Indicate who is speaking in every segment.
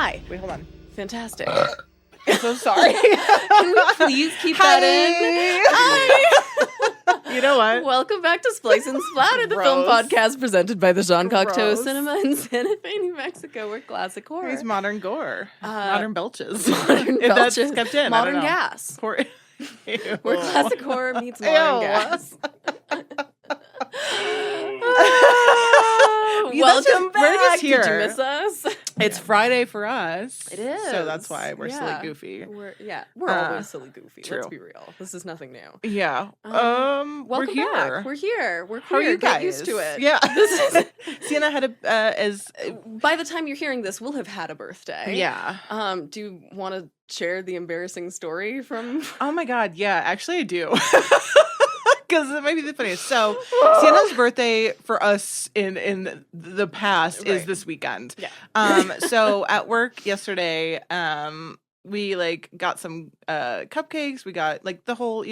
Speaker 1: Hi.
Speaker 2: Wait, hold on.
Speaker 1: Fantastic.
Speaker 2: I'm so sorry.
Speaker 1: Can we please keep that in? Hi.
Speaker 2: You know what?
Speaker 1: Welcome back to Splice Splatter, the film
Speaker 2: Gross.
Speaker 1: podcast presented by the Jean Cocteau
Speaker 2: Gross.
Speaker 1: Cinema in Santa Fe, New Mexico, where classic horror.
Speaker 2: It's modern gore. Modern belches.
Speaker 1: Modern
Speaker 2: If that's
Speaker 1: belches.
Speaker 2: kept in,
Speaker 1: Modern
Speaker 2: I don't know.
Speaker 1: gas.
Speaker 2: Ew.
Speaker 1: Where classic horror meets modern gas. Welcome back.
Speaker 2: We're just here.
Speaker 1: Did you miss us?
Speaker 2: It's Friday for us.
Speaker 1: It is.
Speaker 2: So that's why we're silly goofy.
Speaker 1: We're always silly goofy.
Speaker 2: True.
Speaker 1: Let's be real. This is nothing new.
Speaker 2: Yeah.
Speaker 1: Welcome
Speaker 2: we're here.
Speaker 1: back. We're here. We're
Speaker 2: How are
Speaker 1: queer.
Speaker 2: you guys?
Speaker 1: Get used to it.
Speaker 2: Yeah.
Speaker 1: This is
Speaker 2: Siena had
Speaker 1: by the time you're hearing this, we'll have had a birthday.
Speaker 2: yeah.
Speaker 1: Do you want to share the embarrassing story from?
Speaker 2: Oh my God. Yeah, actually I do. Because it might be the funniest. So Siena's birthday for us in the past is this weekend.
Speaker 1: Yeah.
Speaker 2: So at work yesterday, we like got some cupcakes. We got like the whole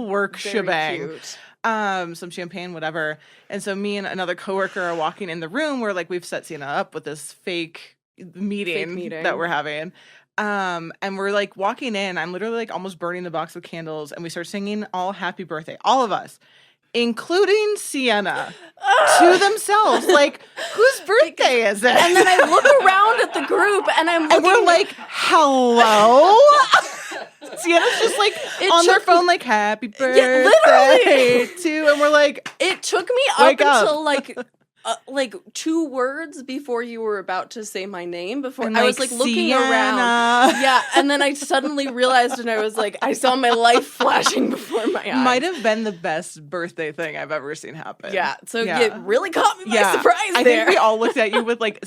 Speaker 2: work
Speaker 1: Very
Speaker 2: shebang.
Speaker 1: cute.
Speaker 2: Some champagne, whatever. And so me and another coworker are walking in the room where like we've set Siena up with this fake meeting that we're having. And we're like walking in, I'm literally like almost burning the box of candles, and we start singing all happy birthday, all of us, including Siena, to themselves. Like, whose birthday is it?
Speaker 1: And then I look around at the group, and
Speaker 2: we're like, hello? Siena's just like on their phone, like, happy birthday to, and we're like,
Speaker 1: it took me
Speaker 2: wake
Speaker 1: up
Speaker 2: up.
Speaker 1: until like 2 words before you were about to say my name. Before
Speaker 2: And
Speaker 1: I was like looking
Speaker 2: Siena.
Speaker 1: around, yeah, and then I suddenly realized, and I was like, I saw my life flashing before my eyes.
Speaker 2: Might have been the best birthday thing I've ever seen happen.
Speaker 1: Yeah, so
Speaker 2: Yeah.
Speaker 1: it really caught me by surprise.
Speaker 2: I
Speaker 1: there.
Speaker 2: think we all looked at you with like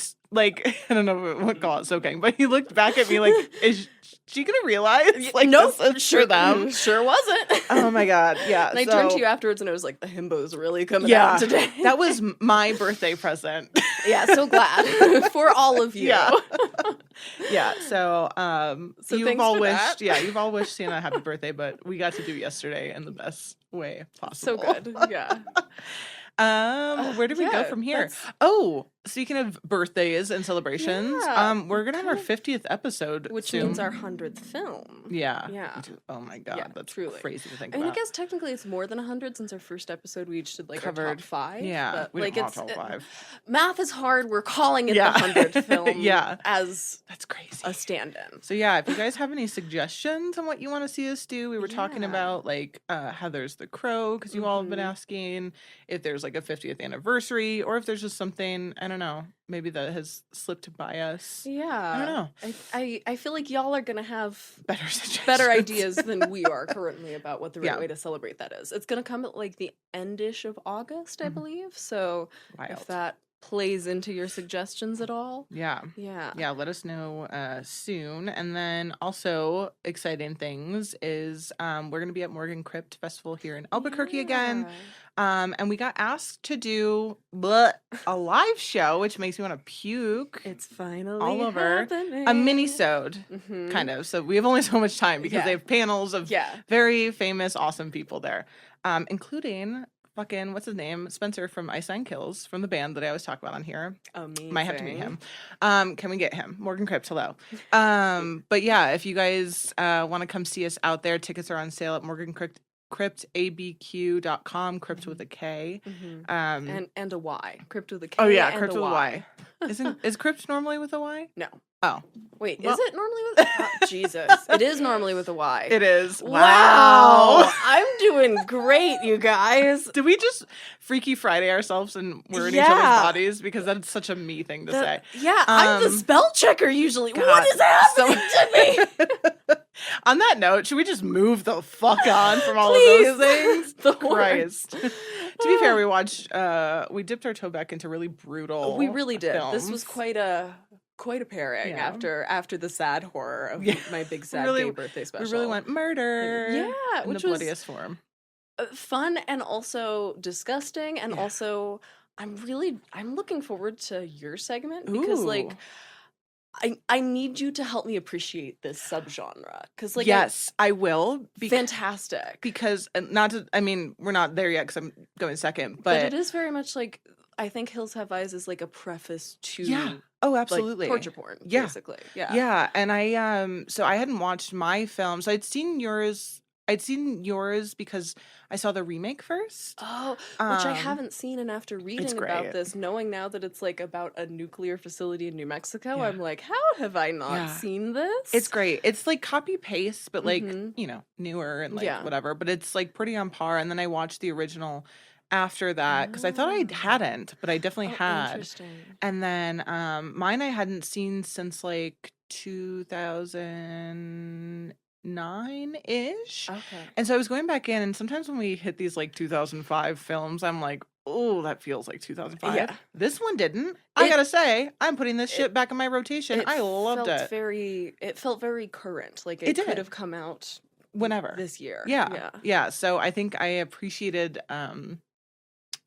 Speaker 2: I don't know what to call it, soaking, but he looked back at me like, is she gonna realize? Like,
Speaker 1: nope,
Speaker 2: this is for them.
Speaker 1: Sure wasn't.
Speaker 2: Oh my God, yeah.
Speaker 1: And I turned to you afterwards, and I was like, the himbo's really coming out today.
Speaker 2: That was my birthday present.
Speaker 1: Yeah, so glad for all of you.
Speaker 2: Yeah. Yeah. So,
Speaker 1: So
Speaker 2: you've
Speaker 1: thanks
Speaker 2: all
Speaker 1: for
Speaker 2: wished,
Speaker 1: that.
Speaker 2: yeah, you've all wished Siena a happy birthday, but we got to do yesterday in the best way possible.
Speaker 1: So good. Yeah.
Speaker 2: Where did we go from here? Oh, speaking of birthdays and celebrations, we're gonna have our 50th episode,
Speaker 1: Which
Speaker 2: soon.
Speaker 1: means our 100th film.
Speaker 2: Yeah.
Speaker 1: Yeah.
Speaker 2: Oh my God,
Speaker 1: Yeah,
Speaker 2: that's
Speaker 1: truly
Speaker 2: crazy to think
Speaker 1: I mean,
Speaker 2: about.
Speaker 1: I guess technically it's more than 100 since our first episode we each did like our
Speaker 2: Covered.
Speaker 1: top 5.
Speaker 2: Yeah,
Speaker 1: but
Speaker 2: we
Speaker 1: like
Speaker 2: didn't
Speaker 1: it's
Speaker 2: watch all 5.
Speaker 1: Math is hard. We're calling it
Speaker 2: Yeah.
Speaker 1: the 100th film.
Speaker 2: Yeah.
Speaker 1: As
Speaker 2: That's crazy.
Speaker 1: a stand-in.
Speaker 2: So yeah, if you guys have any suggestions on what you want to see us do, we were talking
Speaker 1: Yeah.
Speaker 2: about like Heather's the Crow, because you all have been asking if there's like a 50th anniversary, or if there's just something, I don't know, maybe that has slipped by us.
Speaker 1: Yeah.
Speaker 2: I don't know.
Speaker 1: I feel like y'all are gonna have
Speaker 2: Better suggestions.
Speaker 1: better ideas than we are currently about what the right
Speaker 2: Yeah.
Speaker 1: way to celebrate that is. It's gonna come at like the endish of August, I believe. So
Speaker 2: Wild.
Speaker 1: if that plays into your suggestions at all.
Speaker 2: Yeah.
Speaker 1: Yeah.
Speaker 2: Yeah, let us know soon. And then also exciting things is we're going to be at Morgan Crypt Festival here in Albuquerque again. And we got asked to do a live show, which makes me want to puke.
Speaker 1: It's finally
Speaker 2: all over.
Speaker 1: happening.
Speaker 2: A mini-sode,
Speaker 1: Mhm.
Speaker 2: kind of. So we have only so much time because
Speaker 1: Yeah.
Speaker 2: they have panels of
Speaker 1: Yeah.
Speaker 2: very famous, awesome people there, including fucking, what's his name? Spencer from Ice Nine Kills, from the band that I always talk about on here.
Speaker 1: Amazing.
Speaker 2: Might have to meet him. Can we get him? Morgan Crypt, hello. But yeah, if you guys want to come see us out there, tickets are on sale at Morgan cryptabq.com, crypt with a K.
Speaker 1: Mhm. And a Y. Crypt with a K.
Speaker 2: Oh yeah,
Speaker 1: and
Speaker 2: crypt
Speaker 1: a
Speaker 2: with a Y. Is crypt normally with a Y?
Speaker 1: No.
Speaker 2: Oh.
Speaker 1: Wait,
Speaker 2: Well-
Speaker 1: is it normally with Jesus. It is normally with a Y.
Speaker 2: It is.
Speaker 1: Wow. I'm doing great, you guys.
Speaker 2: Did we just Freaky Friday ourselves and we're in each
Speaker 1: Yeah.
Speaker 2: other's bodies? Because that's such a me thing to say.
Speaker 1: Yeah, I'm the spell checker usually.
Speaker 2: God,
Speaker 1: What is happening to me?
Speaker 2: On that note, should we just move the fuck on from all
Speaker 1: Please.
Speaker 2: of those things?
Speaker 1: The
Speaker 2: Christ. To be fair, we watched, we dipped our toe back into really brutal
Speaker 1: We really did.
Speaker 2: films.
Speaker 1: This was quite a pairing
Speaker 2: Yeah.
Speaker 1: after the sad horror of
Speaker 2: Yeah.
Speaker 1: my big sad
Speaker 2: really-
Speaker 1: gay birthday special.
Speaker 2: We really went murder.
Speaker 1: Yeah,
Speaker 2: in
Speaker 1: which
Speaker 2: the
Speaker 1: was
Speaker 2: bloodiest form.
Speaker 1: fun and also disgusting, and also I'm looking forward to your segment because like
Speaker 2: Ooh.
Speaker 1: I need you to help me appreciate this subgenre because like
Speaker 2: yes, I will.
Speaker 1: fantastic
Speaker 2: Because we're not there yet because I'm going second,
Speaker 1: but it is very much like I think Hills Have Eyes is like a preface to
Speaker 2: Oh, absolutely.
Speaker 1: Like torture porn,
Speaker 2: Yeah.
Speaker 1: basically. Yeah.
Speaker 2: Yeah, and so I hadn't watched my film. So I'd seen yours because I saw the remake first.
Speaker 1: Oh, which I haven't seen, and after reading about
Speaker 2: great.
Speaker 1: this, knowing now that it's like about a nuclear facility in New Mexico,
Speaker 2: Yeah.
Speaker 1: I'm like, how have I not seen this?
Speaker 2: It's great. It's like copy paste, but like, you know, newer and like whatever, but it's like pretty on par. And then I watched the original after that because I thought I hadn't, but I definitely had.
Speaker 1: Interesting.
Speaker 2: And then mine I hadn't seen since like 2009-ish.
Speaker 1: Okay.
Speaker 2: And so I was going back in, and sometimes when we hit these like 2005 films, I'm like, oh, that feels like 2005.
Speaker 1: Yeah.
Speaker 2: This one didn't. I gotta say, I'm putting this shit back in my rotation. I loved it.
Speaker 1: It felt very current. Like it could have come out
Speaker 2: whenever
Speaker 1: this year.
Speaker 2: Yeah. So I think I appreciated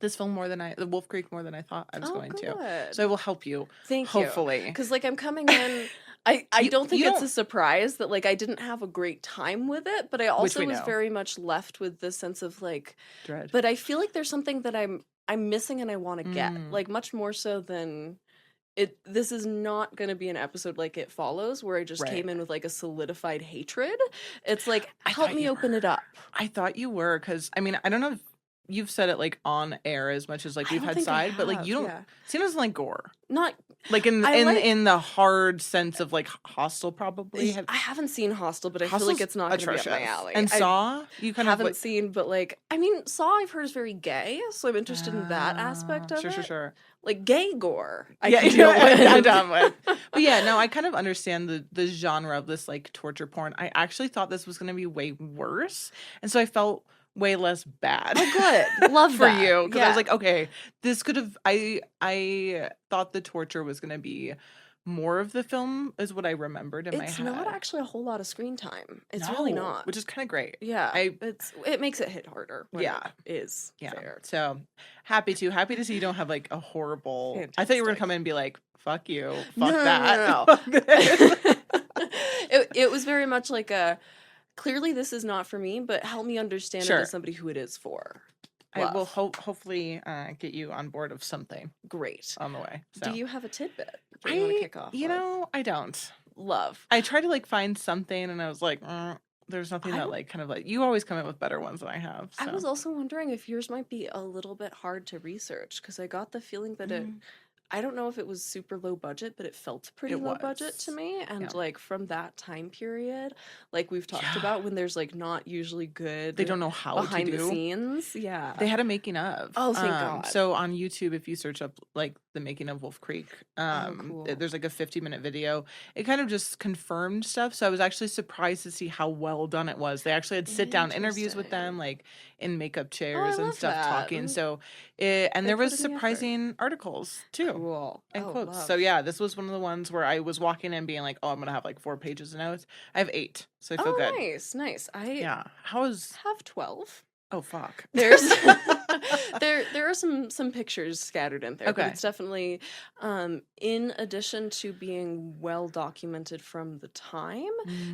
Speaker 2: this film the Wolf Creek more than I thought I was going to. So I will help you.
Speaker 1: Thank you.
Speaker 2: Hopefully.
Speaker 1: Because like I'm coming in. I don't think it's a surprise that like I didn't have a great time with it, but I also was very much left with this sense of like dread. But I feel like there's something that I'm missing and I want to get, like much more so than it. This is not going to be an episode like It Follows where I just came in with like a solidified hatred. It's like help me open it up.
Speaker 2: I thought you were, because I mean I don't know if you've said it like on air as much as like we've had side, but like you don't. Siena doesn't like gore.
Speaker 1: Not
Speaker 2: like in the hard sense of like Hostel probably.
Speaker 1: I haven't seen Hostel, but I feel like it's not going to be up my alley.
Speaker 2: And Saw, you kind of
Speaker 1: haven't seen, but like I mean, Saw I've heard is very gay, so I'm interested in that aspect of it.
Speaker 2: Sure.
Speaker 1: Like gay gore, I'm done
Speaker 2: with. But yeah, no, I kind of understand the genre of this like torture porn. I actually thought this was going to be way worse, and so I felt way less bad.
Speaker 1: Oh, good. Love
Speaker 2: for you. Because I was like, okay, this could have, I thought the torture was going to be more of the film is what I remembered in my head.
Speaker 1: It's not actually a whole lot of screen time. It's really not.
Speaker 2: Which is kind of great.
Speaker 1: Yeah. It makes it hit harder. When it is fair.
Speaker 2: So happy to see you don't have like a horrible, fantastic. I thought you were going to come in and be like, fuck you. Fuck that.
Speaker 1: No. It was very much like a, clearly this is not for me, but help me understand it as somebody who it is for.
Speaker 2: I will hopefully get you on board of something.
Speaker 1: Great.
Speaker 2: On the way. So.
Speaker 1: Do you have a tidbit that you want to kick off with?
Speaker 2: I don't.
Speaker 1: Love.
Speaker 2: I tried to like find something and I was like, there's nothing that like kind of like, you always come in with better ones than I have. So.
Speaker 1: I was also wondering if yours might be a little bit hard to research because I got the feeling that I don't know if it was super low budget, but it felt pretty low budget to me. And like from that time period, like we've talked about when there's like not usually good.
Speaker 2: They don't know how
Speaker 1: behind
Speaker 2: to do.
Speaker 1: The scenes. Yeah.
Speaker 2: They had a making of.
Speaker 1: Oh, thank God.
Speaker 2: So on YouTube, if you search up like the making of Wolf Creek,
Speaker 1: cool.
Speaker 2: There's like a 50-minute video. It kind of just confirmed stuff. So I was actually surprised to see how well done it was. They actually had sit down interviews with them, like in makeup chairs and stuff talking. So and there was surprising articles too.
Speaker 1: Cool.
Speaker 2: And quotes. Love. So yeah, this was one of the ones where I was walking in being like, oh, I'm going to have like 4 pages of notes. I have 8. So I feel good.
Speaker 1: Nice.
Speaker 2: How is...
Speaker 1: have 12.
Speaker 2: Oh, fuck.
Speaker 1: There's there are some pictures scattered in there,
Speaker 2: okay.
Speaker 1: But it's definitely in addition to being well documented from the time,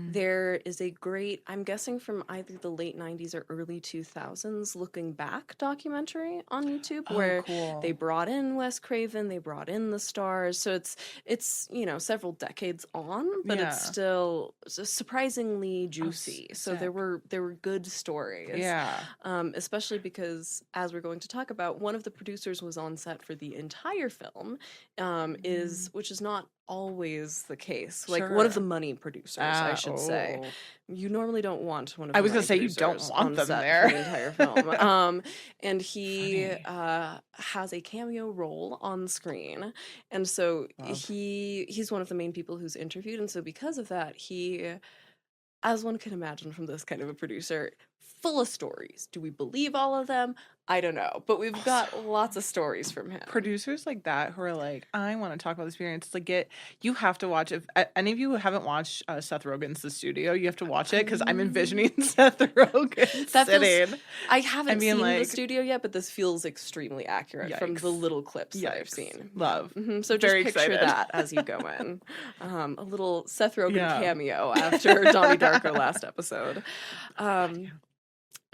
Speaker 1: there is a great, I'm guessing from either the late 90s or early 2000s looking back documentary on YouTube where they brought in Wes Craven, they brought in the stars. So it's several decades on, but it's still surprisingly juicy. So there were good stories.
Speaker 2: Yeah.
Speaker 1: Especially because, as we're going to talk about, one of the producers was on set for the entire film, which is not always the case. Like one of the money producers, I should say. You normally don't want one of.
Speaker 2: I was going to say you don't want them there
Speaker 1: for the entire film. And he has a cameo role on screen, and so he's one of the main people who's interviewed, and so because of that, he, as one can imagine from this kind of a producer, full of stories. Do we believe all of them? I don't know, but we've got lots of stories from him.
Speaker 2: Producers like that who are like, I want to talk about the experience. Like, you have to watch. If any of you haven't watched Seth Rogen's The Studio, you have to watch it because I'm envisioning Seth Rogen sitting.
Speaker 1: I haven't seen The Studio yet, but this feels extremely accurate from the little clips that I've seen.
Speaker 2: Love.
Speaker 1: So just picture that as you go in. A little Seth Rogen cameo after Donnie Darko last episode.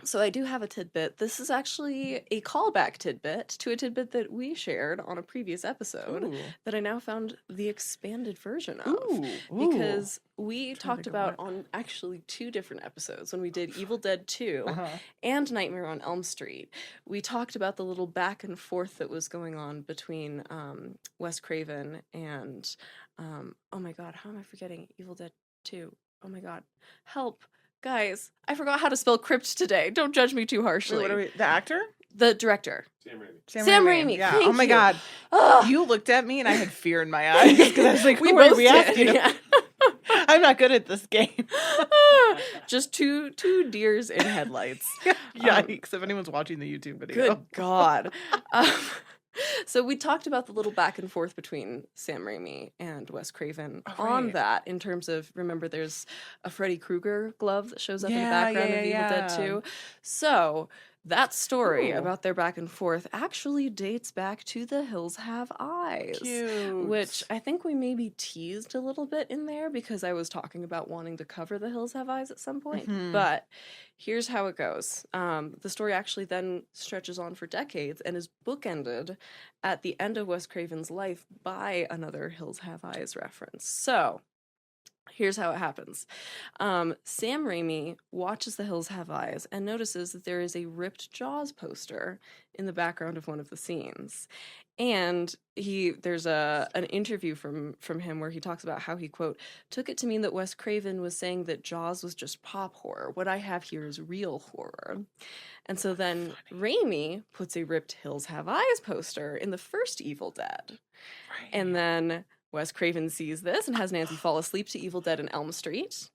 Speaker 1: So I do have a tidbit. This is actually a callback tidbit to a tidbit that we shared on a previous episode that I now found the expanded version of. Because we talked about on actually 2 different episodes when we did Evil Dead 2 and Nightmare on Elm Street. We talked about the little back and forth that was going on between Wes Craven and, oh my god, how am I forgetting Evil Dead 2? Oh my god, help. Guys, I forgot how to spell crypt today. Don't judge me too harshly.
Speaker 2: Wait, the actor?
Speaker 1: The director.
Speaker 3: Sam
Speaker 1: Raimi.
Speaker 2: Yeah.
Speaker 1: Thank
Speaker 2: oh my
Speaker 1: you.
Speaker 2: god. You looked at me and I had fear in my eyes because I was like,
Speaker 1: we both did.
Speaker 2: Yeah. I'm not good at this game.
Speaker 1: Just two deers in headlights.
Speaker 2: Yikes! If anyone's watching the YouTube video.
Speaker 1: Good God. So we talked about the little back and forth between Sam Raimi and Wes Craven on that in terms of, remember there's a Freddy Krueger glove that shows up in the background of Evil Dead 2. So that story about their back and forth actually dates back to The Hills Have Eyes.
Speaker 2: Cute.
Speaker 1: Which I think we maybe teased a little bit in there because I was talking about wanting to cover The Hills Have Eyes at some point. But here's how it goes. The story actually then stretches on for decades and is bookended at the end of Wes Craven's life by another Hills Have Eyes reference. So here's how it happens. Sam Raimi watches The Hills Have Eyes and notices that there is a ripped Jaws poster in the background of one of the scenes. And there's an interview from him where he talks about how he, quote, took it to mean that Wes Craven was saying that Jaws was just pop horror. What I have here is real horror. And so then Raimi puts a ripped Hills Have Eyes poster in the first Evil Dead. Right. And then Wes Craven sees this and has Nancy fall asleep to Evil Dead in Elm Street.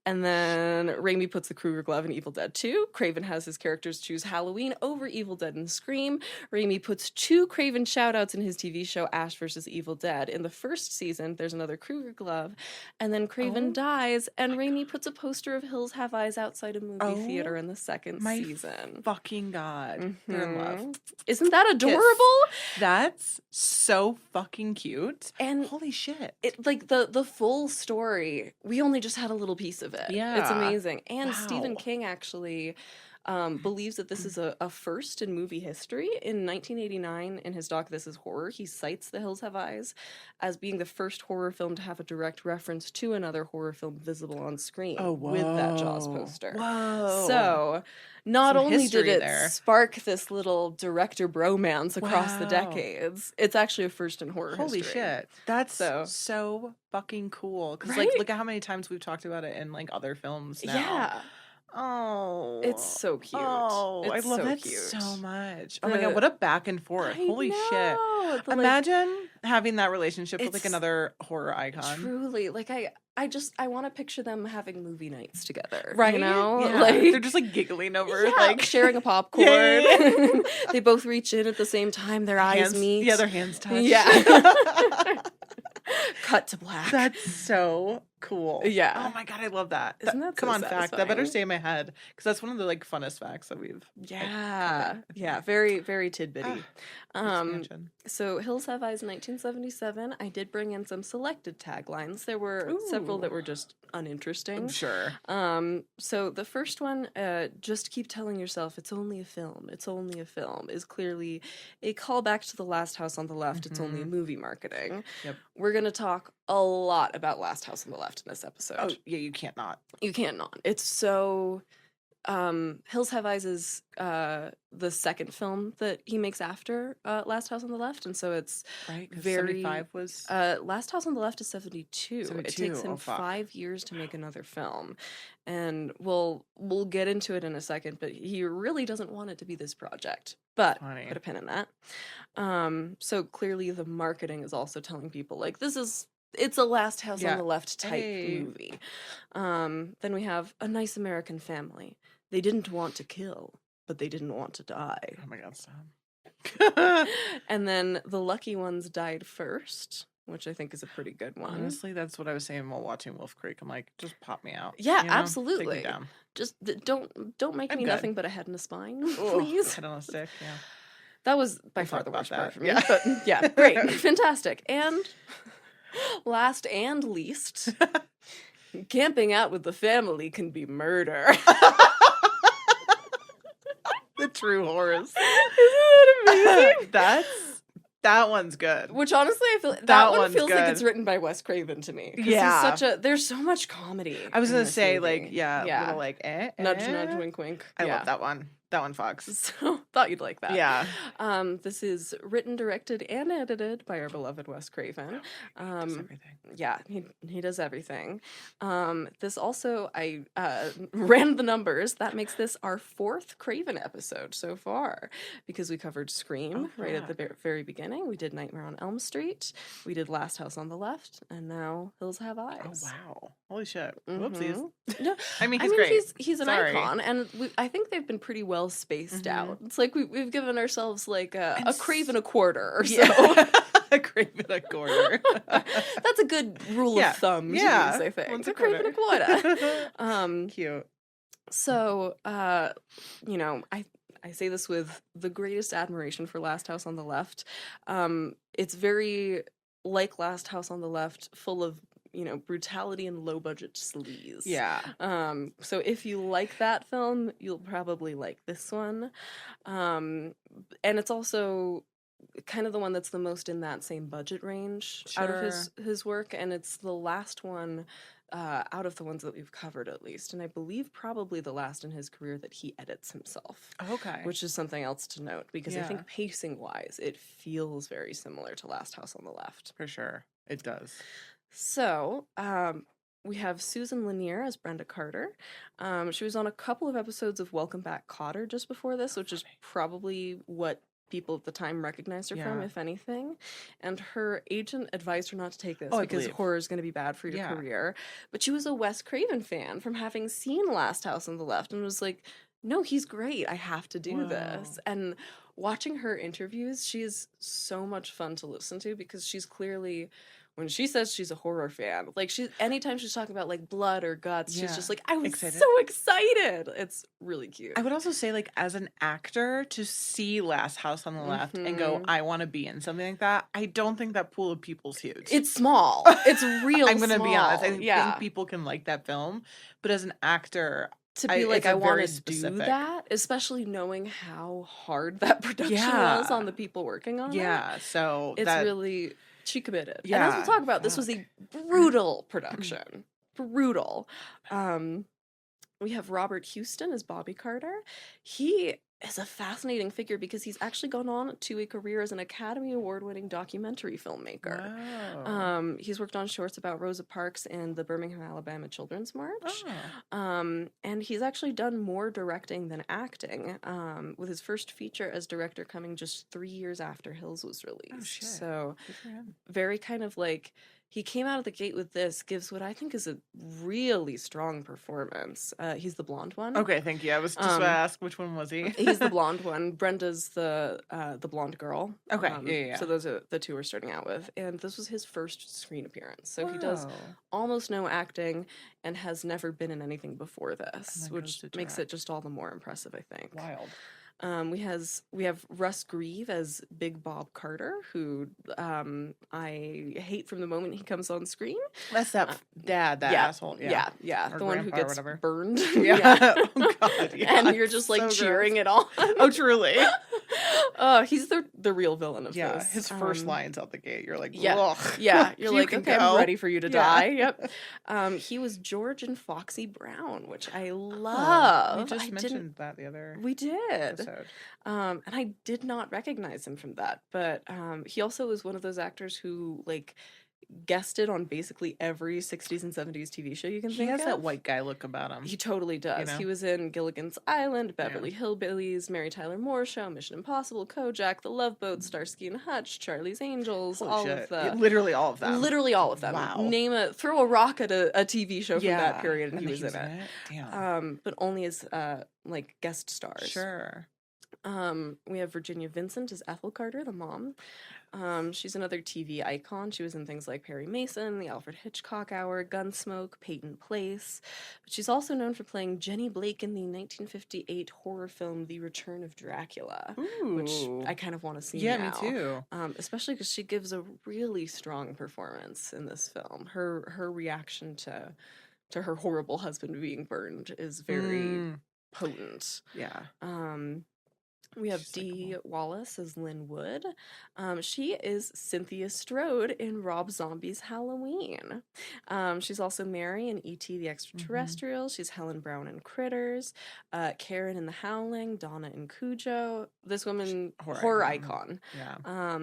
Speaker 1: And then Raimi puts the Krueger glove in Evil Dead 2. Craven has his characters choose Halloween over Evil Dead and Scream. Raimi puts 2 Craven shoutouts in his TV show Ash vs. Evil Dead. In the first season, there's another Krueger glove. And then Craven dies, and Raimi puts a poster of Hills Have Eyes outside a movie theater in the second season.
Speaker 2: Fucking God. They're in love.
Speaker 1: Isn't that adorable?
Speaker 2: Yes. That's so fucking cute.
Speaker 1: And
Speaker 2: holy shit.
Speaker 1: It, like the full story, we only just had a little piece of it.
Speaker 2: Yeah.
Speaker 1: It's amazing. And Stephen King actually believes that this is a first in movie history. In 1989, in his doc This Is Horror, he cites The Hills Have Eyes as being the first horror film to have a direct reference to another horror film visible on screen with that Jaws poster.
Speaker 2: Whoa.
Speaker 1: So not only did it
Speaker 2: there.
Speaker 1: spark this little director bromance across the decades, it's actually a first in horror history.
Speaker 2: Holy shit. That's so fucking cool. Because like, look at how many times we've talked about it in like other films now.
Speaker 1: Yeah.
Speaker 2: Oh,
Speaker 1: it's so cute.
Speaker 2: Oh,
Speaker 1: it's
Speaker 2: I love that
Speaker 1: cute.
Speaker 2: so much. Oh my God, what a back and forth. Holy shit. Imagine having that relationship with like another horror icon.
Speaker 1: Truly. Like I want to picture them having movie nights together.
Speaker 2: Right.
Speaker 1: You know?
Speaker 2: Yeah.
Speaker 1: Like
Speaker 2: they're just like giggling over like
Speaker 1: sharing a popcorn. Yeah. They both reach in at the same time, their eyes meet.
Speaker 2: Yeah, their hands touch.
Speaker 1: Yeah. Cut to black.
Speaker 2: That's so cool.
Speaker 1: Yeah.
Speaker 2: Oh my God, I love that.
Speaker 1: Isn't that
Speaker 2: come
Speaker 1: so
Speaker 2: on, fact. That better stay in my head because that's one of the like funnest facts that we've.
Speaker 1: Yeah. Yeah. Very, very tidbitty. So Hills Have Eyes 1977. I did bring in some selected taglines. There were several that were just uninteresting.
Speaker 2: Sure.
Speaker 1: So the first one, just keep telling yourself it's only a film. It's only a film is clearly a callback to The Last House on the Left. It's only a movie marketing. Yep. We're going to talk a lot about Last House on the Left in this episode.
Speaker 2: Oh, yeah, you can't not.
Speaker 1: You can't not. It's so... Hills Have Eyes is the second film that he makes after Last House on the Left, and so it's very...
Speaker 2: 75 was...
Speaker 1: Last House on the Left is 72. It takes him 5 years to make another film, and we'll get into it in a second, but he really doesn't want it to be this project. But put a pin in that. So clearly the marketing is also telling people, like, it's a Last House on the Left type movie. Then we have A Nice American Family. They didn't want to kill, but they didn't want to die.
Speaker 2: Oh my God, stop.
Speaker 1: And then The Lucky Ones Died First, which I think is a pretty good one.
Speaker 2: Honestly, that's what I was saying while watching Wolf Creek. I'm like, just pop me out.
Speaker 1: Yeah,
Speaker 2: you know?
Speaker 1: absolutely.
Speaker 2: Take me down.
Speaker 1: Just don't make me nothing but a head and a spine, please.
Speaker 2: Head on a stick, yeah.
Speaker 1: That was by far the worst part for me.
Speaker 2: Yeah.
Speaker 1: But yeah, great. Fantastic. And last and least, camping out with the family can be murder.
Speaker 2: true horrors.
Speaker 1: Isn't that amazing?
Speaker 2: That one's good.
Speaker 1: Which honestly, I feel that one feels like it's written by Wes Craven to me.
Speaker 2: Yeah,
Speaker 1: he's there's so much comedy.
Speaker 2: I was gonna say
Speaker 1: movie.
Speaker 2: little like
Speaker 1: nudge, nudge, wink, wink.
Speaker 2: I love that one. That one fucks.
Speaker 1: So thought you'd like that.
Speaker 2: Yeah.
Speaker 1: This is written, directed, and edited by our beloved Wes Craven.
Speaker 2: He does everything.
Speaker 1: Yeah, he does everything. This also, I ran the numbers. That makes this our 4th Craven episode so far, because we covered Scream right at the very beginning. We did Nightmare on Elm Street. We did Last House on the Left, and now Hills Have Eyes.
Speaker 2: Oh wow! Holy shit! Whoopsies.
Speaker 1: No,
Speaker 2: I mean, he's great.
Speaker 1: He's an icon, and I think they've been pretty well spaced out. It's like we've given ourselves like a Craven a quarter or so.
Speaker 2: A Craven a quarter.
Speaker 1: That's a good rule of thumb to use, I think.
Speaker 2: Once
Speaker 1: a Craven a quarter.
Speaker 2: Cute.
Speaker 1: So, you know, I say this with the greatest admiration for Last House on the Left. It's very like Last House on the Left, full of, you know, brutality and low budget sleaze.
Speaker 2: Yeah.
Speaker 1: So if you like that film, you'll probably like this one. And it's also kind of the one that's the most in that same budget range out of his work, and it's the last one out of the ones that we've covered, at least, and I believe probably the last in his career that he edits himself.
Speaker 2: Okay.
Speaker 1: Which is something else to note, because I think pacing wise it feels very similar to Last House on the Left.
Speaker 2: For sure. It does.
Speaker 1: So, we have Susan Lanier as Brenda Carter. She was on a couple of episodes of Welcome Back, Kotter just before this, which is probably what people at the time recognized her from, if anything. And her agent advised her not to take this because horror is going to be bad for your career. But she was a Wes Craven fan from having seen Last House on the Left and was like, no, he's great. I have to do this. And watching her interviews, she is so much fun to listen to, because she's clearly, when she says she's a horror fan, like, anytime she's talking about like blood or guts, she's just like, I was so excited. It's really cute.
Speaker 2: I would also say, like, as an actor, to see Last House on the Left and go, I want to be in something like that, I don't think that pool of people's huge.
Speaker 1: It's small. It's real
Speaker 2: I'm gonna be honest. I think
Speaker 1: yeah.
Speaker 2: people can like that film, but as an actor,
Speaker 1: to be like, I want to do that, especially knowing how hard that production was on the people working on it.
Speaker 2: Yeah, so
Speaker 1: it's really, she committed.
Speaker 2: Yeah,
Speaker 1: and as we'll talk about, this was a brutal production. Brutal. We have Robert Houston as Bobby Carter. He is a fascinating figure because he's actually gone on to a career as an Academy Award-winning documentary filmmaker.
Speaker 2: Wow.
Speaker 1: He's worked on shorts about Rosa Parks and the Birmingham, Alabama Children's March. And he's actually done more directing than acting, with his first feature as director coming just 3 years after Hills was released.
Speaker 2: Oh, shit.
Speaker 1: So very kind of like, he came out of the gate with this, gives what I think is a really strong performance. He's the blonde one.
Speaker 2: Okay, thank you. I was just going to ask, which one was he?
Speaker 1: He's the blonde one. Brenda's the blonde girl.
Speaker 2: Okay, yeah.
Speaker 1: So those are the two we're starting out with. And this was his first screen appearance. So he does almost no acting and has never been in anything before this, which makes it just all the more impressive, I think.
Speaker 2: Wild.
Speaker 1: We have Russ Grieve as Big Bob Carter, who I hate from the moment he comes on screen.
Speaker 2: That's that dad, that asshole.
Speaker 1: Yeah.
Speaker 2: Or
Speaker 1: the one who gets burned.
Speaker 2: Oh God. Yeah.
Speaker 1: And you're just like
Speaker 2: so
Speaker 1: cheering
Speaker 2: gross.
Speaker 1: it on.
Speaker 2: Oh, truly.
Speaker 1: He's the real villain of this.
Speaker 2: Yeah, his first lines out the gate, you're like,
Speaker 1: ugh. Yeah, you're like, okay, I'm ready for you to die. Yep. He was George and Foxy Brown, which I love.
Speaker 2: We just mentioned that the other
Speaker 1: We did.
Speaker 2: episode.
Speaker 1: And I did not recognize him from that, but he also was one of those actors who, like, guested on basically every 60s and 70s TV show you can think of.
Speaker 2: He has that white guy look about him.
Speaker 1: He totally does.
Speaker 2: You know?
Speaker 1: He was in Gilligan's Island, Beverly Hillbillies, Mary Tyler Moore Show, Mission Impossible, Kojak, The Love Boat, Starsky and Hutch, Charlie's Angels,
Speaker 2: literally all of them.
Speaker 1: Literally all of them.
Speaker 2: Wow.
Speaker 1: Throw a rock at a TV show from that period and he was in it.
Speaker 2: Damn.
Speaker 1: But only as like guest stars.
Speaker 2: Sure.
Speaker 1: We have Virginia Vincent as Ethel Carter, the mom. She's another TV icon. She was in things like Perry Mason, The Alfred Hitchcock Hour, Gunsmoke, Peyton Place. But she's also known for playing Jenny Blake in the 1958 horror film The Return of Dracula, which I kind of want to see now.
Speaker 2: Yeah, me too.
Speaker 1: Especially because she gives a really strong performance in this film. Her reaction to her horrible husband being burned is very potent.
Speaker 2: Yeah.
Speaker 1: We have
Speaker 2: She's so
Speaker 1: Dee
Speaker 2: cool.
Speaker 1: Wallace as Lynn Wood. She is Cynthia Strode in Rob Zombie's Halloween. She's also Mary in E.T. the Extraterrestrial. She's Helen Brown in Critters. Karen in The Howling. Donna in Cujo. This woman, horror icon.
Speaker 2: Yeah.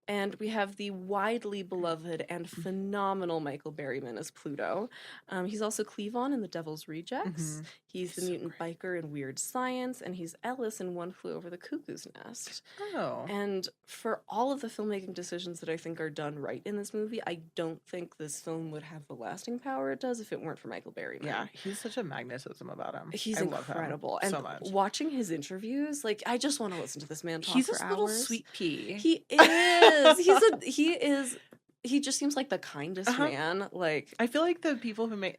Speaker 1: And we have the widely beloved and phenomenal Michael Berryman as Pluto. He's also Cleavon in The Devil's Rejects. He's the mutant biker in Weird Science, and he's Ellis in One Flew Over the Cuckoo's Nest.
Speaker 2: Oh.
Speaker 1: And for all of the filmmaking decisions that I think are done right in this movie, I don't think this film would have the lasting power it does if it weren't for Michael Berryman.
Speaker 2: Yeah, he's such a magnetism about him.
Speaker 1: He's incredible.
Speaker 2: And
Speaker 1: so
Speaker 2: much.
Speaker 1: Watching his interviews, like, I just want to listen to this man talk
Speaker 2: he's
Speaker 1: for
Speaker 2: a
Speaker 1: hours.
Speaker 2: Little sweet pea.
Speaker 1: He is. He just seems like the kindest man. Like,
Speaker 2: I feel like the people who make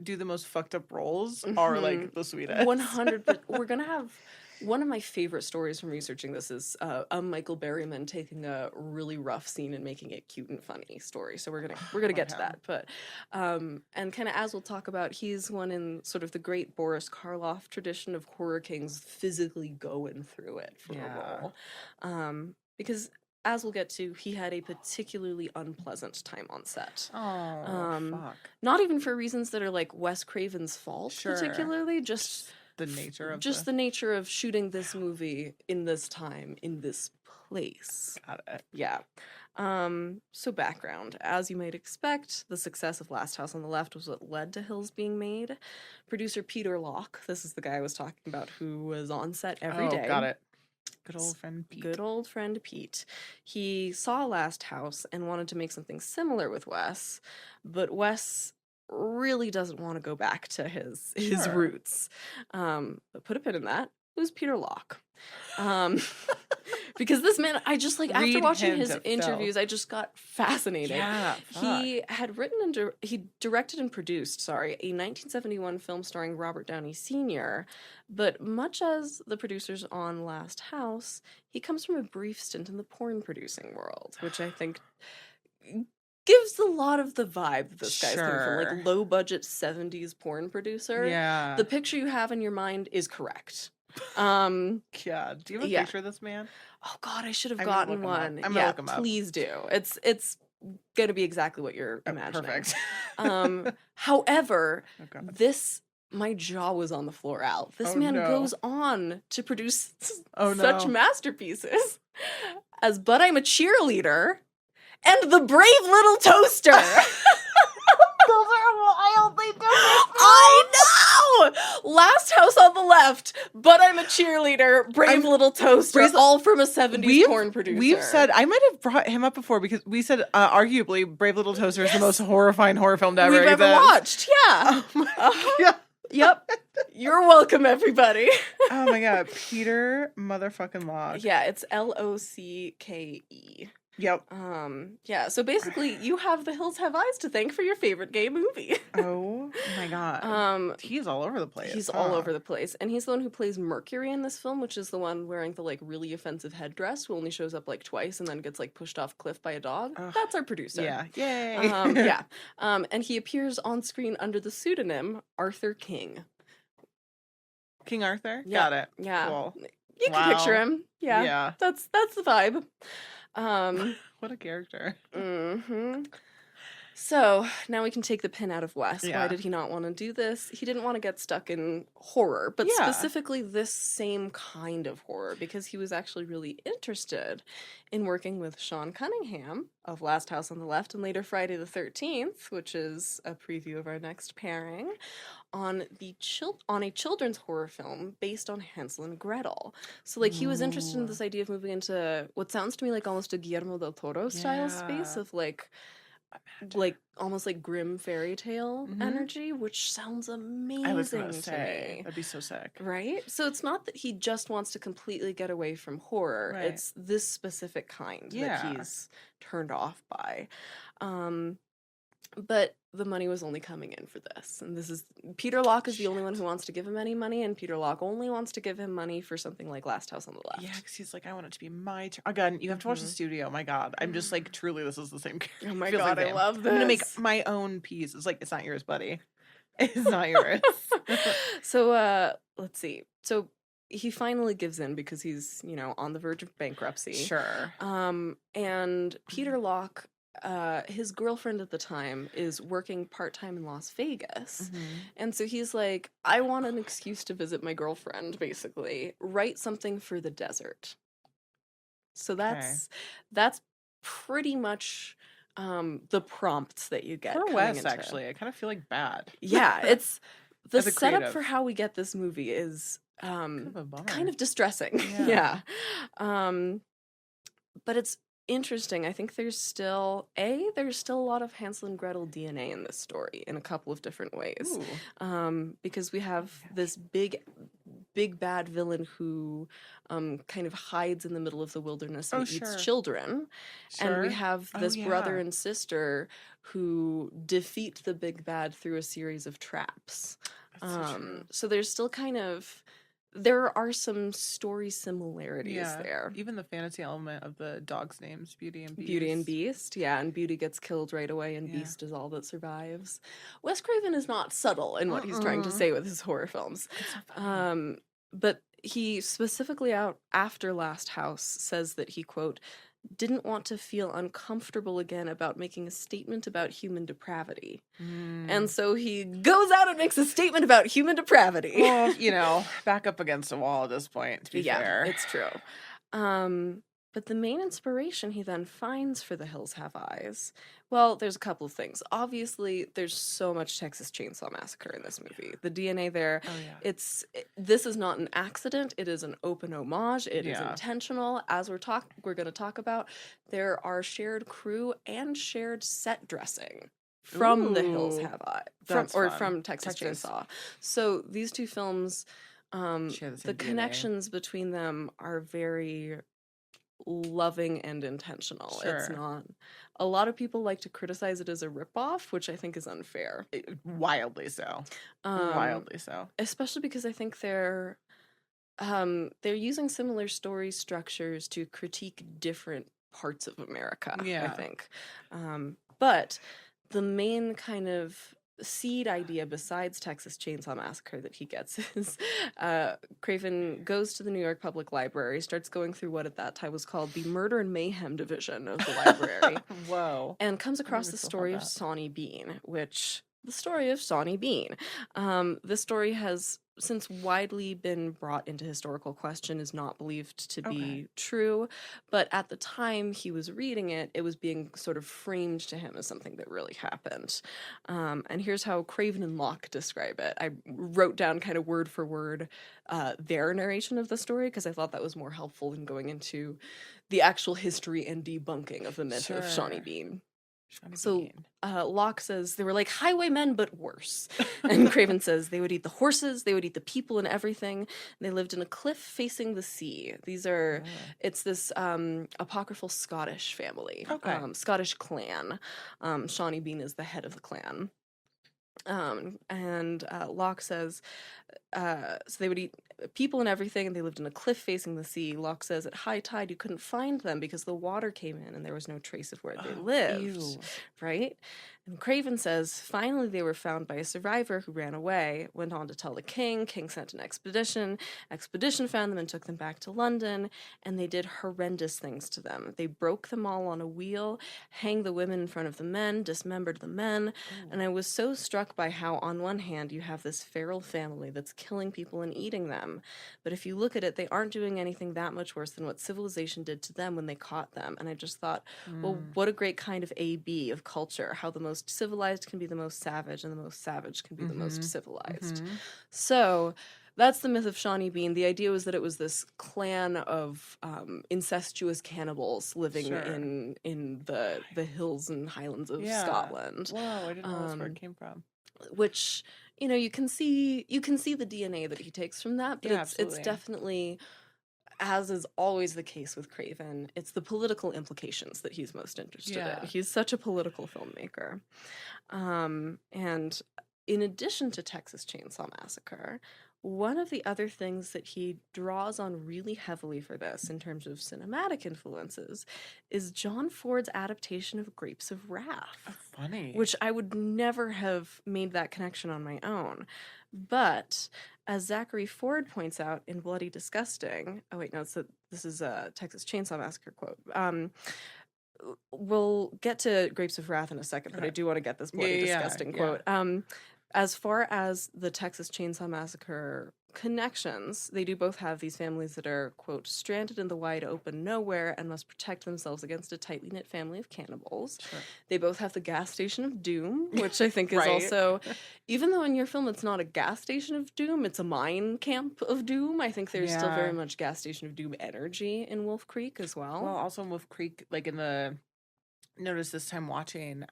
Speaker 2: do the most fucked up roles are like the sweetest.
Speaker 1: 100%. We're gonna have one of my favorite stories from researching this is a Michael Berryman taking a really rough scene and making it cute and funny story. So we're gonna get to that. But and kind of as we'll talk about, he's one in sort of the great Boris Karloff tradition of horror kings physically going through it for a role. Because as we'll get to, he had a particularly unpleasant time on set.
Speaker 2: Oh, fuck.
Speaker 1: Not even for reasons that are like Wes Craven's fault, particularly, just
Speaker 2: the nature of
Speaker 1: the nature of shooting this movie in this time, in this place.
Speaker 2: Got it.
Speaker 1: Yeah. So background. As you might expect, the success of Last House on the Left was what led to Hills being made. Producer Peter Locke, this is the guy I was talking about who was on set every day.
Speaker 2: Got it. Good old friend Pete.
Speaker 1: Good old friend Pete. He saw Last House and wanted to make something similar with Wes, but Wes really doesn't want to go back to his roots. But put a pin in that. It was Peter Locke. Because this man, I just like, after watching his interviews, I just got fascinated.
Speaker 2: Yeah,
Speaker 1: he had written and he directed and produced, a 1971 film starring Robert Downey Sr., but much as the producers on Last House, he comes from a brief stint in the porn producing world, which I think gives a lot of the vibe that this guy's coming from, like low budget 70s porn producer.
Speaker 2: Yeah.
Speaker 1: The picture you have in your mind is correct.
Speaker 2: Yeah. Do you have a picture of this man?
Speaker 1: Oh God, I should have gotten one.
Speaker 2: I'm gonna look him up.
Speaker 1: Please do. It's gonna be exactly what you're imagining.
Speaker 2: Perfect.
Speaker 1: However, my jaw was on the floor, Al. This man goes on to produce such masterpieces as But I'm a Cheerleader and The Brave Little Toaster.
Speaker 2: Those are wildly different.
Speaker 1: I know! Last House on the Left, But I'm a Cheerleader, Brave Little Toaster, all from a 70s porn producer.
Speaker 2: We've said, I might have brought him up before because we said, arguably, Brave Little Toaster is the most horrifying horror film ever.
Speaker 1: We've ever watched, yeah.
Speaker 2: Oh my God.
Speaker 1: Yep. You're welcome, everybody.
Speaker 2: Oh my God. Peter motherfucking Locke.
Speaker 1: Yeah, it's Locke.
Speaker 2: Yep.
Speaker 1: Yeah, so basically you have The Hills Have Eyes to thank for your favorite gay movie.
Speaker 2: Oh my God. He's all over the place.
Speaker 1: He's all over the place. And he's the one who plays Mercury in this film, which is the one wearing the like really offensive headdress who only shows up like twice and then gets like pushed off a cliff by a dog. That's our producer.
Speaker 2: Yeah. Yay.
Speaker 1: Yeah. And he appears on screen under the pseudonym Arthur King.
Speaker 2: King Arthur?
Speaker 1: Yeah.
Speaker 2: Got it.
Speaker 1: Yeah.
Speaker 2: Cool.
Speaker 1: You can picture him. Yeah.
Speaker 2: Yeah.
Speaker 1: That's the vibe.
Speaker 2: What a character.
Speaker 1: Mm-hmm. So now we can take the pin out of Wes.
Speaker 2: Yeah.
Speaker 1: Why did he not want to do this? He didn't want to get stuck in horror, but specifically this same kind of horror, because he was actually really interested in working with Sean Cunningham of Last House on the Left and later Friday the 13th, which is a preview of our next pairing, on a children's horror film based on Hansel and Gretel. So like he was interested in this idea of moving into what sounds to me like almost a Guillermo del Toro style space of like almost like grim fairy tale energy, which sounds amazing. I was gonna say
Speaker 2: that'd be so sick,
Speaker 1: right? So it's not that he just wants to completely get away from horror. Right. It's this specific kind that he's turned off by. But the money was only coming in for this. And this is Peter Locke is the only one who wants to give him any money, and Peter Locke only wants to give him money for something like Last House on the Left.
Speaker 2: Yeah, because he's like, I want it to be my turn. Again, you have to watch the studio. My God. I'm just like, truly, this is the same character.
Speaker 1: Oh my God, I love this.
Speaker 2: I'm going to make my own piece. It's like, it's not yours, buddy. It's not yours.
Speaker 1: So, let's see. So, he finally gives in because he's, you know, on the verge of bankruptcy.
Speaker 2: Sure.
Speaker 1: And Peter Locke, his girlfriend at the time, is working part-time in Las Vegas. And so he's like, I want an excuse to visit my girlfriend, basically. Write something for the desert. So that's pretty much the prompts that you get.
Speaker 2: For Wes, actually, I kind of feel like bad.
Speaker 1: Yeah, it's the setup
Speaker 2: creative.
Speaker 1: for how we get this movie is kind of distressing.
Speaker 2: Yeah.
Speaker 1: But it's interesting. I think there's still a lot of Hansel and Gretel DNA in this story in a couple of different ways. Because we have this big bad villain who kind of hides in the middle of the wilderness and eats children. And we have this brother and sister who defeat the big bad through a series of traps. So there's still there are some story similarities there.
Speaker 2: Even the fantasy element of the dogs' names, Beauty and Beast.
Speaker 1: Beauty and Beast, yeah, and Beauty gets killed right away, and Beast is all that survives. Wes Craven is not subtle in what he's trying to say with his horror films. But he specifically after Last House says that he, quote, didn't want to feel uncomfortable again about making a statement about human depravity. And so he goes out and makes a statement about human depravity.
Speaker 2: Well, you know, back up against a wall at this point, to be fair.
Speaker 1: Yeah, it's true. But the main inspiration he then finds for The Hills Have Eyes, well, there's a couple of things. Obviously, there's so much Texas Chainsaw Massacre in this movie. The DNA there, this is not an accident. It is an open homage. It is intentional. As we're going to talk about, there are shared crew and shared set dressing from The Hills Have Eyes, from Texas Chainsaw. So these two films, the connections between them are very loving and intentional. It's not. A lot of people like to criticize it as a ripoff, which I think is unfair.
Speaker 2: Wildly so. Wildly so.
Speaker 1: Especially because I think they're using similar story structures to critique different parts of America. I think, but the main kind of seed idea besides Texas Chainsaw Massacre that he gets is Craven goes to the New York Public Library, starts going through what at that time was called the Murder and Mayhem Division of the library.
Speaker 2: Whoa.
Speaker 1: And comes across the story of Sawney Bean, the story of Sawney Bean. This story has since widely been brought into historical question, is not believed to be true, but at the time he was reading it, it was being sort of framed to him as something that really happened. And here's how Craven and Locke describe it. I wrote down kind of word for word their narration of the story because I thought that was more helpful in going into the actual history and debunking of the myth of Sawney Bean. Locke says they were like highwaymen, but worse. And Craven says they would eat the horses, they would eat the people and everything. They lived in a cliff facing the sea. It's this apocryphal Scottish family, Scottish clan. Sawney Bean is the head of the clan. And Locke says, so they would eat people and everything, and they lived in a cliff facing the sea. Locke says at high tide you couldn't find them because the water came in and there was no trace of where they lived. Right? And Craven says, finally they were found by a survivor who ran away, went on to tell the king. King sent an expedition. Expedition found them and took them back to London, and they did horrendous things to them. They broke them all on a wheel, hanged the women in front of the men, dismembered the men, and I was so struck by how on one hand you have this feral family that's killing people and eating them, but if you look at it, they aren't doing anything that much worse than what civilization did to them when they caught them. And I just thought, well, what a great kind of A-B of culture, how the most civilized can be the most savage, and the most savage can be the most civilized. So that's the myth of Sawney Bean. The idea was that it was this clan of incestuous cannibals living in the hills and highlands of Scotland.
Speaker 2: Whoa, I didn't know that's where it came from.
Speaker 1: Which, you know, you can see the DNA that he takes from that, but it's definitely, as is always the case with Craven, it's the political implications that he's most interested in. He's such a political filmmaker. And in addition to Texas Chainsaw Massacre, one of the other things that he draws on really heavily for this in terms of cinematic influences is John Ford's adaptation of Grapes of Wrath.
Speaker 2: Funny.
Speaker 1: Which I would never have made that connection on my own. But as Zachary Ford points out in Bloody Disgusting, oh wait, no, this is a Texas Chainsaw Massacre quote. We'll get to Grapes of Wrath in a second, but I do want to get this Bloody Disgusting quote. As far as the Texas Chainsaw Massacre connections, they do both have these families that are, quote, stranded in the wide open nowhere and must protect themselves against a tightly knit family of cannibals. Sure. They both have the gas station of doom, which I think is also, even though in your film it's not a gas station of doom, it's a mine camp of doom, I think there's still very much gas station of doom energy in Wolf Creek as well.
Speaker 2: Well, also in Wolf Creek, like in the, notice this time watching,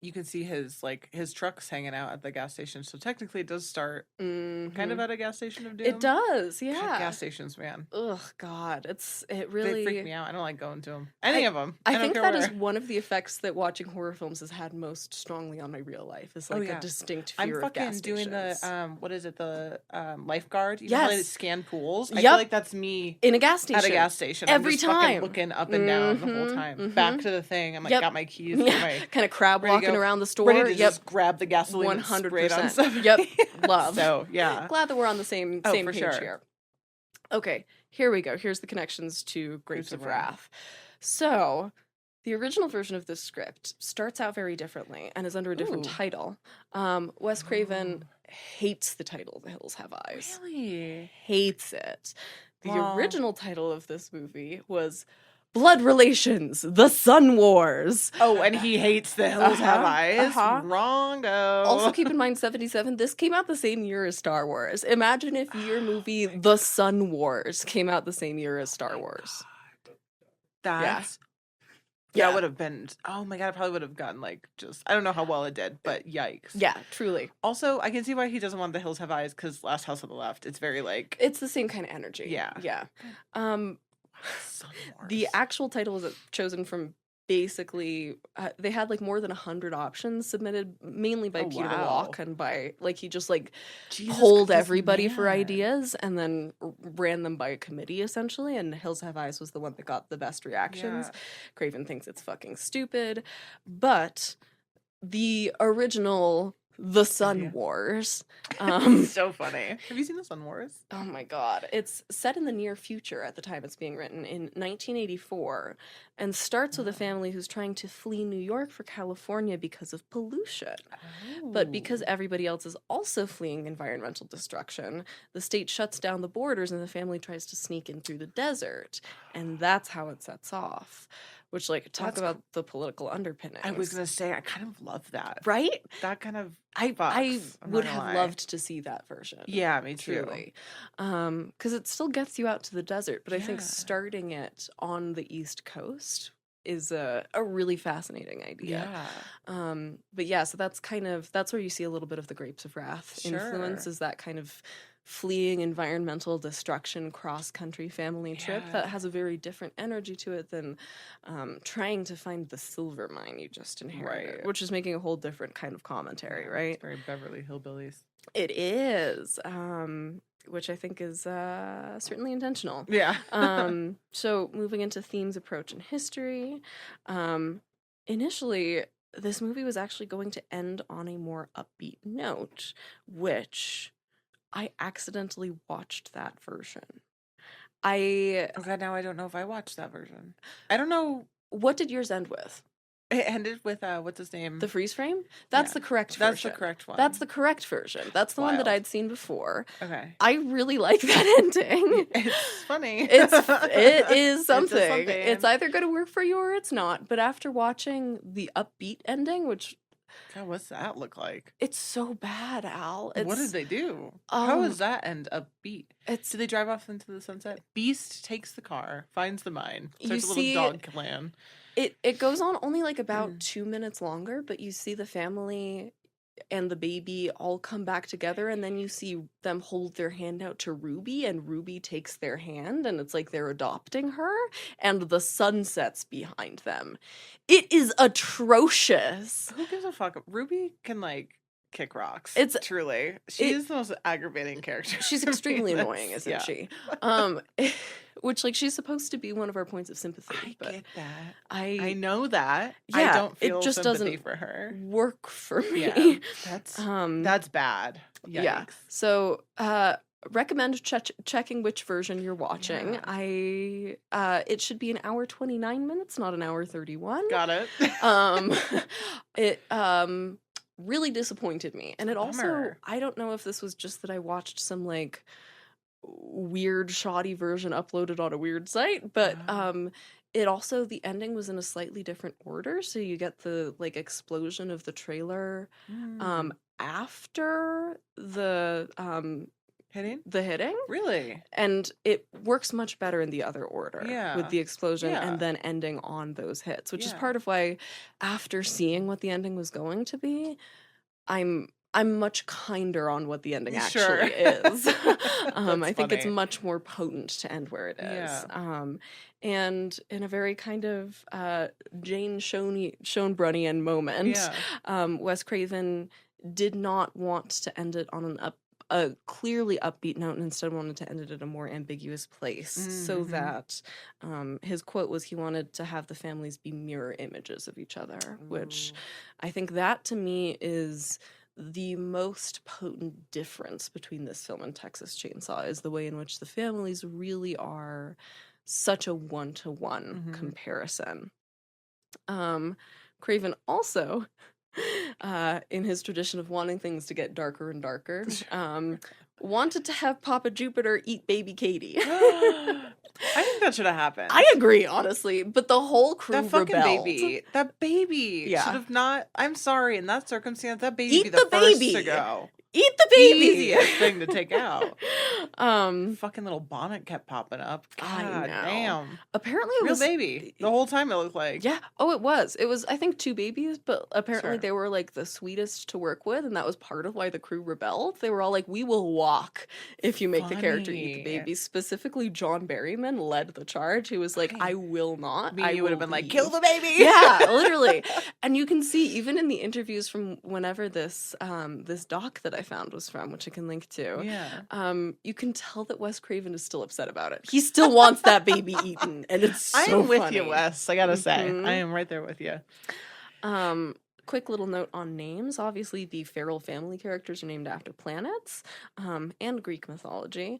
Speaker 2: you can see his trucks hanging out at the gas station. So technically it does start kind of at a gas station of doom.
Speaker 1: It does, yeah.
Speaker 2: God, gas stations, man.
Speaker 1: Ugh, God. It really...
Speaker 2: They freak me out. I don't like going to them. Any of them.
Speaker 1: I think that is one of the effects that watching horror films has had most strongly on my real life. Is like a distinct fear of gas stations.
Speaker 2: I'm fucking doing the, what is it, the lifeguard? You know how they scan pools? I
Speaker 1: feel
Speaker 2: like that's me.
Speaker 1: In a gas station.
Speaker 2: At a gas station.
Speaker 1: Every
Speaker 2: I'm just
Speaker 1: time.
Speaker 2: Looking up and down the whole time. Back to the thing. I'm like, got my keys.
Speaker 1: Kind of crab walking around the store.
Speaker 2: Ready to just grab the gasoline 100%. And spray it on somebody.
Speaker 1: Yep. Love.
Speaker 2: So, yeah.
Speaker 1: Glad that we're on the same page here. Okay, here we go. Here's the connections to Grapes of Wrath. So, the original version of this script starts out very differently and is under a different title. Wes Craven hates the title The Hills Have Eyes.
Speaker 2: Really?
Speaker 1: Hates it. The original title of this movie was Blood Relations, The Sun Wars.
Speaker 2: Oh, and he hates The Hills Have Eyes? Wrong-o.
Speaker 1: Also keep in mind, 77, this came out the same year as Star Wars. Imagine if your movie, The Sun Wars, came out the same year as Star Wars.
Speaker 2: That's... Yeah, it would have been... Oh my God, I probably would have gotten, I don't know how well it did, but yikes.
Speaker 1: Yeah, truly.
Speaker 2: Also, I can see why he doesn't want The Hills Have Eyes, because Last House on the Left, it's very,
Speaker 1: It's the same kind of energy.
Speaker 2: Yeah.
Speaker 1: Yeah. The actual title was chosen from basically, they had more than 100 options submitted, mainly by Peter Locke, and by, he just polled everybody for ideas and then ran them by a committee, essentially, and Hills Have Eyes was the one that got the best reactions. Yeah. Craven thinks it's fucking stupid, but the original The Sun Wars.
Speaker 2: So funny. Have you seen The Sun Wars?
Speaker 1: Oh my God. It's set in the near future at the time it's being written in 1984 and starts with a family who's trying to flee New York for California because of pollution. But because everybody else is also fleeing environmental destruction, the state shuts down the borders and the family tries to sneak in through the desert. And that's how it sets off. Which, talk about the political underpinnings.
Speaker 2: I was going to say, I kind of love that.
Speaker 1: Right?
Speaker 2: That kind of...
Speaker 1: I would have loved to see that version.
Speaker 2: Yeah, me too.
Speaker 1: Truly. Because it still gets you out to the desert, but I think starting it on the East Coast is a really fascinating idea.
Speaker 2: Yeah.
Speaker 1: But yeah, so that's where you see a little bit of the Grapes of Wrath influence, is that kind of fleeing environmental destruction cross-country family trip that has a very different energy to it than trying to find the silver mine you just inherited, which is making a whole different kind of commentary, right?
Speaker 2: It's very Beverly Hillbillies.
Speaker 1: It is, which I think is certainly intentional.
Speaker 2: Yeah.
Speaker 1: So moving into themes, approach, and history, initially, this movie was actually going to end on a more upbeat note, which... I accidentally watched that version.
Speaker 2: Okay, now I don't know if I watched that version. I don't know.
Speaker 1: What did yours end with?
Speaker 2: It ended with, what's his name?
Speaker 1: The freeze frame? That's the correct version.
Speaker 2: That's the correct one.
Speaker 1: That's the correct version. That's the one that I'd seen before.
Speaker 2: Okay.
Speaker 1: I really like that ending.
Speaker 2: It's funny.
Speaker 1: It is something.
Speaker 2: It's
Speaker 1: either going to work for you or it's not. But after watching the upbeat ending, which...
Speaker 2: God, what's that look like?
Speaker 1: It's so bad, Al.
Speaker 2: What did they do? How does that end upbeat? Do they drive off into the sunset? Beast takes the car, finds the mine, starts a little dog clan.
Speaker 1: It goes on only about 2 minutes longer, but you see the family and the baby all come back together, and then you see them hold their hand out to Ruby, and Ruby takes their hand, and it's like they're adopting her, and the sun sets behind them. It is atrocious.
Speaker 2: Who gives a fuck? Ruby can kick rocks.
Speaker 1: It's
Speaker 2: truly. She's the most aggravating character.
Speaker 1: She's extremely annoying, isn't she? Which, like, she's supposed to be one of our points of sympathy.
Speaker 2: I get that.
Speaker 1: I
Speaker 2: know that.
Speaker 1: Yeah,
Speaker 2: I don't feel
Speaker 1: it just
Speaker 2: sympathy
Speaker 1: doesn't
Speaker 2: for her.
Speaker 1: work for me.
Speaker 2: Yeah, that's bad. Yikes.
Speaker 1: Yeah. So, recommend checking which version you're watching.
Speaker 2: Yeah.
Speaker 1: It should be an hour 29 minutes, not an hour 31.
Speaker 2: Got it.
Speaker 1: It really disappointed me. And it also,
Speaker 2: Bummer.
Speaker 1: I don't know if this was just that I watched some like weird shoddy version uploaded on a weird site, but it also, the ending was in a slightly different order, so you get the like explosion of the trailer after the hitting.
Speaker 2: Really?
Speaker 1: And it works much better in the other order.
Speaker 2: Yeah.
Speaker 1: With the explosion
Speaker 2: Yeah.
Speaker 1: and then ending on those hits, which is
Speaker 2: Yeah.
Speaker 1: part of why, after seeing what the ending was going to be, I'm much kinder on what the ending
Speaker 2: Sure.
Speaker 1: actually is.
Speaker 2: That's
Speaker 1: I think it's
Speaker 2: funny.
Speaker 1: much more potent to end where it is.
Speaker 2: Yeah.
Speaker 1: And in a very kind of Jane Schoenbrunnian moment, Wes Craven did not want to end it on a clearly upbeat note, and instead wanted to end it at a more ambiguous place, so that his quote was he wanted to have the families be mirror images of each other, which I think that to me is the most potent difference between this film and Texas Chainsaw, is the way in which the families really are such a one-to-one comparison. Craven also, in his tradition of wanting things to get darker and darker, wanted to have Papa Jupiter eat baby Katie.
Speaker 2: I think that should have happened.
Speaker 1: I agree, honestly, but the whole crew
Speaker 2: that fucking
Speaker 1: rebelled.
Speaker 2: That baby should have not. I'm sorry, in that circumstance, that baby
Speaker 1: Eat
Speaker 2: be
Speaker 1: the
Speaker 2: the first
Speaker 1: baby.
Speaker 2: to go.
Speaker 1: Eat the baby.
Speaker 2: Easiest thing to take out.
Speaker 1: Fucking
Speaker 2: little bonnet kept popping up.
Speaker 1: I
Speaker 2: God
Speaker 1: know.
Speaker 2: damn.
Speaker 1: Apparently it
Speaker 2: Real
Speaker 1: was
Speaker 2: baby. The whole time it looked like.
Speaker 1: Yeah. Oh, it was. It was, I think, 2 babies, but apparently
Speaker 2: Sure.
Speaker 1: they were like the sweetest to work with, and that was part of why the crew rebelled. They were all like, "We will walk if you make the character eat the
Speaker 2: Funny.
Speaker 1: baby." Specifically, John Berryman led the charge. He was like, "I will not."
Speaker 2: You would have
Speaker 1: will
Speaker 2: been like,
Speaker 1: leave."
Speaker 2: kill the baby.
Speaker 1: Yeah, literally. And you can see even in the interviews from whenever this this doc that I found was from, which I can link to.
Speaker 2: Yeah.
Speaker 1: You can tell that Wes Craven is still upset about it. He still wants that baby eaten, and it's so
Speaker 2: I'm with
Speaker 1: funny.
Speaker 2: you, Wes. I gotta say,
Speaker 1: Mhm.
Speaker 2: I am right there with you.
Speaker 1: Quick little note on names. Obviously, the Feral family characters are named after planets and Greek mythology.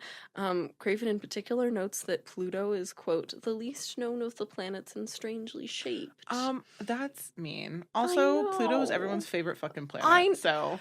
Speaker 1: Craven in particular notes that Pluto is, quote, the least known of the planets and strangely shaped.
Speaker 2: That's mean. Also, Pluto is
Speaker 1: know.
Speaker 2: everyone's favorite fucking planet. So,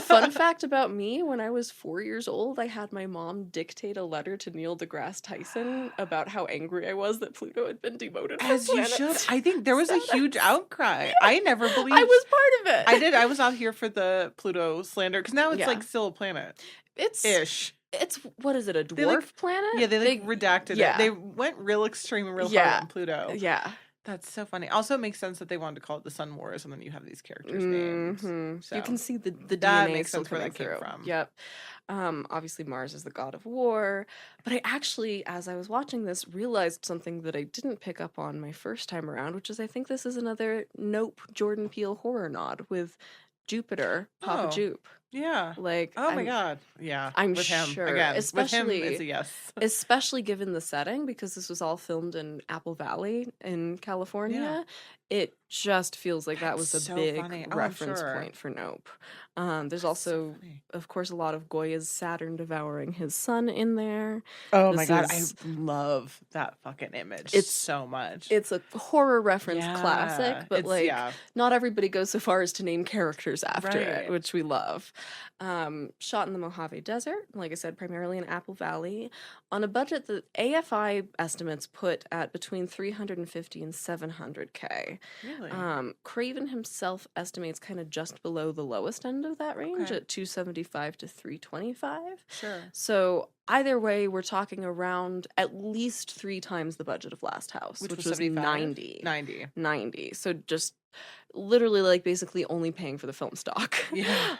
Speaker 1: Fun fact about me, when I was 4 years old, I had my mom dictate a letter to Neil deGrasse Tyson about how angry I was that Pluto had been demoted from
Speaker 2: as you
Speaker 1: planets.
Speaker 2: should. I think there was a huge outcry. I never believed.
Speaker 1: I was part of it.
Speaker 2: I did. I was out here for the Pluto slander because now it's
Speaker 1: Yeah.
Speaker 2: like still a planet.
Speaker 1: It's
Speaker 2: Ish.
Speaker 1: It's, what is it, a dwarf planet?
Speaker 2: Yeah, they redacted
Speaker 1: yeah.
Speaker 2: it. They went real extreme and real
Speaker 1: Yeah.
Speaker 2: hard on Pluto.
Speaker 1: Yeah.
Speaker 2: That's so funny. Also, it makes sense that they wanted to call it the Sun Wars, and then you have these characters' names. So
Speaker 1: You can see the
Speaker 2: that
Speaker 1: DNA
Speaker 2: makes
Speaker 1: still
Speaker 2: sense where
Speaker 1: coming
Speaker 2: that came
Speaker 1: through.
Speaker 2: from.
Speaker 1: Yep. Obviously Mars is the god of war, but I actually, as I was watching this, realized something that I didn't pick up on my first time around, which is I think this is another Nope Jordan Peele horror nod with Jupiter, Papa
Speaker 2: Oh.
Speaker 1: Jupe.
Speaker 2: Yeah.
Speaker 1: Like,
Speaker 2: Oh my god. Yeah.
Speaker 1: I'm
Speaker 2: with him
Speaker 1: sure,
Speaker 2: again.
Speaker 1: especially
Speaker 2: with him, it's a yes.
Speaker 1: especially given the setting, because this was all filmed in Apple Valley in California.
Speaker 2: Yeah.
Speaker 1: It just feels like that was
Speaker 2: That's
Speaker 1: a
Speaker 2: so
Speaker 1: big
Speaker 2: funny. Oh, I'm
Speaker 1: reference
Speaker 2: sure.
Speaker 1: point for Nope. There's
Speaker 2: That's
Speaker 1: also,
Speaker 2: so funny.
Speaker 1: of course, a lot of Goya's Saturn devouring his son in there.
Speaker 2: Oh
Speaker 1: This
Speaker 2: my god,
Speaker 1: is-
Speaker 2: I love that fucking image.
Speaker 1: It's-
Speaker 2: so much.
Speaker 1: It's a horror reference
Speaker 2: Yeah,
Speaker 1: classic, but
Speaker 2: it's-
Speaker 1: like
Speaker 2: yeah.
Speaker 1: not everybody goes so far as to name characters after it,
Speaker 2: Right.
Speaker 1: which we love. Shot in the Mojave Desert, like I said, primarily in Apple Valley, on a budget that AFI estimates put at between 350 and 700K.
Speaker 2: Really?
Speaker 1: Craven himself estimates kind of just below the lowest end of that range
Speaker 2: Okay.
Speaker 1: at 275 to 325.
Speaker 2: Sure.
Speaker 1: So either way, we're talking around at least 3 times the budget of Last House, which was
Speaker 2: 75?
Speaker 1: 90.
Speaker 2: 90.
Speaker 1: So just literally like basically only paying for the film stock.
Speaker 2: Yeah.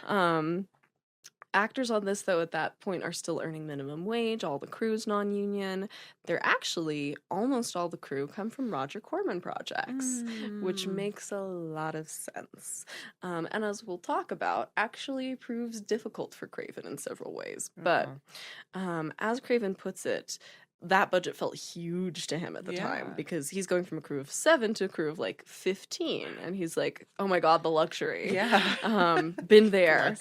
Speaker 1: Actors on this, though, at that point are still earning minimum wage. All the crew's non-union. They're actually, almost all the crew come from Roger Corman projects, which makes a lot of sense. And as we'll talk about, actually proves difficult for Craven in several ways. But as Craven puts it, that budget felt huge to him at the time because he's going from a crew of 7 to a crew of like 15, and he's like, oh my god, the luxury. Been there.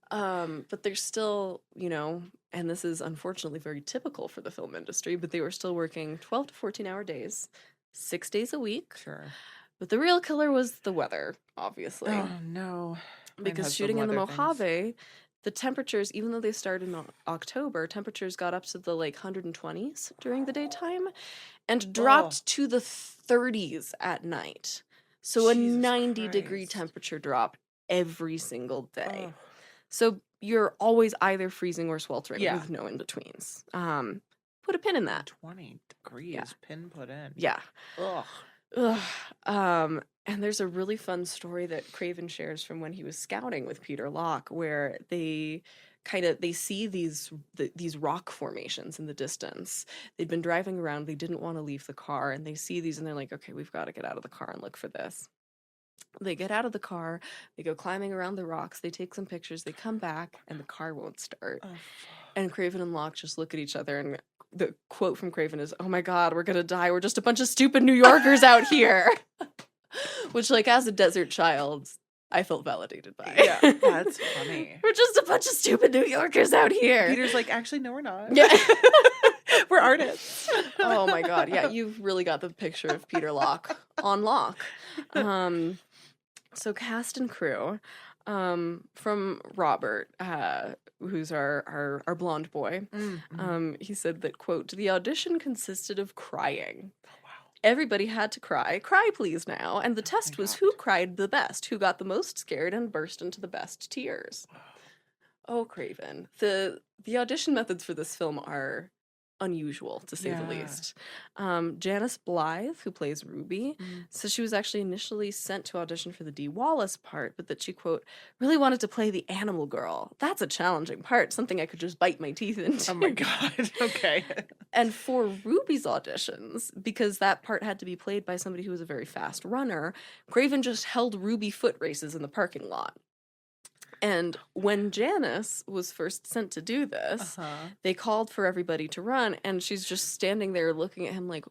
Speaker 1: But there's still, you know, and this is unfortunately very typical for the film industry, but they were still working 12 to 14-hour days, 6 days a week. But the real killer was the weather, obviously.
Speaker 2: Oh no.
Speaker 1: Because shooting in the Mojave, the temperatures, even though they started in October, temperatures got up to the like 120s during the daytime and dropped to the 30s at night. So a 90-degree temperature drop every single day. So you're always either freezing or sweltering with no in-betweens. Put a pin in that.
Speaker 2: 20 degrees, pin put in.
Speaker 1: And there's a really fun story that Craven shares from when he was scouting with Peter Locke, where they see these rock formations in the distance. They'd been driving around, they didn't want to leave the car, and they see these and they're like, okay, we've got to get out of the car and look for this. They get out of the car, they go climbing around the rocks, they take some pictures, they come back, and the car won't start. And Craven and Locke just look at each other, and the quote from Craven is, oh my god, we're gonna die, we're just a bunch of stupid New Yorkers out here. Which, like, as a desert child, I felt validated by.
Speaker 2: Yeah, that's funny.
Speaker 1: We're just a bunch of stupid New Yorkers out here.
Speaker 2: Peter's like, actually, no, we're not.
Speaker 1: Yeah.
Speaker 2: We're artists.
Speaker 1: Oh my god, yeah, you've really got the picture of Peter Locke on Locke. So cast and crew, from Robert, who's our blonde boy, he said that, quote, the audition consisted of crying. Everybody had to cry. Cry, please, now. And the test was who cried the best, who got the most scared and burst into the best tears. Oh, Craven. The audition methods for this film are unusual, to say the least. Janice Blythe, who plays Ruby, says she was actually initially sent to audition for the Dee Wallace part, but that she, quote, really wanted to play the animal girl. That's a challenging part, something I could just bite my teeth into.
Speaker 2: Oh my god, okay.
Speaker 1: And for Ruby's auditions, because that part had to be played by somebody who was a very fast runner, Craven just held Ruby foot races in the parking lot. And when Janice was first sent to do this, they called for everybody to run, and she's just standing there looking at him like,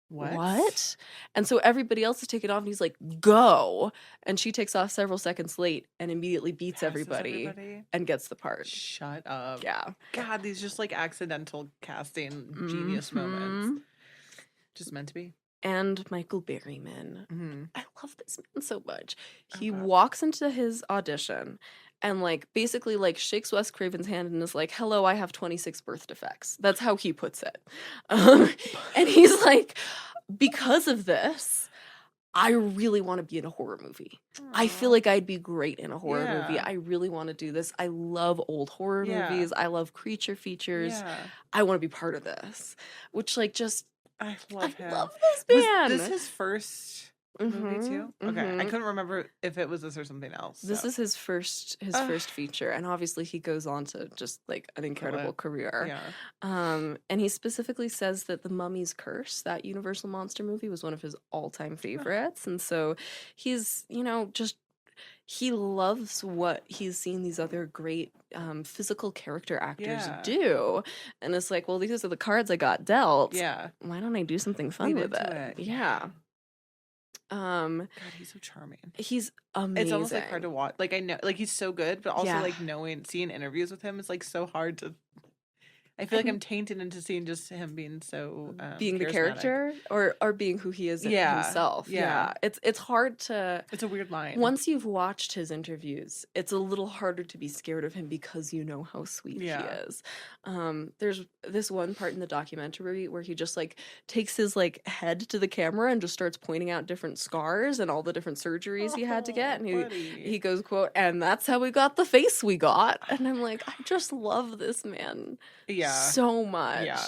Speaker 1: what? And so everybody else is taking off, and he's like, go! And she takes off several seconds late and immediately beats everybody and gets the part.
Speaker 2: Shut up.
Speaker 1: Yeah.
Speaker 2: God, these just like accidental casting genius moments. Just meant to be.
Speaker 1: And Michael Berryman. I love this man so much. He walks into his audition and like basically like shakes Wes Craven's hand and is like, hello, I have 26 birth defects. That's how he puts it. And he's like, because of this, I really want to be in a horror movie. I feel like I'd be great in a horror movie. I really want to do this. I love old horror movies. I love creature features. I want to be part of this. Which like just
Speaker 2: I love him.
Speaker 1: I love this man.
Speaker 2: Was this his first movie too? Okay, I couldn't remember if it was this or something else.
Speaker 1: This is his first feature, and obviously he goes on to just like an incredible career. And he specifically says that The Mummy's Curse, that Universal monster movie, was one of his all-time favorites, and so he's, you know, just he loves what he's seen these other great physical character actors do. And it's like, well, these are the cards I got dealt. Why don't I do something fun with it?
Speaker 2: God, he's so charming.
Speaker 1: He's amazing.
Speaker 2: It's almost like hard to watch. Like I know, like he's so good, but also like seeing interviews with him is like so hard to. I feel like I'm tainted into seeing just him being so
Speaker 1: being the character or being who he is himself. It's hard to.
Speaker 2: It's a weird line.
Speaker 1: Once you've watched his interviews, it's a little harder to be scared of him because you know how sweet he is. There's this one part in the documentary where he just like takes his like head to the camera and just starts pointing out different scars and all the different surgeries he had to get, and he goes, quote, and that's how we got the face we got. And I'm like, I just love this man so much.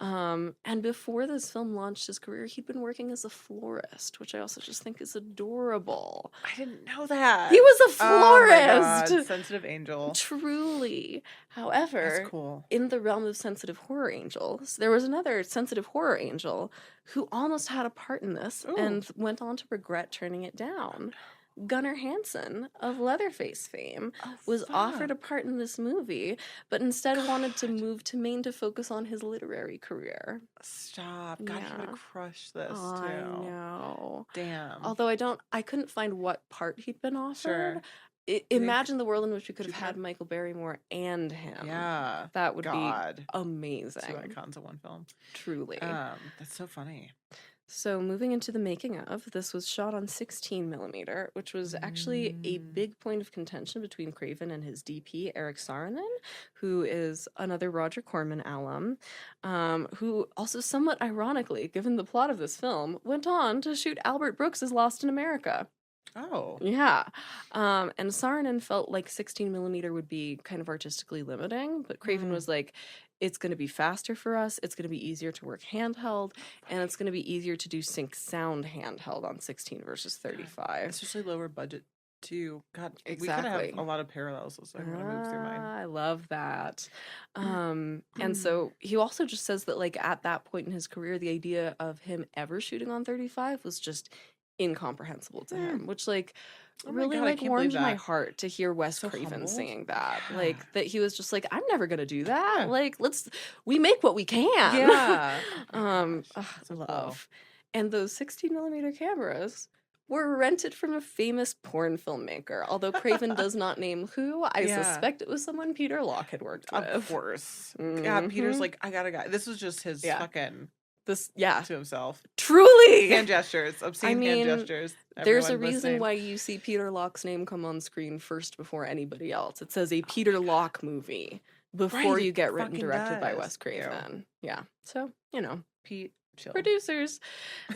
Speaker 1: And before this film launched his career, he'd been working as a florist, which I also just think is adorable.
Speaker 2: I didn't know that.
Speaker 1: He was a
Speaker 2: Oh my
Speaker 1: florist!
Speaker 2: God, sensitive angel.
Speaker 1: Truly. However,
Speaker 2: That's cool.
Speaker 1: in the realm of sensitive horror angels, there was another sensitive horror angel who almost had a part in this and went on to regret turning it down. Gunnar Hansen of Leatherface fame was offered a part in this movie, but instead wanted to move to Maine to focus on his literary career.
Speaker 2: Stop. God, he would have crushed this, too.
Speaker 1: I know.
Speaker 2: Damn.
Speaker 1: Although I couldn't find what part he'd been offered.
Speaker 2: Sure.
Speaker 1: Imagine the world in which we could have had Michael Barrymore and him.
Speaker 2: Yeah.
Speaker 1: That would be amazing.
Speaker 2: 2 icons in one film.
Speaker 1: Truly.
Speaker 2: That's so funny.
Speaker 1: So moving into the making of, this was shot on 16 millimeter, which was actually a big point of contention between Craven and his DP, Eric Saarinen, who is another Roger Corman alum, who also somewhat ironically, given the plot of this film, went on to shoot Albert Brooks's Lost in America.
Speaker 2: Oh.
Speaker 1: Yeah. And Saarinen felt like 16 millimeter would be kind of artistically limiting, but Craven was like, it's going to be faster for us, it's going to be easier to work handheld, and it's going to be easier to do sync sound handheld on 16 versus 35.
Speaker 2: Especially lower budget, too. God,
Speaker 1: exactly.
Speaker 2: We could have a lot of parallels, so I'm going to move through mine.
Speaker 1: I love that. And so he also just says that, like, at that point in his career, the idea of him ever shooting on 35 was just incomprehensible to him, which, like, really warmed my heart to hear Wes Craven saying that. Like, that he was just like, I'm never gonna do that. Like, we make what we can.
Speaker 2: Yeah.
Speaker 1: Love. And those 16 millimeter cameras were rented from a famous porn filmmaker. Although Craven does not name who, I suspect it was someone Peter Locke had worked with.
Speaker 2: Of course. God, Peter's like, I got a guy. This was just his fucking... to himself.
Speaker 1: Truly!
Speaker 2: Hand gestures. Obscene hand gestures.
Speaker 1: There's a reason why you see Peter Locke's name come on screen first before anybody else. It says a Peter Locke movie before you get written directed by Wes Craven. Yeah. So,
Speaker 2: Pete, chill.
Speaker 1: Producers.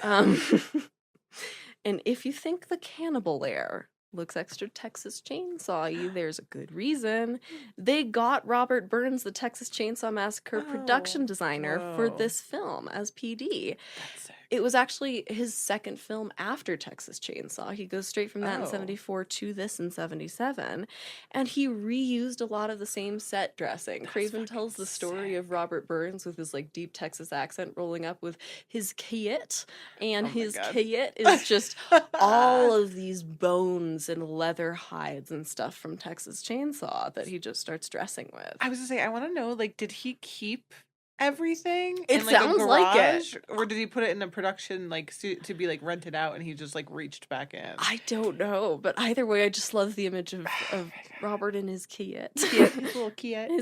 Speaker 1: And if you think the cannibal lair looks extra Texas Chainsaw-y, there's a good reason. They got Robert Burns, the Texas Chainsaw Massacre production designer, for this film as PD.
Speaker 2: That's sick.
Speaker 1: It was actually his second film after Texas Chainsaw. He goes straight from that in 74 to this in 77. And he reused a lot of the same set dressing. Craven tells the story of Robert Burns with his, like, deep Texas accent rolling up with his kit. And his kit is just all of these bones and leather hides and stuff from Texas Chainsaw that he just starts dressing with.
Speaker 2: I was gonna say, I want to know, like, did he keep everything
Speaker 1: it
Speaker 2: in, like,
Speaker 1: sounds
Speaker 2: a
Speaker 1: like
Speaker 2: garage,
Speaker 1: it,
Speaker 2: or did he put it in a production, like, to be, like, rented out, and he just, like, reached back in?
Speaker 1: I don't know, but either way, I just love the image of Robert in his kit.
Speaker 2: His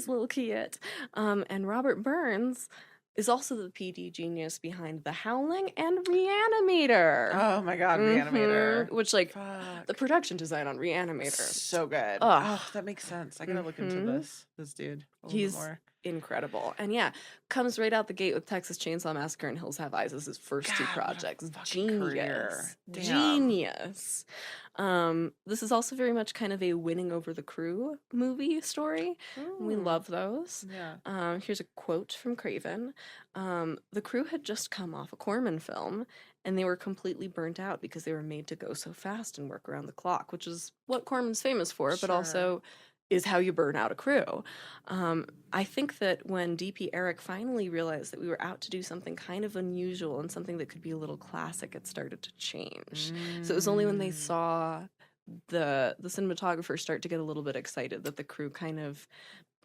Speaker 2: little kit.
Speaker 1: And Robert Burns is also the PD genius behind The Howling and Reanimator.
Speaker 2: Oh my God, Reanimator.
Speaker 1: Which, like, the production design on Reanimator.
Speaker 2: So good. Oh, that makes sense. I gotta look into this dude a little bit more.
Speaker 1: Incredible. And comes right out the gate with Texas Chainsaw Massacre and Hills Have Eyes as his first two projects. Genius. Genius. This is also very much kind of a winning over the crew movie story. We love those.
Speaker 2: Yeah.
Speaker 1: Here's a quote from Craven. The crew had just come off a Corman film, and they were completely burnt out because they were made to go so fast and work around the clock, which is what Corman's famous for, but also is how you burn out a crew. I think that when DP Eric finally realized that we were out to do something kind of unusual and something that could be a little classic, it started to change. So it was only when they saw the cinematographer start to get a little bit excited that the crew kind of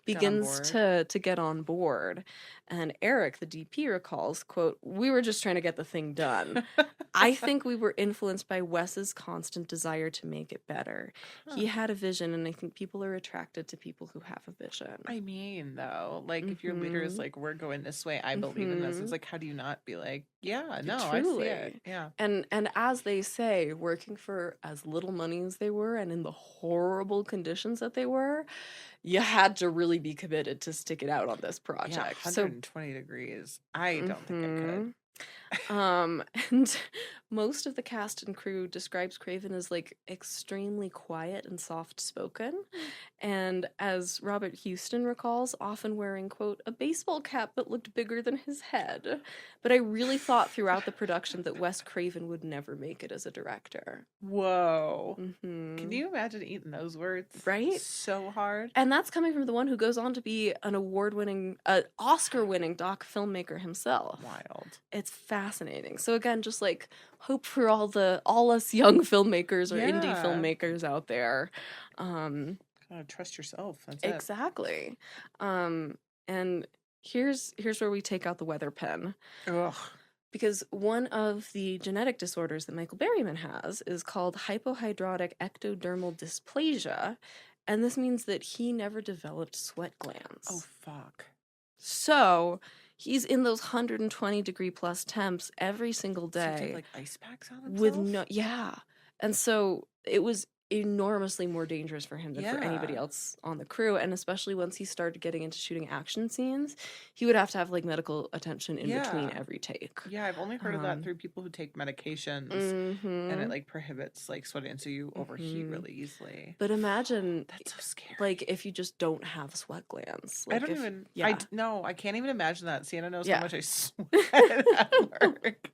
Speaker 1: begins to get on board. And Eric, the DP, recalls, quote, "We were just trying to get the thing done." I think we were influenced by Wes's constant desire to make it better. He had a vision, and I think people are attracted to people who have a vision.
Speaker 2: I mean, though, like, if your leader is like, we're going this way, I believe in this, it's like, how do you not be like, yeah, no,
Speaker 1: Truly.
Speaker 2: I see it. Yeah.
Speaker 1: And as they say, working for as little money as they were and in the horrible conditions that they were, you had to really be committed to stick it out on this project.
Speaker 2: Yeah, 120 degrees. I don't think I could.
Speaker 1: And most of the cast and crew describes Craven as like extremely quiet and soft spoken. And as Robert Houston recalls, often wearing, quote, a baseball cap that looked bigger than his head. But I really thought throughout the production that Wes Craven would never make it as a director.
Speaker 2: Whoa.
Speaker 1: Mm-hmm.
Speaker 2: Can you imagine eating those words?
Speaker 1: Right?
Speaker 2: So hard.
Speaker 1: And that's coming from the one who goes on to be an award-winning, Oscar-winning doc filmmaker himself.
Speaker 2: Wild.
Speaker 1: It's fascinating. So again, just like hope for all us young filmmakers or indie filmmakers out there.
Speaker 2: Gotta trust yourself. That's
Speaker 1: exactly. And here's where we take out the weather pen.
Speaker 2: Ugh.
Speaker 1: Because one of the genetic disorders that Michael Berryman has is called hypohidrotic ectodermal dysplasia, and this means that he never developed sweat glands.
Speaker 2: Oh, fuck.
Speaker 1: So he's in those 120-degree plus temps every single day.
Speaker 2: So he did, like, ice packs on himself?
Speaker 1: Yeah. And so it was enormously more dangerous for him than for anybody
Speaker 2: Yeah.
Speaker 1: else on the crew, and especially once he started getting into shooting action scenes, he would have to have like medical attention in between every take.
Speaker 2: Yeah, I've only heard of that through people who take medications, and it like prohibits like sweating, so you overheat really easily.
Speaker 1: But imagine
Speaker 2: That's so scary.
Speaker 1: like if you just don't have sweat glands.
Speaker 2: I
Speaker 1: Like
Speaker 2: don't
Speaker 1: if,
Speaker 2: even.
Speaker 1: Yeah.
Speaker 2: I can't even imagine that. Sienna knows
Speaker 1: Yeah.
Speaker 2: how much I sweat at work.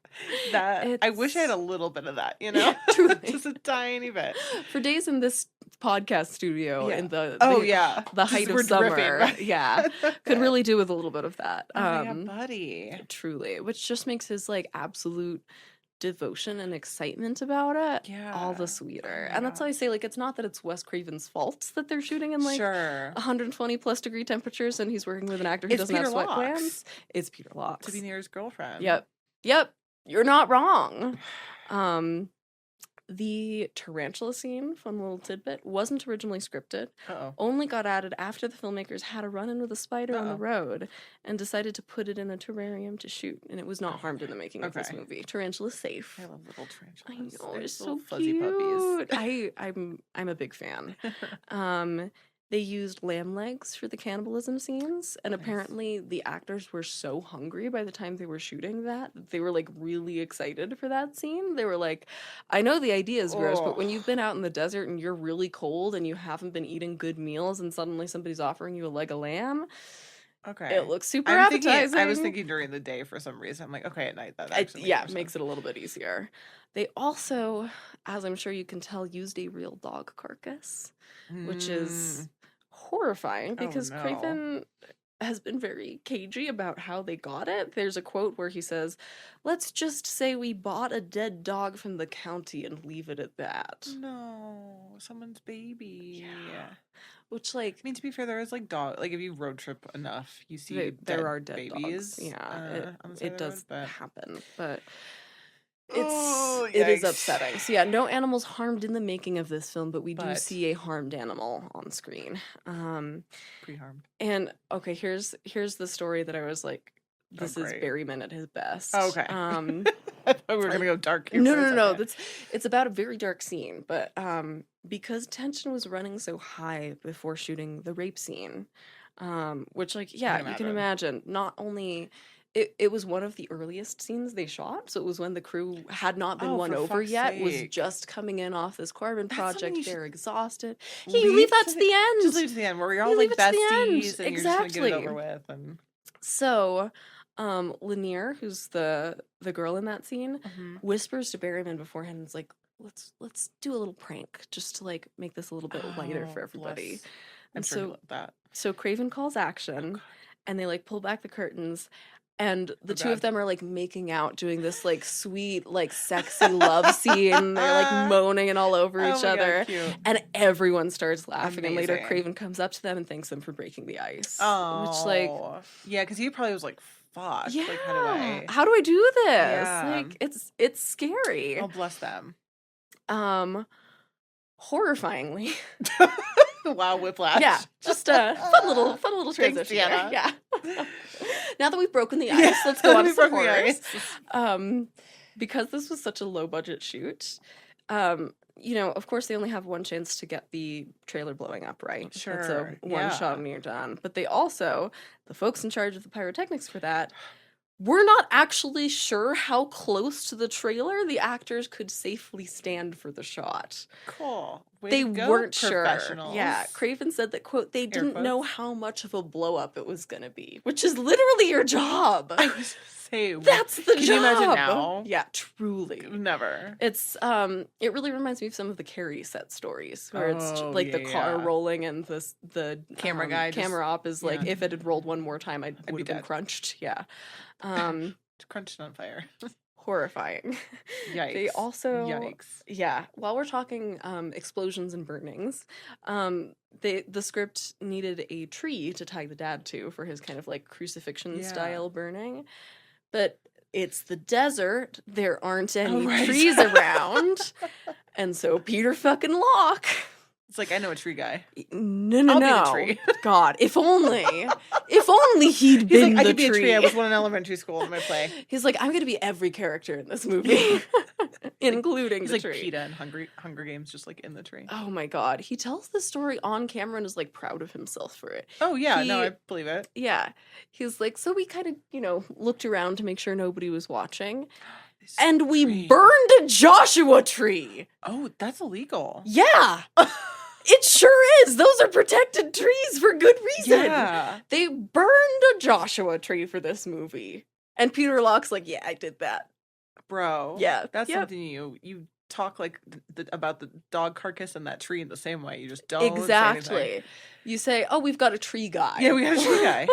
Speaker 2: That I wish I had a little bit of that. You know,
Speaker 1: Yeah, truly.
Speaker 2: Just a tiny bit.
Speaker 1: For days in this podcast studio in the
Speaker 2: the
Speaker 1: height of summer,
Speaker 2: dripping, right?
Speaker 1: could really do with a little bit of that.
Speaker 2: Yeah, buddy.
Speaker 1: Truly, which just makes his like absolute devotion and excitement about it all the sweeter. And that's why I say, like, it's not that it's Wes Craven's fault that they're shooting in like 120 plus degree temperatures and he's working with an actor who doesn't have sweat glands. It's Peter Locke
Speaker 2: to be near his girlfriend.
Speaker 1: Yep, you're not wrong. The tarantula scene, fun little tidbit, wasn't originally scripted. Only got added after the filmmakers had a run-in with a spider on the road and decided to put it in a terrarium to shoot, and it was not harmed in the making of this movie. Tarantula's safe.
Speaker 2: I love little tarantulas.
Speaker 1: I know, they're so
Speaker 2: fuzzy
Speaker 1: cute.
Speaker 2: puppies.
Speaker 1: I'm a big fan. They used lamb legs for the cannibalism scenes, and apparently the actors were so hungry by the time they were shooting that they were like really excited for that scene. They were like, I know the idea is gross, but when you've been out in the desert and you're really cold and you haven't been eating good meals and suddenly somebody's offering you a leg of lamb, it looks super appetizing.
Speaker 2: I was thinking during the day for some reason. I'm like, okay, at night that actually
Speaker 1: makes it a little bit easier. They also, as I'm sure you can tell, used a real dog carcass, which is horrifying because Craven has been very cagey about how they got it. There's a quote where he says, "Let's just say we bought a dead dog from the county and leave it at that."
Speaker 2: No, someone's baby.
Speaker 1: Yeah. Which, like,
Speaker 2: I mean, to be fair, there is like dog. Like, if you road trip enough, you see
Speaker 1: there are dead
Speaker 2: babies.
Speaker 1: Dogs. Yeah, it does happen, but
Speaker 2: it
Speaker 1: is upsetting. So yeah, no animals harmed in the making of this film, but we do see a harmed animal on screen.
Speaker 2: Pre-harmed.
Speaker 1: And okay, here's the story that I was like, this is Berryman at his best.
Speaker 2: Oh, okay. I thought we were gonna go dark here.
Speaker 1: No. It's about a very dark scene, but because tension was running so high before shooting the rape scene, which like you can imagine. Not only it was one of the earliest scenes they shot, so it was when the crew had not been won over yet, was just coming in off this Corbin project. They're exhausted. You leave that to the end.
Speaker 2: Just leave it to the end, where you're all like besties, and you're just gonna get it over with. And
Speaker 1: so, Lanier, who's the girl in that scene, whispers to Berryman beforehand, and is like, let's do a little prank just to like make this a little bit lighter for everybody.
Speaker 2: I'm sure he loved that.
Speaker 1: So Craven calls action, and they like pull back the curtains. And the two of them are like making out, doing this like sweet, like sexy love scene. They're like moaning and all over each other.
Speaker 2: God,
Speaker 1: and everyone starts laughing. And later Craven comes up to them and thanks them for breaking the ice.
Speaker 2: Oh.
Speaker 1: Which like,
Speaker 2: yeah, because he probably was like, fuck.
Speaker 1: Yeah.
Speaker 2: Like,
Speaker 1: how do I do this?
Speaker 2: Yeah.
Speaker 1: Like it's scary.
Speaker 2: Oh, bless them.
Speaker 1: Horrifyingly.
Speaker 2: Wow, whiplash.
Speaker 1: Yeah, just a fun little transition. Yeah. Now that we've broken the ice, let's go on to some horrors. Because this was such a low budget shoot, of course they only have one chance to get the trailer blowing up, right?
Speaker 2: Sure.
Speaker 1: It's a one shot and you're done. But they also, the folks in charge of the pyrotechnics for that, we're not actually sure how close to the trailer the actors could safely stand for the shot.
Speaker 2: Cool. Way
Speaker 1: They
Speaker 2: to go,
Speaker 1: weren't sure.
Speaker 2: professionals.
Speaker 1: Yeah, Craven said that, quote, they didn't know
Speaker 2: quotes.
Speaker 1: how much of a blow up it was gonna be, which is literally your job.
Speaker 2: I was say,
Speaker 1: That's the
Speaker 2: can
Speaker 1: job.
Speaker 2: you imagine now?
Speaker 1: Yeah, truly.
Speaker 2: Never.
Speaker 1: It's it really reminds me of some of the Carrie set stories where it's like the car
Speaker 2: yeah.
Speaker 1: rolling and the
Speaker 2: Camera guy
Speaker 1: camera op is like,
Speaker 2: yeah.
Speaker 1: if it had rolled one more time, I would have been
Speaker 2: dead.
Speaker 1: crunched. Yeah.
Speaker 2: Crunched on fire.
Speaker 1: Horrifying.
Speaker 2: Yikes.
Speaker 1: They also
Speaker 2: Yikes.
Speaker 1: Yeah, while we're talking explosions and burnings, the script needed a tree to tie the dad to for his kind of like crucifixion style burning. But it's the desert, there aren't any trees around. And so Peter fucking Locke,
Speaker 2: it's like, I know a tree guy.
Speaker 1: No.
Speaker 2: I'll be the tree.
Speaker 1: God, if only he'd
Speaker 2: He's
Speaker 1: been
Speaker 2: like, I
Speaker 1: the
Speaker 2: could be a tree. I
Speaker 1: tree.
Speaker 2: was one in elementary school in my play.
Speaker 1: He's like, I'm going to be every character in this movie, including
Speaker 2: He's
Speaker 1: the
Speaker 2: like
Speaker 1: tree.
Speaker 2: PETA in Hunger Games, just like in the tree.
Speaker 1: Oh my God. He tells the story on camera and is like proud of himself for it.
Speaker 2: Oh yeah, no, I believe it.
Speaker 1: Yeah. He's like, so we kind of, looked around to make sure nobody was watching. And we burned a Joshua tree.
Speaker 2: Oh, that's illegal.
Speaker 1: Yeah. It sure is. Those are protected trees for good reason.
Speaker 2: Yeah.
Speaker 1: They burned a Joshua tree for this movie. And Peter Locke's like, yeah, I did that.
Speaker 2: Bro.
Speaker 1: Yeah.
Speaker 2: That's something you talk like about the dog carcass and that tree in the same way. You just don't
Speaker 1: Exactly. You say, oh, we've got a tree guy.
Speaker 2: Yeah, we got a tree guy.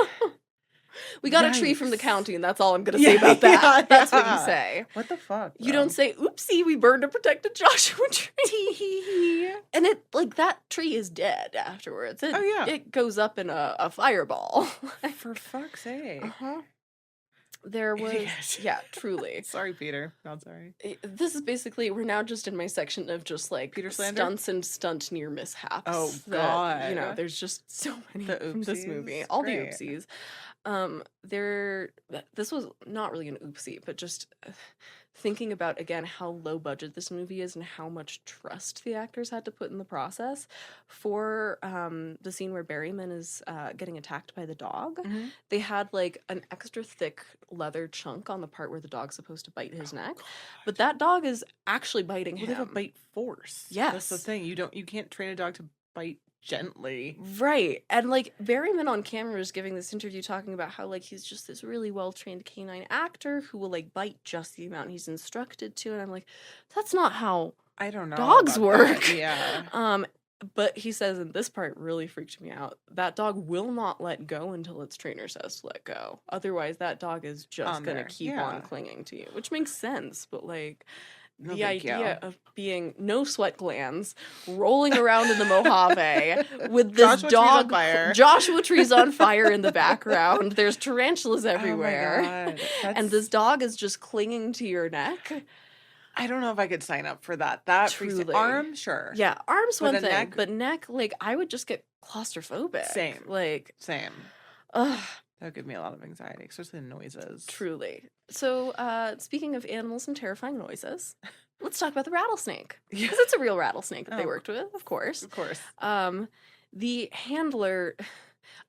Speaker 1: We got a tree from the county, and that's all I'm going to say about that.
Speaker 2: Yeah,
Speaker 1: That's what you say.
Speaker 2: What the fuck?
Speaker 1: You don't say, oopsie, we burned a protected Joshua tree. And it, like, that tree is dead afterwards. It goes up in a fireball.
Speaker 2: For fuck's sake.
Speaker 1: Uh-huh. There was, truly.
Speaker 2: Sorry, Peter. Not sorry.
Speaker 1: This is basically, we're now just in my section of just like
Speaker 2: Peter slander?
Speaker 1: stunts and stunt near mishaps.
Speaker 2: Oh, God.
Speaker 1: There's just so many
Speaker 2: The
Speaker 1: from this
Speaker 2: oopsies.
Speaker 1: movie. All
Speaker 2: Great.
Speaker 1: the oopsies. This was not really an oopsie, but just thinking about, again, how low budget this movie is and how much trust the actors had to put in the process for the scene where Berryman is getting attacked by the dog.
Speaker 2: Mm-hmm.
Speaker 1: They had like an extra thick leather chunk on the part where the dog's supposed to bite his neck, but that dog is actually biting him.
Speaker 2: They have a bite force.
Speaker 1: Yes.
Speaker 2: That's the thing. You can't train a dog to bite gently.
Speaker 1: Right. And like Berryman on camera is giving this interview talking about how like he's just this really well-trained canine actor who will like bite just the amount he's instructed to. And I'm like, that's not how
Speaker 2: I don't know
Speaker 1: dogs work.
Speaker 2: That. Yeah.
Speaker 1: But he says, and this part really freaked me out, that dog will not let go until its trainer says to let go. Otherwise, that dog is just going to keep on clinging to you, which makes sense. But like, the idea of being no sweat glands, rolling around in the Mojave with this dog, Joshua tree's on fire in the background. There's tarantulas everywhere.
Speaker 2: Oh my God.
Speaker 1: And this dog is just clinging to your neck.
Speaker 2: I don't know if I could sign up for that. That
Speaker 1: Truly.
Speaker 2: Arm, sure.
Speaker 1: Yeah, arm's one thing,
Speaker 2: neck?
Speaker 1: but neck, like, I would just get claustrophobic.
Speaker 2: Same.
Speaker 1: Like,
Speaker 2: same.
Speaker 1: Ugh.
Speaker 2: That would give me a lot of anxiety, especially the noises.
Speaker 1: Truly. So, speaking of animals and terrifying noises, let's talk about the rattlesnake. Because it's a real rattlesnake that they worked with, of course.
Speaker 2: Of course.
Speaker 1: The handler,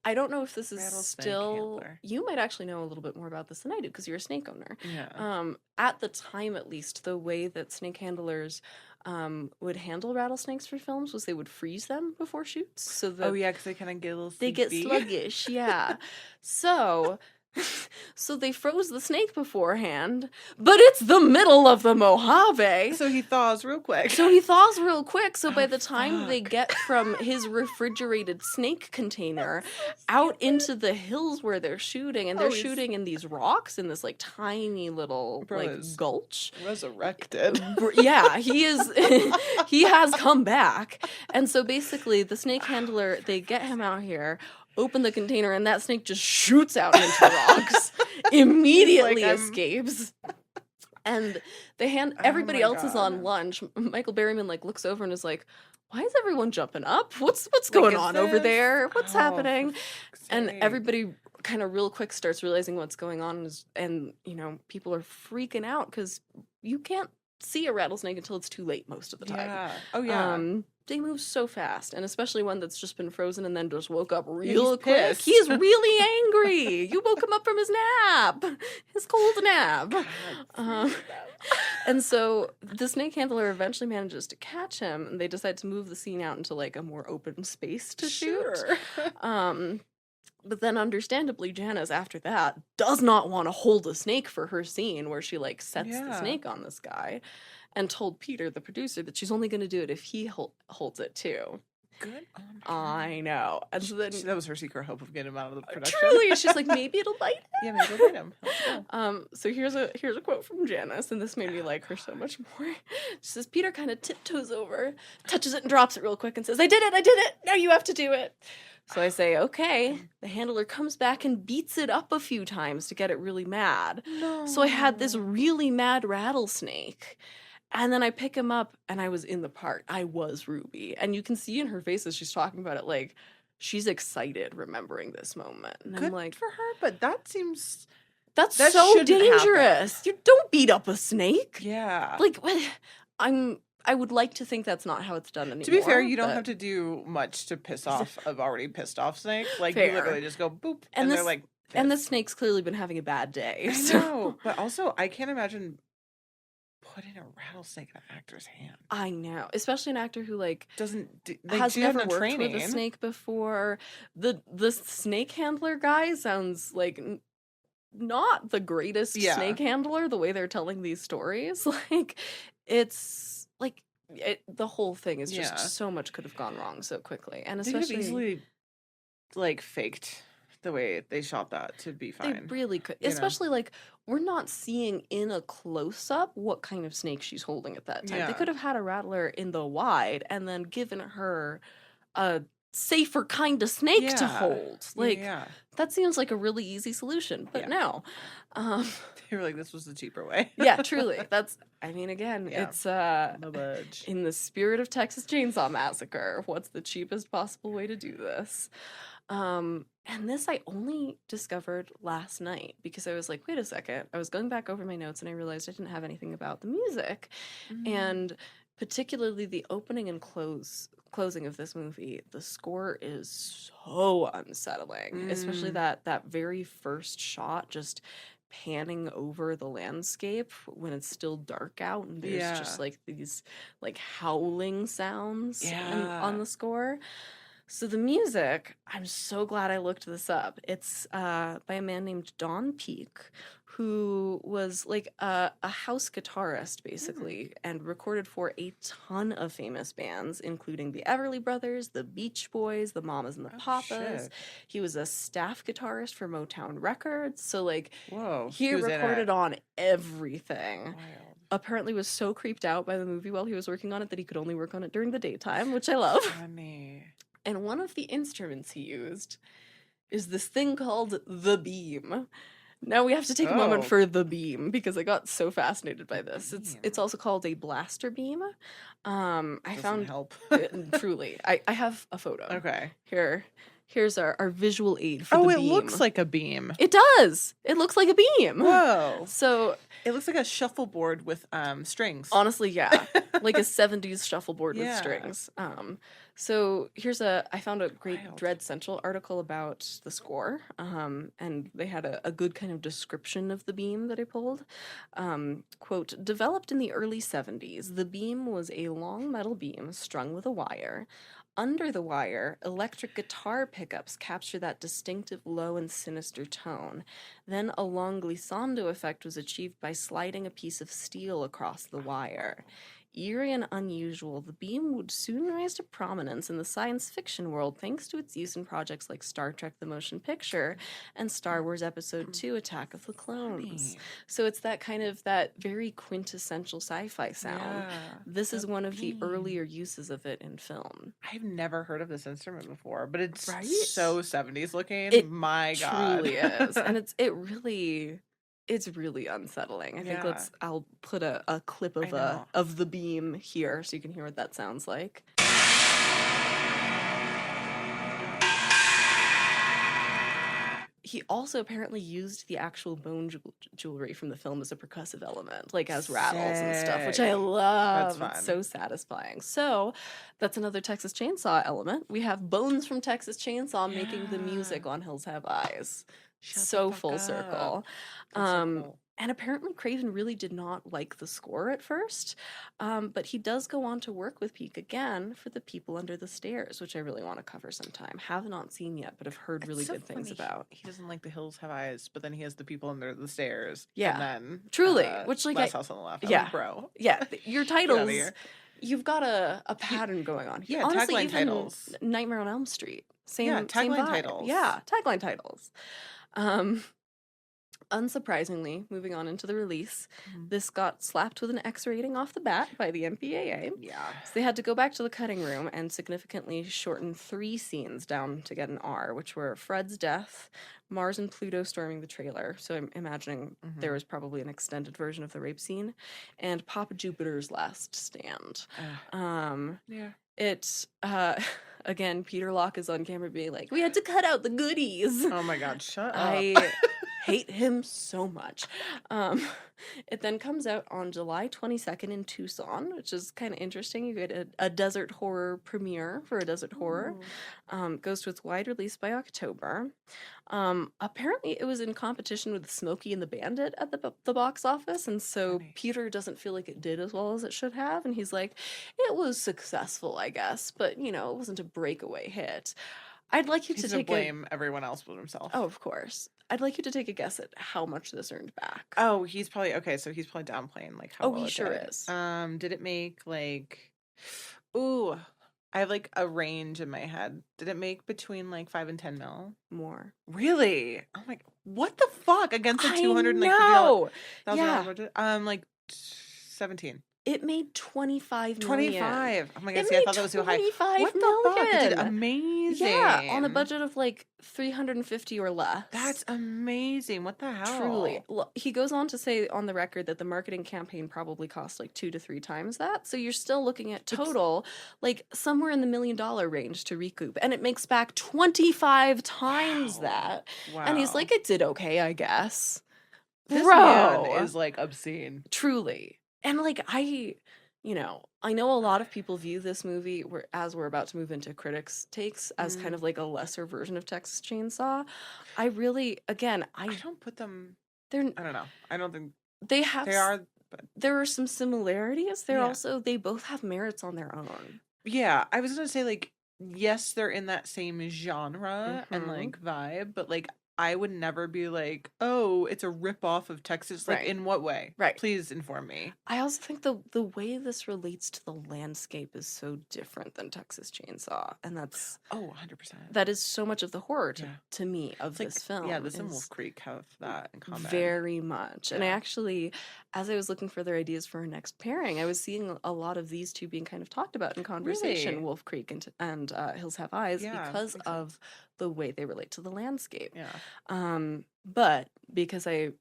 Speaker 1: I don't know if this is still...
Speaker 2: handler.
Speaker 1: You might actually know a little bit more about this than I do, because you're a snake owner.
Speaker 2: Yeah.
Speaker 1: At the time, at least, the way that snake handlers would handle rattlesnakes for films was they would freeze them before shoots. So that
Speaker 2: because they kind of get a little
Speaker 1: they get
Speaker 2: sleepy.
Speaker 1: sluggish, yeah. So they froze the snake beforehand, but it's the middle of the Mojave.
Speaker 2: So he thaws real quick.
Speaker 1: So by the time they get from his refrigerated snake container out into the hills where they're shooting, and they're shooting in these rocks in this like tiny little gulch.
Speaker 2: Resurrected.
Speaker 1: Yeah, he is. He has come back. And so basically the snake handler, they get him out here, open the container, and that snake just shoots out into the rocks, immediately escapes. And everybody else is on lunch. Michael Berryman like looks over and is like, why is everyone jumping up? What's going on over there? What's happening? And everybody kind of real quick starts realizing what's going on, and people are freaking out because you can't see a rattlesnake until it's too late most of the time.
Speaker 2: Yeah. Oh, yeah.
Speaker 1: They move so fast, and especially one that's just been frozen and then just woke up real quick.
Speaker 2: Pissed.
Speaker 1: He's really angry. You woke him up from his nap, his cold nap. And so the snake handler eventually manages to catch him, and they decide to move the scene out into like a more open space to shoot. But then, understandably, Janice, after that, does not want to hold a snake for her scene where she, like, sets the snake on this guy, and told Peter, the producer, that she's only going to do it if he holds it, too.
Speaker 2: Good on her.
Speaker 1: I know. And so then...
Speaker 2: that was her secret hope of getting him out of the production.
Speaker 1: Truly! She's like, maybe it'll bite him.
Speaker 2: Yeah, maybe it'll bite him.
Speaker 1: So here's a quote from Janice, and this made me like her so much more. She says, Peter kind of tiptoes over, touches it and drops it real quick and says, I did it! Now you have to do it! So I say, okay. The handler comes back and beats it up a few times to get it really mad.
Speaker 2: No.
Speaker 1: So I had this really mad rattlesnake. And then I pick him up, and I was in the part. I was Ruby. And you can see in her face as she's talking about it, like, she's excited remembering this moment. And
Speaker 2: Good
Speaker 1: I'm like,
Speaker 2: for her, but that seems...
Speaker 1: That's
Speaker 2: that
Speaker 1: so dangerous.
Speaker 2: Happen.
Speaker 1: You don't beat up a snake.
Speaker 2: Yeah.
Speaker 1: Like, I would like to think that's not how it's done anymore.
Speaker 2: To be fair, you don't have to do much to piss off an already pissed off snake. Like, you literally just go boop, and they're like, pissed.
Speaker 1: And the snake's clearly been having a bad day.
Speaker 2: I know, but also, I can't imagine putting a rattlesnake in an actor's hand.
Speaker 1: I know, especially an actor who, like,
Speaker 2: has
Speaker 1: never worked with a snake before. The snake handler guy sounds like... not the greatest snake handler, the way they're telling these stories. Like, it's like the whole thing is just so much could have gone wrong so quickly, and especially
Speaker 2: they could have easily like faked the way they shot that to be fine.
Speaker 1: They really could, especially like we're not seeing in a close up what kind of snake she's holding at that time. They could have had a rattler in the wide and then given her a safer kind of snake to hold. Like that seems like a really easy solution, but no.
Speaker 2: They were like, this was the cheaper way.
Speaker 1: Yeah, truly. That's, I mean, again, it's in the spirit of Texas Chainsaw Massacre. What's the cheapest possible way to do this? And this I only discovered last night because I was like, wait a second. I was going back over my notes and I realized I didn't have anything about the music. And particularly the opening and closing of this movie, the score is so unsettling, especially that very first shot, just panning over the landscape when it's still dark out and there's just like these like howling sounds on the score. So the music, I'm so glad I looked this up. It's by a man named Don Peake, who was like a house guitarist, basically, and recorded for a ton of famous bands, including the Everly Brothers, the Beach Boys, the Mamas and the Papas. He was a staff guitarist for Motown Records. So, like, he recorded on everything. Wild. Apparently was so creeped out by the movie while he was working on it that he could only work on it during the daytime, which I love.
Speaker 2: Funny.
Speaker 1: And one of the instruments he used is this thing called the beam. Now we have to take a moment for the beam because I got so fascinated by this. It's also called a blaster beam. I found
Speaker 2: help.
Speaker 1: Truly. I have a photo.
Speaker 2: Okay.
Speaker 1: Here's our visual aid for the beam. Oh, it
Speaker 2: looks like a beam.
Speaker 1: It does. It looks like a beam.
Speaker 2: Whoa.
Speaker 1: So
Speaker 2: it looks like a shuffleboard with strings.
Speaker 1: Honestly, yeah. Like a 70s shuffleboard with strings. So I found a great Dread Central article about the score, and they had a good kind of description of the beam that I pulled. Quote, developed in the early 70s, the beam was a long metal beam strung with a wire. Under the wire, electric guitar pickups capture that distinctive low and sinister tone. Then a long glissando effect was achieved by sliding a piece of steel across the wire. Eerie and unusual, the beam would soon rise to prominence in the science fiction world thanks to its use in projects like Star Trek The Motion Picture and Star Wars Episode 2 Attack of the Clones. So it's that kind of that very quintessential sci-fi sound. This is one of the earlier uses of it in film.
Speaker 2: I've never heard of this instrument before, but it's so 70s looking. My God.
Speaker 1: It truly is. And it's really unsettling. I think I'll put a clip of the beam here so you can hear what that sounds like. he also apparently used the actual bone jewelry from the film as a percussive element, like as rattles and stuff, which I love.
Speaker 2: That's
Speaker 1: It's so satisfying. So that's another Texas Chainsaw element. We have bones from Texas Chainsaw making the music on Hills Have Eyes. So full circle.
Speaker 2: So cool.
Speaker 1: And apparently Craven really did not like the score at first, but he does go on to work with Peake again for The People Under the Stairs, which I really want to cover sometime. Have not seen yet, but have heard really good things about.
Speaker 2: He doesn't like The Hills Have Eyes, but then he has The People Under the Stairs.
Speaker 1: Yeah,
Speaker 2: and then
Speaker 1: truly, which like
Speaker 2: Last House on the Left.
Speaker 1: Yeah,
Speaker 2: like, bro.
Speaker 1: Yeah, your titles. You've got a pattern going on here.
Speaker 2: Yeah,
Speaker 1: honestly,
Speaker 2: tagline
Speaker 1: even
Speaker 2: titles.
Speaker 1: Nightmare on Elm Street. Same
Speaker 2: tagline
Speaker 1: vibe.
Speaker 2: titles.
Speaker 1: Yeah, tagline titles. Unsurprisingly, moving on into the release, this got slapped with an X rating off the bat by the MPAA.
Speaker 2: Yeah.
Speaker 1: So they had to go back to the cutting room and significantly shorten 3 scenes down to get an R, which were Fred's death, Mars and Pluto storming the trailer. So I'm imagining there was probably an extended version of the rape scene, and Papa Jupiter's last stand. It's again, Peter Locke is on camera being like, we had to cut out the goodies.
Speaker 2: Oh my God, shut up.
Speaker 1: I hate him so much. It then comes out on July 22nd in Tucson, which is kind of interesting. You get a desert horror premiere for a desert horror. Goes to its wide release by October. Apparently it was in competition with Smokey and the Bandit at the box office, and so Peter doesn't feel like it did as well as it should have, and he's like, it was successful, I guess, but, you know, it wasn't a breakaway hit. I'd like you to
Speaker 2: blame everyone else but himself.
Speaker 1: Oh, of course. I'd like you to take a guess at how much this earned back.
Speaker 2: Oh, he's probably downplaying like how well
Speaker 1: he sure is.
Speaker 2: Did it make like, ooh, I have like a range in my head. Did it make between like 5 and 10 mil?
Speaker 1: More.
Speaker 2: Really? Oh my, what the fuck against the
Speaker 1: $250,000
Speaker 2: budget? Like 17.
Speaker 1: It made 25 million.
Speaker 2: 25. Oh my God, see, I thought that was too high. What the fuck? It did amazing.
Speaker 1: Yeah, on a budget of like 350 or less.
Speaker 2: That's amazing. What the hell?
Speaker 1: Truly. He goes on to say on the record that the marketing campaign probably cost like 2 to 3 times that. So you're still looking at total like somewhere in the $1 million range to recoup. And it makes back 25 times that. Wow. And he's like, it did okay, I guess.
Speaker 2: This man is like obscene.
Speaker 1: Truly. And like I know a lot of people view this movie, as we're about to move into critics' takes, as kind of like a lesser version of Texas Chainsaw. I really, again, I don't put them. I don't know. I don't think they have. They are. But there are some similarities. They both have merits on their own. Yeah, I was gonna say like yes, they're in that same genre and like vibe, but like I would never be like, oh, it's a ripoff of Texas. Like, in what way? Right. Please inform me. I also think the way this relates to the landscape is so different than Texas Chainsaw. And that's... Oh, 100%. That is so much of the horror to me of this film. Yeah, this and Wolf Creek have that in common. Very much. Yeah. And I actually, as I was looking for their ideas for our next pairing, I was seeing a lot of these two being kind of talked about in conversation. Really? Wolf Creek and Hills Have Eyes, because of the way they relate to the landscape. Yeah. But because I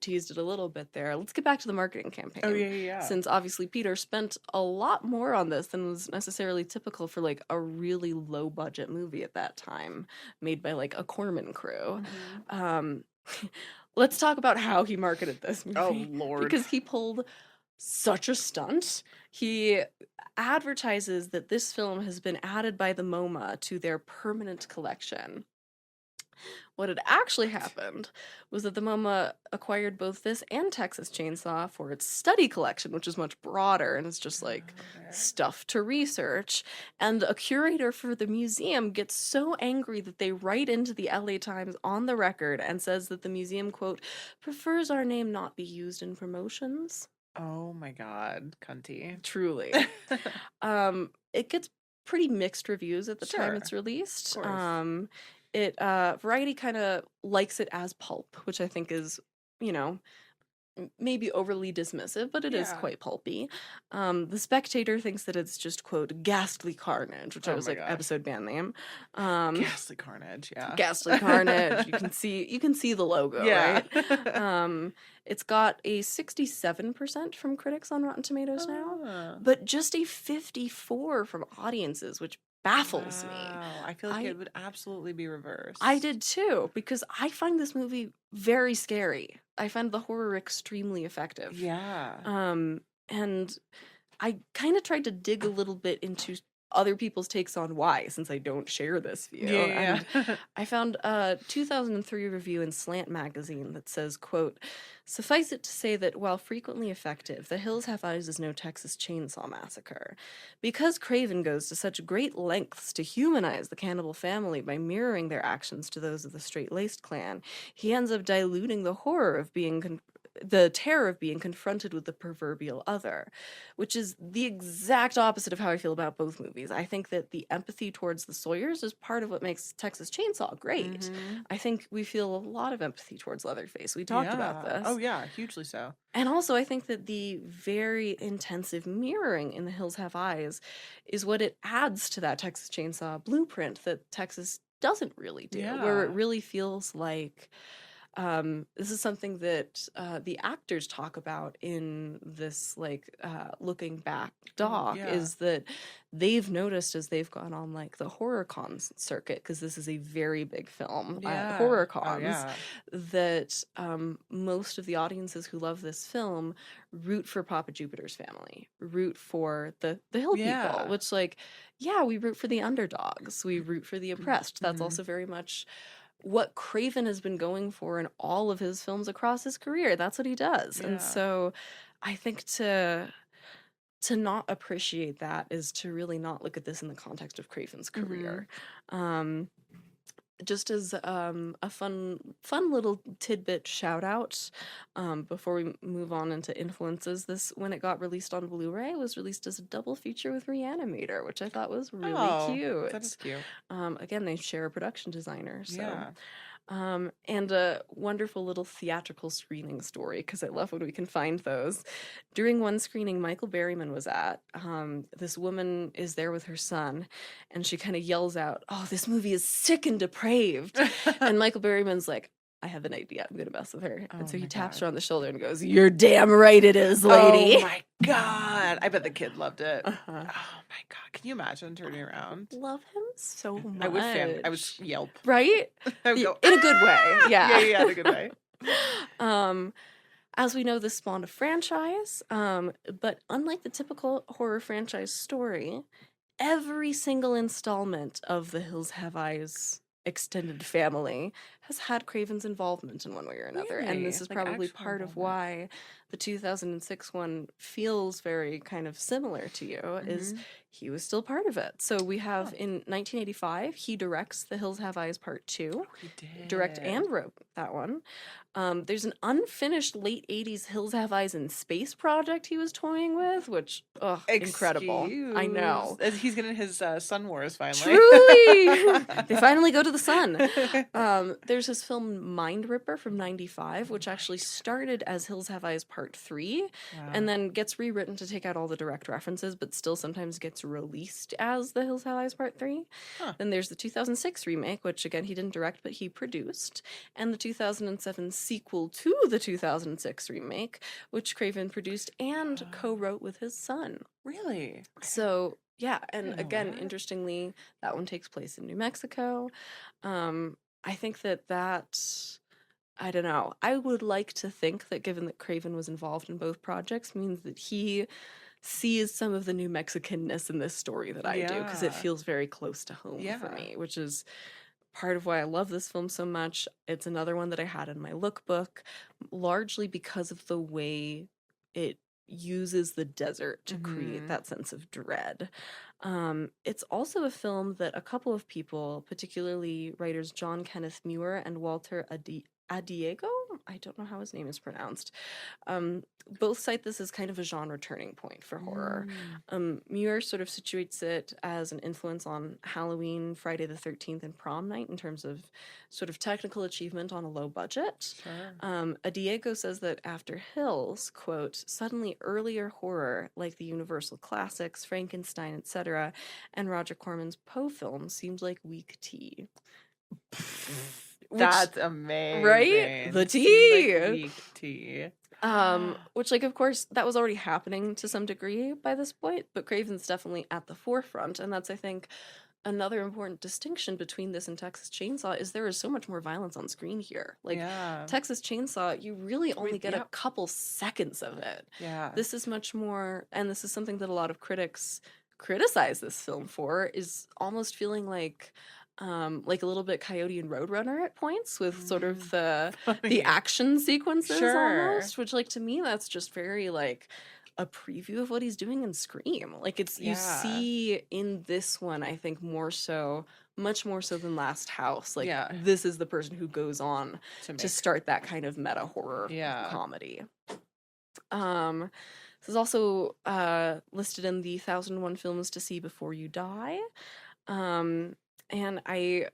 Speaker 1: teased it a little bit there, let's get back to the marketing campaign. Oh, yeah. Since obviously Peter spent a lot more on this than was necessarily typical for like a really low budget movie at that time, made by like a Corman crew. Let's talk about how he marketed this movie. Oh, Lord. Because he pulled such a stunt. He advertises that this film has been added by the MoMA to their permanent collection. What had actually happened was that the MoMA acquired both this and Texas Chainsaw for its study collection, which is much broader and is just like stuff to research. And a curator for the museum gets so angry that they write into the LA Times on the record and says that the museum, quote, prefers our name not be used in promotions. Oh my God, cunty. Truly. It gets pretty mixed reviews at the time it's released. Variety kind of likes it as pulp, which I think is, maybe overly dismissive, but it is quite pulpy. The Spectator thinks that it's just, quote, ghastly carnage, which I was like, episode band name. Ghastly carnage, yeah. Ghastly carnage. You can see the logo, right? It's got a 67% from critics on Rotten Tomatoes now, but just a 54% from audiences, which baffles me.
Speaker 2: Wow. I feel like it would absolutely be reversed.
Speaker 1: I did too, because I find this movie very scary. I find the horror extremely effective.
Speaker 2: Yeah.
Speaker 1: And I kind of tried to dig a little bit into other people's takes on why, since I don't share this view.
Speaker 2: Yeah.
Speaker 1: And I found a 2003 review in Slant magazine that says, quote, "Suffice it to say that while frequently effective, The Hills Have Eyes is no Texas Chainsaw Massacre. Because Craven goes to such great lengths to humanize the cannibal family by mirroring their actions to those of the straight-laced clan, he ends up diluting the horror of being the terror of being confronted with the proverbial other," which is the exact opposite of how I feel about both movies. I think that the empathy towards the Sawyers is part of what makes Texas Chainsaw great. I think we feel a lot of empathy towards Leatherface. We talked about this.
Speaker 2: Oh, yeah, hugely so.
Speaker 1: And also, I think that the very intensive mirroring in The Hills Have Eyes is what it adds to that Texas Chainsaw blueprint that Texas doesn't really do, where it really feels like this is something that the actors talk about in this looking back doc, is that they've noticed as they've gone on like the horror cons circuit, because this is a very big film at horror cons, that most of the audiences who love this film root for Papa Jupiter's family, root for the hill people, which we root for the underdogs, we root for the oppressed. That's also very much what Craven has been going for in all of his films across his career. That's what he does. And so I think to not appreciate that is to really not look at this in the context of Craven's career. Just as a fun little tidbit shout out, before we move on into influences, this, when it got released on Blu-ray, was released as a double feature with Reanimator, which I thought was really cute.
Speaker 2: That is cute.
Speaker 1: Again, they share a production designer, so and a wonderful little theatrical screening story, because I love when we can find those. During one screening Michael Berryman was at, this woman is there with her son, and she kind of yells out, "Oh, this movie is sick and depraved." And Michael Berryman's like, "I have an idea. I'm going to mess with her." And so he taps her on the shoulder and goes, "You're damn right it is, lady."
Speaker 2: Oh my God. I bet the kid loved it. Oh my God. Can you imagine turning around?
Speaker 1: Love him so much.
Speaker 2: I would yelp.
Speaker 1: Right?
Speaker 2: I would go,
Speaker 1: in a good way. Yeah.
Speaker 2: Yeah, in a good way.
Speaker 1: As we know, this spawned a franchise, but unlike the typical horror franchise story, every single installment of the Hills Have Eyes extended family has had Craven's involvement in one way or another.
Speaker 2: Really?
Speaker 1: And this is probably part of why the 2006 one feels very kind of similar to you, is he was still part of it. So we have in 1985, he directs The Hills Have Eyes Part 2.
Speaker 2: Oh, he did.
Speaker 1: Direct and wrote that one. There's an unfinished late 80s Hills Have Eyes in Space project he was toying with, which, incredible. I know.
Speaker 2: He's getting his Sun Wars finally.
Speaker 1: Truly! They finally go to the sun. There's his film Mind Ripper from 95, which actually started as Hills Have Eyes Part 3, and then gets rewritten to take out all the direct references, but still sometimes gets released as The Hills Have Eyes Part 3. Then there's the 2006 remake, which again he didn't direct, but he produced, and the 2007 sequel to the 2006 remake, which Craven produced and co-wrote with his son.
Speaker 2: Really?
Speaker 1: So, yeah, and again, interestingly, that one takes place in New Mexico. I think that I don't know. I would like to think that given that Craven was involved in both projects means that he sees some of the New Mexicanness in this story that I do, because it feels very close to home for me, which is part of why I love this film so much. It's another one that I had in my lookbook, largely because of the way it uses the desert to create that sense of dread. It's also a film that a couple of people, particularly writers John Kenneth Muir and Walter Adiego, I don't know how his name is pronounced, both cite this as kind of a genre turning point for horror. Muir sort of situates it as an influence on Halloween, Friday the 13th, and Prom Night in terms of sort of technical achievement on a low budget. Adiego says that after Hills, quote, "suddenly earlier horror like the Universal classics, Frankenstein, etc., and Roger Corman's Poe films seemed like weak tea."
Speaker 2: That's amazing.
Speaker 1: Right? The tea.
Speaker 2: Like weak tea.
Speaker 1: Which, of course, that was already happening to some degree by this point, but Craven's definitely at the forefront, and that's, I think, another important distinction between this and Texas Chainsaw is there is so much more violence on screen here. Like, Texas Chainsaw, you really only get a couple seconds of it.
Speaker 2: Yeah.
Speaker 1: This is much more, and this is something that a lot of critics criticize this film for, is almost feeling like a little bit Coyote and Roadrunner at points, with sort of the action sequences almost, which, like, to me, that's just very, like, a preview of what he's doing in Scream. Like, it's, you see in this one, I think, much more so than Last House. Like, this is the person who goes on to start that kind of meta horror comedy. This is also listed in the 1001 Films to See Before You Die. And I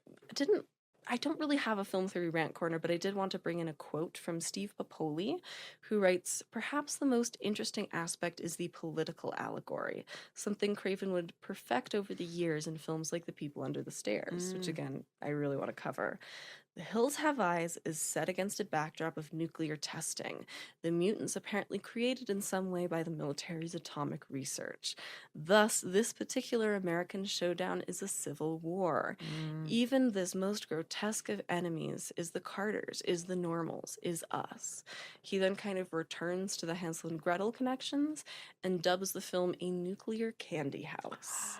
Speaker 1: don't really have a film theory rant corner, but I did want to bring in a quote from Steve Popoli, who writes, "Perhaps the most interesting aspect is the political allegory, something Craven would perfect over the years in films like The People Under the Stairs," which, again, I really want to cover. "The Hills Have Eyes is set against a backdrop of nuclear testing, the mutants apparently created in some way by the military's atomic research. Thus, this particular American showdown is a civil war. Even this most grotesque of enemies is the Carters, is the Normals, is us." He then kind of returns to the Hansel and Gretel connections and dubs the film a nuclear candy house.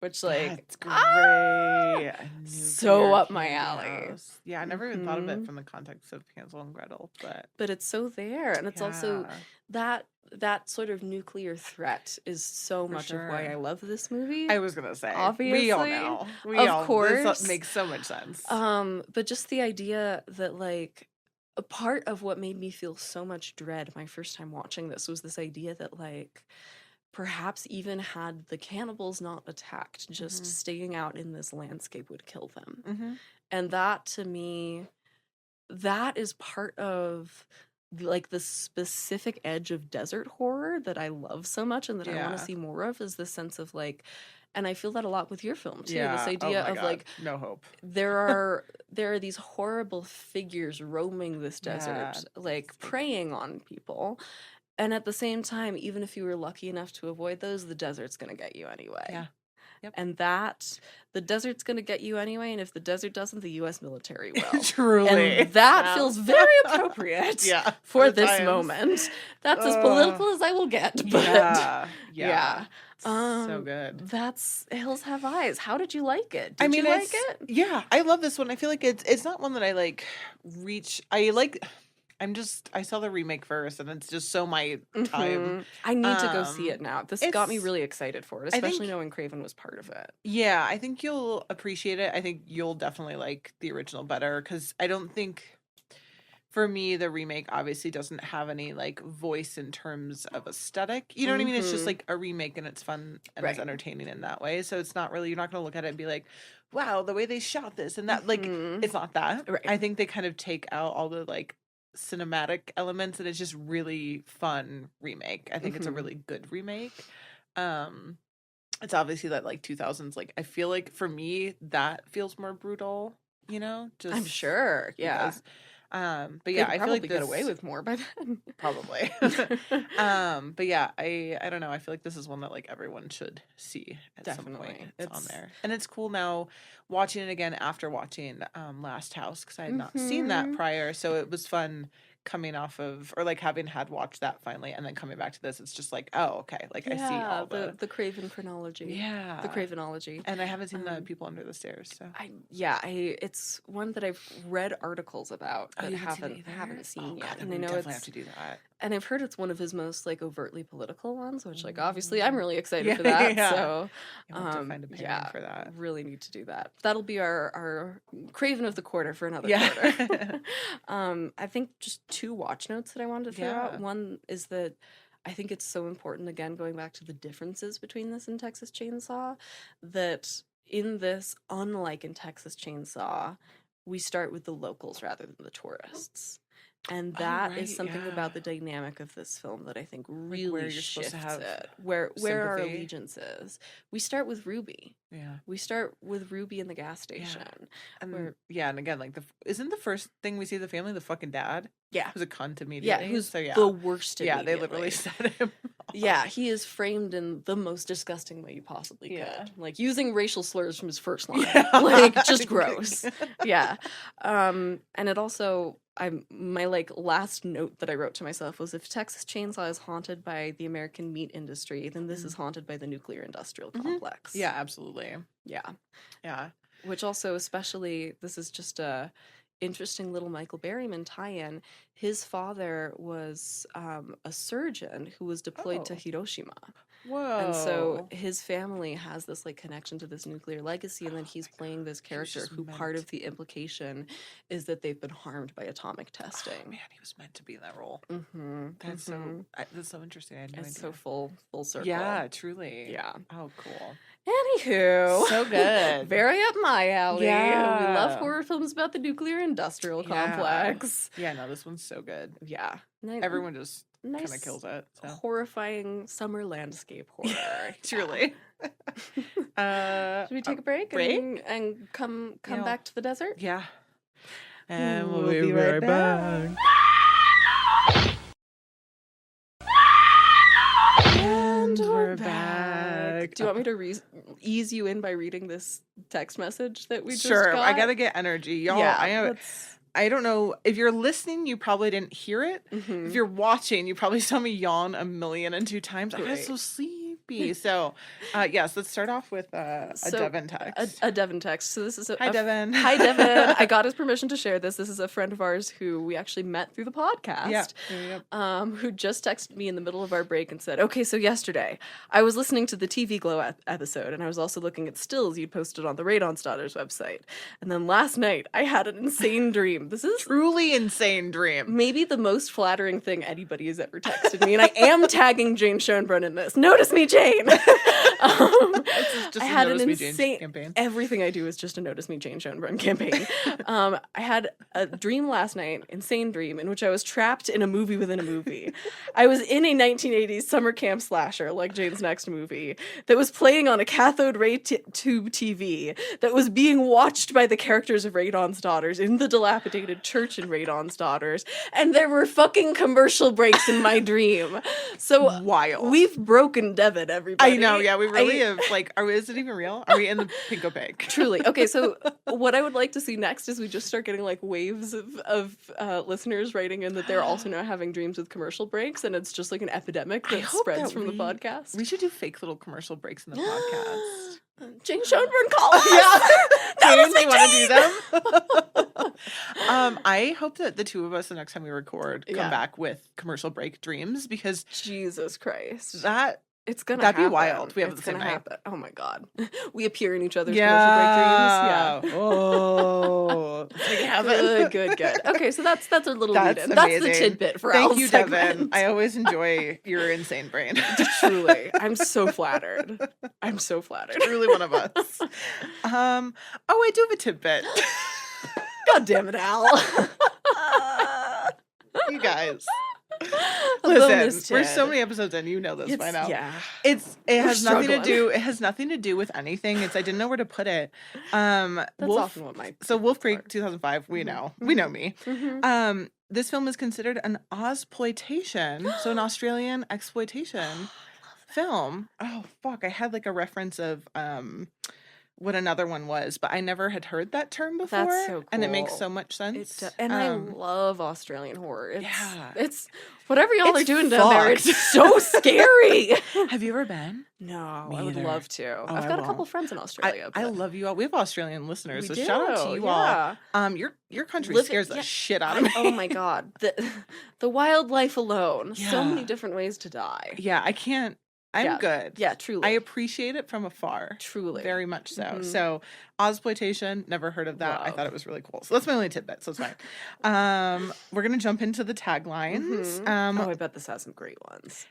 Speaker 1: Which, like,
Speaker 2: that's great.
Speaker 1: So up my alley.
Speaker 2: House. Yeah, I never even thought of it from the context of Hansel and Gretel,
Speaker 1: but it's so there, and it's also that sort of nuclear threat is so much of why I love this movie.
Speaker 2: I was gonna say,
Speaker 1: obviously,
Speaker 2: we all know,
Speaker 1: of course,
Speaker 2: this makes so much sense.
Speaker 1: But just the idea that, like, a part of what made me feel so much dread my first time watching this was this idea that, like, perhaps even had the cannibals not attacked, just staying out in this landscape would kill them. And that, to me, that is part of, like, the specific edge of desert horror that I love so much and that I want to see more of, is the sense of, like, and I feel that a lot with your film too. This idea of, like,
Speaker 2: no hope.
Speaker 1: There are these horrible figures roaming this desert, like, preying on people. And at the same time, even if you were lucky enough to avoid those, the desert's going to get you anyway.
Speaker 2: Yeah. Yep.
Speaker 1: And the desert's going to get you anyway, and if the desert doesn't, the U.S. military will.
Speaker 2: Truly.
Speaker 1: And that feels very appropriate for this moment. That's as political as I will get. But yeah.
Speaker 2: So good.
Speaker 1: That's Hills Have Eyes. How did you like it? Did you like it?
Speaker 2: Yeah, I love this one. I feel like it's not one that I, like, I saw the remake first, and it's just so my time.
Speaker 1: I need to go see it now. This got me really excited for it, especially knowing Craven was part of it.
Speaker 2: Yeah, I think you'll appreciate it. I think you'll definitely like the original better, because I don't think, for me, the remake obviously doesn't have any, like, voice in terms of aesthetic. You know what I mean? It's just, like, a remake, and it's fun and it's entertaining in that way. So it's not really, you're not going to look at it and be like, wow, the way they shot this and that. Like, it's not that. Right. I think they kind of take out all the, like, cinematic elements, and it's just really fun remake. I think it's a really good remake. It's obviously that, like, 2000s, like, I feel like for me that feels more brutal, you know, just
Speaker 1: I'm sure because,
Speaker 2: but yeah, I feel like
Speaker 1: get away with more by then.
Speaker 2: Probably. But yeah, I don't know, I feel like this is one that, like, everyone should see at some point. It's on there, and it's cool now watching it again after watching Last House, because I had not seen that prior, so it was fun coming off of, or, like, having had watched that finally and then coming back to this. It's just like, oh, okay, like, I see all
Speaker 1: the Craven chronology, the Cravenology,
Speaker 2: and I haven't seen the People Under the Stairs, so
Speaker 1: it's one that I've read articles about but haven't seen yet, and I know
Speaker 2: definitely have to do that.
Speaker 1: And I've heard it's one of his most, like, overtly political ones, which, like, obviously I'm really excited for that. So
Speaker 2: you'll have to find a pairing for that.
Speaker 1: Really need to do that. That'll be our Craven of the quarter for another quarter. I think just 2 watch notes that I wanted to throw out. One is that I think it's so important, again, going back to the differences between this and Texas Chainsaw, that in this, unlike in Texas Chainsaw, we start with the locals rather than the tourists. And that is something about the dynamic of this film that I think really shifts it. Where our allegiance is. We start with Ruby.
Speaker 2: Yeah.
Speaker 1: We start with Ruby in the gas station.
Speaker 2: Yeah. And again, like, isn't the first thing we see the family the fucking dad?
Speaker 1: Yeah.
Speaker 2: Who's a cunt immediately.
Speaker 1: Yeah, who's the worst immediately.
Speaker 2: Yeah, they literally set him off.
Speaker 1: Yeah, he is framed in the most disgusting way you possibly could. Like, using racial slurs from his first line. Like, just gross. Yeah. And it also, my, like, last note that I wrote to myself was, if Texas Chainsaw is haunted by the American meat industry, then this is haunted by the nuclear industrial complex.
Speaker 2: Yeah, absolutely.
Speaker 1: Yeah.
Speaker 2: Yeah.
Speaker 1: Which also, especially, this is just a interesting little Michael Berryman tie-in. His father was a surgeon who was deployed to Hiroshima.
Speaker 2: Whoa.
Speaker 1: And so his family has this like connection to this nuclear legacy, and then he's playing this character who part of the implication is that they've been harmed by atomic testing.
Speaker 2: Oh, man, he was meant to be in that role. That's so interesting. I had no idea.
Speaker 1: So full circle.
Speaker 2: Yeah, truly.
Speaker 1: Yeah.
Speaker 2: Oh, cool.
Speaker 1: Anywho,
Speaker 2: so good.
Speaker 1: Very up my alley.
Speaker 2: Yeah.
Speaker 1: We love horror films about the nuclear industrial complex.
Speaker 2: Yeah, no, this one's so good.
Speaker 1: Yeah.
Speaker 2: Everyone just kind of kills it. So.
Speaker 1: Horrifying summer landscape horror.
Speaker 2: Truly.
Speaker 1: Should we take a break? And come back to the desert?
Speaker 2: Yeah. And we'll be right back. And we're back.
Speaker 1: Do you want me to ease you in by reading this text message that we just got?
Speaker 2: Sure, I gotta get energy. Y'all, yeah, I don't know. If you're listening, you probably didn't hear it. If you're watching, you probably saw me yawn 1,002 times. I got so sleepy. So, yes, let's start off with a Devin text.
Speaker 1: A Devin text. So this is
Speaker 2: Hi, Devin.
Speaker 1: Hi, Devin. I got his permission to share this. This is a friend of ours who we actually met through the podcast. Who just texted me in the middle of our break and said, okay, so yesterday I was listening to the TV Glow episode, and I was also looking at stills you'd posted on the Radon's website. And then last night I had an insane dream. This is
Speaker 2: truly insane dream.
Speaker 1: Maybe the most flattering thing anybody has ever texted me, and I am tagging Jane Schoenbrunn in this. Notice me, Jane.
Speaker 2: Just
Speaker 1: I had an
Speaker 2: insane campaign.
Speaker 1: Everything I do is just a Notice Me, Jane Schoenbrunn campaign. I had a dream last night, insane dream, in which I was trapped in a movie within a movie. I was in a 1980s summer camp slasher, like Jane's next movie, that was playing on a cathode ray tube TV that was being watched by the characters of Radon's Daughters in the dilapidated church in Radon's Daughters, and there were fucking commercial breaks in my dream. So
Speaker 2: wild.
Speaker 1: We've broken Devin, everybody.
Speaker 2: I know, yeah, we really have. Like, is it even real? Are we in the Pinko Pig?
Speaker 1: Truly. Okay, so what I would like to see next is we just start getting like waves of listeners writing in that they're also now having dreams with commercial breaks, and it's just like an epidemic that spreads from the podcast.
Speaker 2: We should do fake little commercial breaks in the podcast.
Speaker 1: Jane Schoenbrunn, call us.
Speaker 2: Jane, do you want to do them? I hope that the two of us, the next time we record, come back with commercial break dreams, because
Speaker 1: Jesus Christ,
Speaker 2: it's gonna that'd
Speaker 1: happen.
Speaker 2: Be wild. We have
Speaker 1: it's
Speaker 2: the same night.
Speaker 1: Oh my god, we appear in each other's commercial break dreams. Yeah.
Speaker 2: Oh, make it happen.
Speaker 1: Good. Okay, so that's a little lead in.
Speaker 2: Amazing.
Speaker 1: That's the tidbit for
Speaker 2: Thank
Speaker 1: Al's
Speaker 2: you,
Speaker 1: segment.
Speaker 2: Devin. I always enjoy your insane brain.
Speaker 1: Truly, I'm so flattered.
Speaker 2: Truly one of us. I do have a tidbit.
Speaker 1: God damn it, Al.
Speaker 2: You guys. Listen, we're so many episodes in. You know this by now.
Speaker 1: Yeah,
Speaker 2: it has nothing to do. It has nothing to do with anything. I didn't know where to put it.
Speaker 1: That's often what my
Speaker 2: Wolf Creek 2005. We know me. This film is considered an Ozploitation, so an Australian exploitation film. Oh fuck! I had like a reference of what another one was, but I never had heard that term before.
Speaker 1: That's so cool.
Speaker 2: And it makes so much sense.
Speaker 1: And I love Australian horror.
Speaker 2: Yeah.
Speaker 1: It's whatever y'all are doing down there, it's so scary.
Speaker 2: Have you ever been?
Speaker 1: No,
Speaker 2: Me
Speaker 1: I would
Speaker 2: either.
Speaker 1: love to.
Speaker 2: Oh,
Speaker 1: I've got a couple friends in Australia.
Speaker 2: I love you all. We have Australian listeners, so
Speaker 1: do,
Speaker 2: shout out to you all. Your country scares the shit out of me.
Speaker 1: Oh my god. The wildlife alone. Yeah. So many different ways to die.
Speaker 2: Yeah, I can't. I'm good.
Speaker 1: Yeah, truly.
Speaker 2: I appreciate it from afar.
Speaker 1: Truly.
Speaker 2: Very much so. So, Ozploitation, never heard of that. I thought it was really cool. So, that's my only tidbit, so it's fine. We're going to jump into the taglines.
Speaker 1: I bet this has some great ones.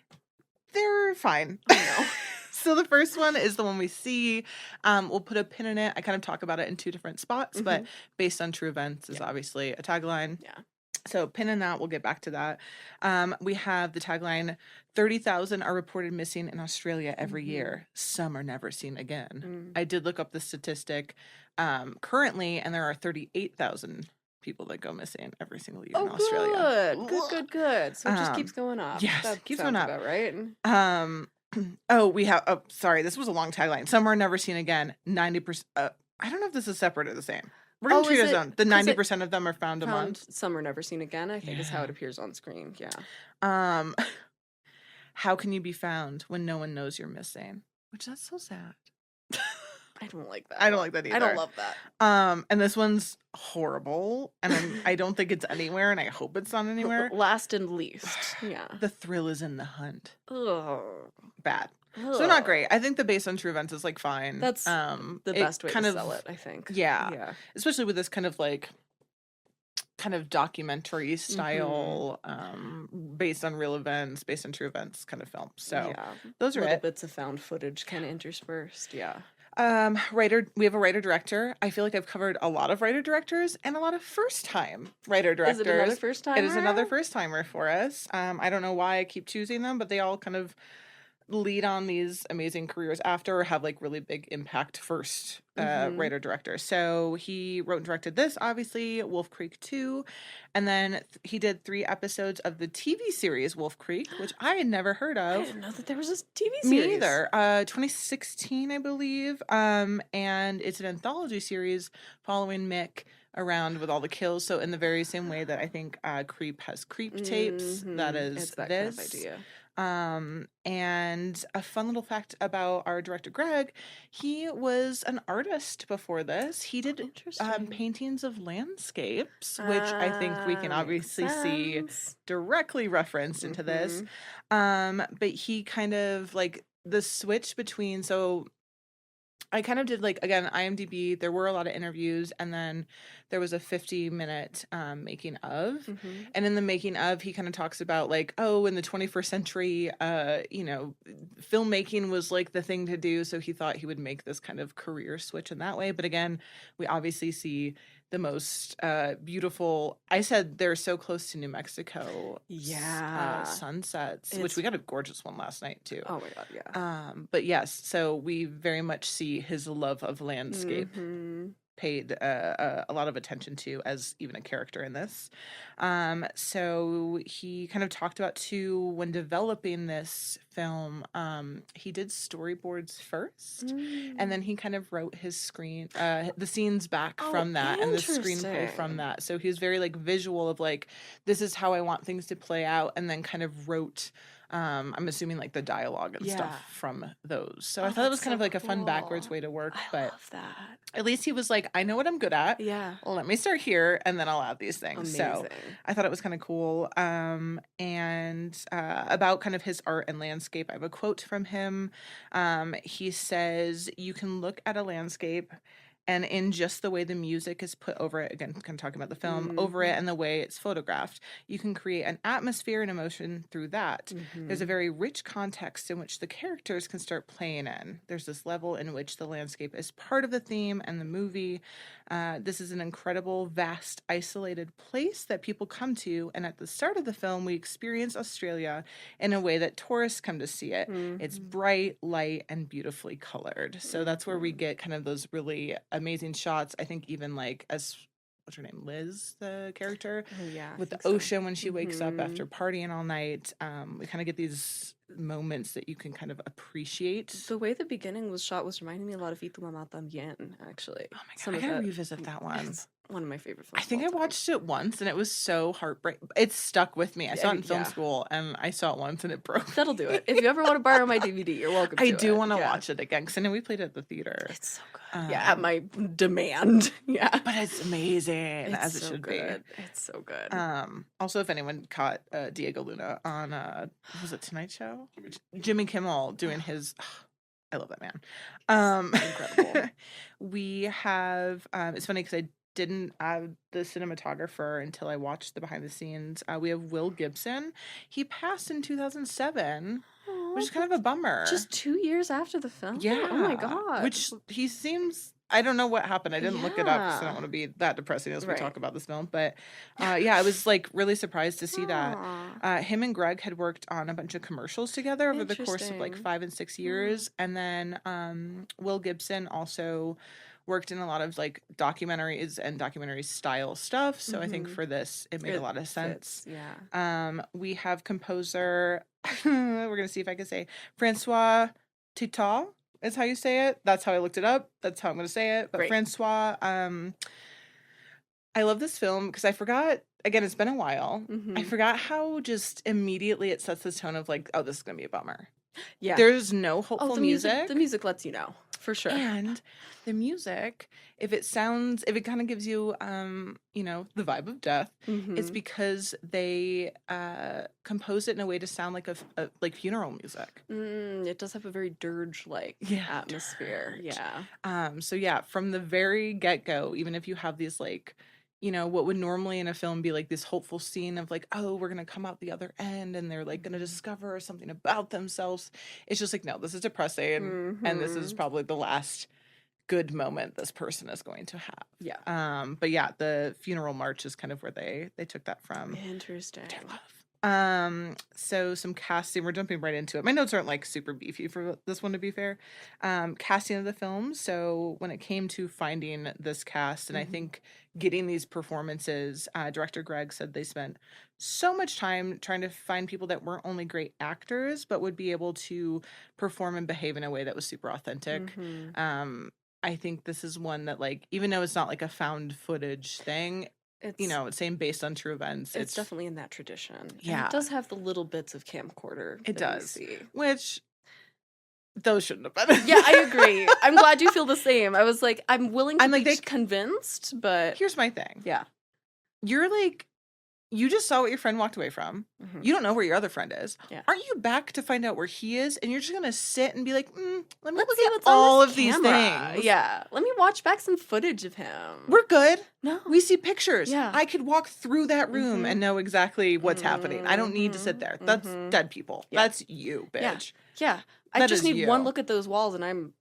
Speaker 2: They're fine.
Speaker 1: I know.
Speaker 2: So, the first one is the one we see. We'll put a pin in it. I kind of talk about it in two different spots, but based on true events is obviously a tagline.
Speaker 1: Yeah.
Speaker 2: So pin in that, we'll get back to that. We have the tagline, 30,000 are reported missing in Australia every year. Some are never seen again. I did look up the statistic currently, and there are 38,000 people that go missing every single year in Australia.
Speaker 1: Good. So it just keeps going up.
Speaker 2: Yes,
Speaker 1: that
Speaker 2: keeps
Speaker 1: sounds
Speaker 2: going up.
Speaker 1: About right.
Speaker 2: Sorry, this was a long tagline. Some are never seen again. 90%. I don't know if this is separate or the same. We're going to treat it as own. The 90% of them are found a month.
Speaker 1: Some are never seen again, I think is how it appears on screen. Yeah.
Speaker 2: How can you be found when no one knows you're missing? Which that's so sad.
Speaker 1: I don't like that.
Speaker 2: I don't like that either.
Speaker 1: I don't love that.
Speaker 2: And this one's horrible, and I don't think it's anywhere, and I hope it's not anywhere.
Speaker 1: Last and least, yeah.
Speaker 2: The thrill is in the hunt.
Speaker 1: Ugh.
Speaker 2: Bad. So not great. I think the based on true events is like fine.
Speaker 1: That's the best way to sell it, I think.
Speaker 2: Yeah. Especially with this kind of like documentary style, based on real events, based on true events kind of film. So those are
Speaker 1: little bits of found footage kind of interspersed. Yeah.
Speaker 2: We have a writer director. I feel like I've covered a lot of writer directors and a lot of first time writer directors.
Speaker 1: Is it another first timer?
Speaker 2: It is another first timer for us. I don't know why I keep choosing them, but they all kind of lead on these amazing careers after, or have like really big impact first writer director. So he wrote and directed this, obviously, Wolf Creek 2, and then he did 3 episodes of the TV series Wolf Creek, which I had never heard of.
Speaker 1: I didn't know that there was a TV series.
Speaker 2: Me either. 2016, I believe, and it's an anthology series following Mick around with all the kills. So in the very same way that I think Creep has Creep tapes, that is
Speaker 1: it's that
Speaker 2: this.
Speaker 1: kind of idea.
Speaker 2: And a fun little fact about our director Greg, he was an artist before this. He did paintings of landscapes, which I think we can obviously see directly referenced into this. But he kind of like the switch between, so I kind of did like, again, IMDb, there were a lot of interviews, and then there was a 50-minute making of. And in the making of, he kind of talks about like, oh, in the 21st century, filmmaking was like the thing to do. So he thought he would make this kind of career switch in that way. But again, we obviously see the most beautiful, I said they're so close to New Mexico. Sunsets, which we got a gorgeous one last night too.
Speaker 1: Oh my God, yeah.
Speaker 2: But yes, so we very much see his love of landscape paid a lot of attention to as even a character in this. So he kind of talked about too, when developing this film, he did storyboards first, and then he kind of wrote his the scenes back from that, and the screenplay from that. So he was very like visual of like, this is how I want things to play out, and then kind of wrote I'm assuming like the dialogue and stuff from those. So I thought it was kind of like a fun backwards way to work. I love that. At least he was like, I know what I'm good at. Yeah. Well, let me start here, and then I'll add these things. Amazing. So I thought it was kind of cool. And about kind of his art and landscape, I have a quote from him. He says, you can look at a landscape, and in just the way the music is put over it, again, kind of talking about the film, over it, and the way it's photographed, you can create an atmosphere and emotion through that. There's a very rich context in which the characters can start playing in. There's this level in which the landscape is part of the theme and the movie. This is an incredible, vast, isolated place that people come to, and at the start of the film, we experience Australia in a way that tourists come to see it. It's bright, light, and beautifully colored. So that's where we get kind of those really amazing shots. I think even like as what's her name, Liz, the character, with the ocean when she wakes up after partying all night. We kind of get these moments that you can kind of appreciate.
Speaker 1: The way the beginning was shot was reminding me a lot of Y tu mamá también, actually.
Speaker 2: Oh my God, I gotta revisit that one.
Speaker 1: It's one of my favorite films.
Speaker 2: I think I watched it once and it was so heartbreaking. It stuck with me. I saw it in film school and I saw it once and it broke.
Speaker 1: That'll do it. If you ever want to borrow my DVD, you're welcome to.
Speaker 2: I do want to watch it again because I know we played it at the theater.
Speaker 1: It's so good. At my demand.
Speaker 2: But it's amazing, as it should be.
Speaker 1: It's so good.
Speaker 2: Also, if anyone caught Diego Luna on was it Tonight Show? Jimmy Kimmel doing his. I love that man. Incredible. We have. It's funny because I didn't add the cinematographer until I watched the behind the scenes. We have Will Gibson. He passed in 2007. Which is kind of a bummer.
Speaker 1: Just 2 years after the film?
Speaker 2: Yeah.
Speaker 1: Oh my God.
Speaker 2: Which he seems, I don't know what happened. I didn't look it up because I don't want to be that depressing as we talk about this film. But I was like really surprised to see that. Him and Greg had worked on a bunch of commercials together over the course of like 5 and 6 years. And then Will Gibson also worked in a lot of like documentaries and documentary style stuff. So I think for this, it made a lot of sense.
Speaker 1: Fits, yeah.
Speaker 2: We have composer, we're going to see if I can say Francois Titau is how you say it. That's how I looked it up. That's how I'm going to say it. But
Speaker 1: Great.
Speaker 2: Francois, I love this film because I forgot, again, it's been a while. I forgot how just immediately it sets this tone of like, oh, this is going to be a bummer.
Speaker 1: Yeah.
Speaker 2: There's no hopeful music.
Speaker 1: The music lets you know, for sure.
Speaker 2: And the music, if it kind of gives you, you know, the vibe of death, it's because they compose it in a way to sound like a like funeral music.
Speaker 1: It does have a very dirge-like atmosphere.
Speaker 2: Dirge.
Speaker 1: Yeah.
Speaker 2: So yeah, from the very get-go, even if you have these like, you know, what would normally in a film be like this hopeful scene of like, oh, we're going to come out the other end and they're like going to discover something about themselves. It's just like, no, this is depressing. And this is probably the last good moment this person is going to have.
Speaker 1: Yeah.
Speaker 2: But yeah, the funeral march is kind of where they took that from.
Speaker 1: Interesting.
Speaker 2: So some casting, we're jumping right into it. My notes aren't like super beefy for this one, to be fair. Casting of the film. So when it came to finding this cast, and I think getting these performances, director Greg said they spent so much time trying to find people that weren't only great actors, but would be able to perform and behave in a way that was super authentic. I think this is one that, like, even though it's not like a found footage thing, it's, you know, it's saying based on true events.
Speaker 1: It's definitely in that tradition.
Speaker 2: Yeah.
Speaker 1: And it does have the little bits of camcorder.
Speaker 2: It does.
Speaker 1: See.
Speaker 2: Which, those shouldn't have been.
Speaker 1: Yeah, I agree. I'm glad you feel the same. I was like, I'm willing to be convinced, but...
Speaker 2: Here's my thing.
Speaker 1: Yeah.
Speaker 2: You're like, you just saw what your friend walked away from. You don't know where your other friend is.
Speaker 1: Yeah.
Speaker 2: Aren't you back to find out where he is? And you're just going to sit and be like, let me look
Speaker 1: see
Speaker 2: at
Speaker 1: what's
Speaker 2: all
Speaker 1: on
Speaker 2: of
Speaker 1: this
Speaker 2: these
Speaker 1: camera.
Speaker 2: things.
Speaker 1: Yeah. Let me watch back some footage of him.
Speaker 2: We're good.
Speaker 1: No.
Speaker 2: We see pictures.
Speaker 1: Yeah.
Speaker 2: I could walk through that room and know exactly what's happening. I don't need to sit there. That's dead people. Yeah. That's you, bitch.
Speaker 1: Yeah. I just need one look at those walls and I'm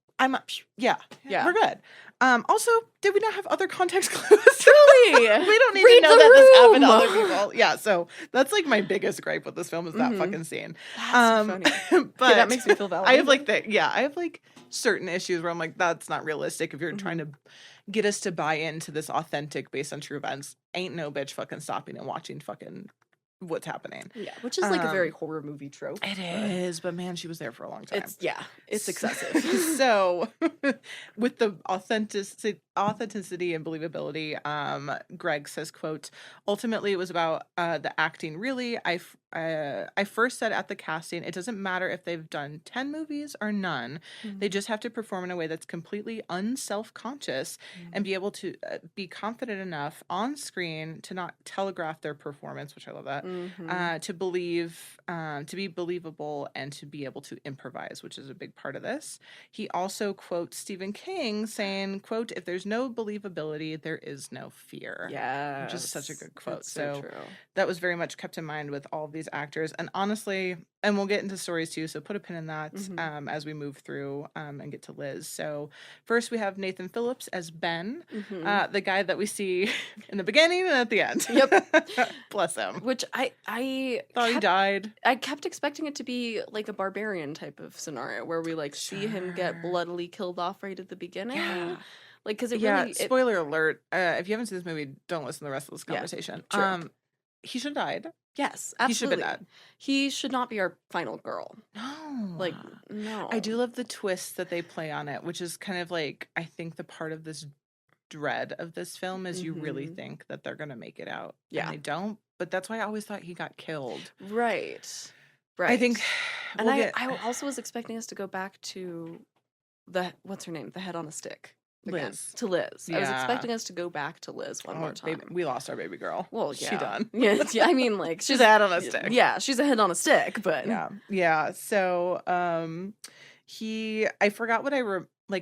Speaker 2: yeah.
Speaker 1: Yeah.
Speaker 2: We're good. Also, did we not have other context clues?
Speaker 1: Truly.
Speaker 2: We don't need
Speaker 1: Read
Speaker 2: to know
Speaker 1: the
Speaker 2: that this happened to
Speaker 1: room.
Speaker 2: other people. Yeah, so that's like my biggest gripe with this film is that fucking scene.
Speaker 1: That's funny.
Speaker 2: But
Speaker 1: yeah, that makes me feel validated.
Speaker 2: I have like certain issues where I'm like, that's not realistic if you're trying to get us to buy into this authentic based on true events. Ain't no bitch fucking stopping and watching fucking what's happening.
Speaker 1: Yeah, which is like a very horror movie trope.
Speaker 2: It is, but man, she was there for a long time.
Speaker 1: It's excessive.
Speaker 2: So with the authenticity and believability, Greg says, quote, ultimately it was about the acting. Really, I first said at the casting, it doesn't matter if they've done 10 movies or none. They just have to perform in a way that's completely unself-conscious and be able to be confident enough on screen to not telegraph their performance, which I love that, to be believable and to be able to improvise, which is a big part of this. He also quotes Stephen King saying, quote, if there's no believability, there is no fear.
Speaker 1: Yeah.
Speaker 2: Which is such a good quote.
Speaker 1: So true.
Speaker 2: That was very much kept in mind with all of these actors. And honestly, and we'll get into stories too, so put a pin in that as we move through and get to Liz. So first we have Nathan Phillips as Ben, the guy that we see in the beginning and at the end.
Speaker 1: Yep.
Speaker 2: Bless him.
Speaker 1: Which I
Speaker 2: thought he died.
Speaker 1: I kept expecting it to be like a barbarian type of scenario where we like see him get bloodily killed off right at the beginning. Yeah. Like, because
Speaker 2: spoiler alert. If you haven't seen this movie, don't listen to the rest of this conversation.
Speaker 1: Yeah,
Speaker 2: he should have died.
Speaker 1: Yes, absolutely.
Speaker 2: He should have been dead.
Speaker 1: He should not be our final girl.
Speaker 2: No.
Speaker 1: Like, no.
Speaker 2: I do love the twist that they play on it, which is kind of like, I think the part of this dread of this film is you really think that they're going to make it out.
Speaker 1: Yeah.
Speaker 2: And they don't. But that's why I always thought he got killed.
Speaker 1: Right.
Speaker 2: I think.
Speaker 1: And I also was expecting us to go back to what's her name? The head on a stick. Again,
Speaker 2: Liz.
Speaker 1: To Liz.
Speaker 2: Yeah.
Speaker 1: I was expecting us to go back to Liz one more time.
Speaker 2: We lost our baby girl.
Speaker 1: Well, yeah.
Speaker 2: She done.
Speaker 1: Yeah, I mean, like,
Speaker 2: she's a head on a stick.
Speaker 1: Yeah, she's a head on a stick, but...
Speaker 2: Yeah. So, I forgot what I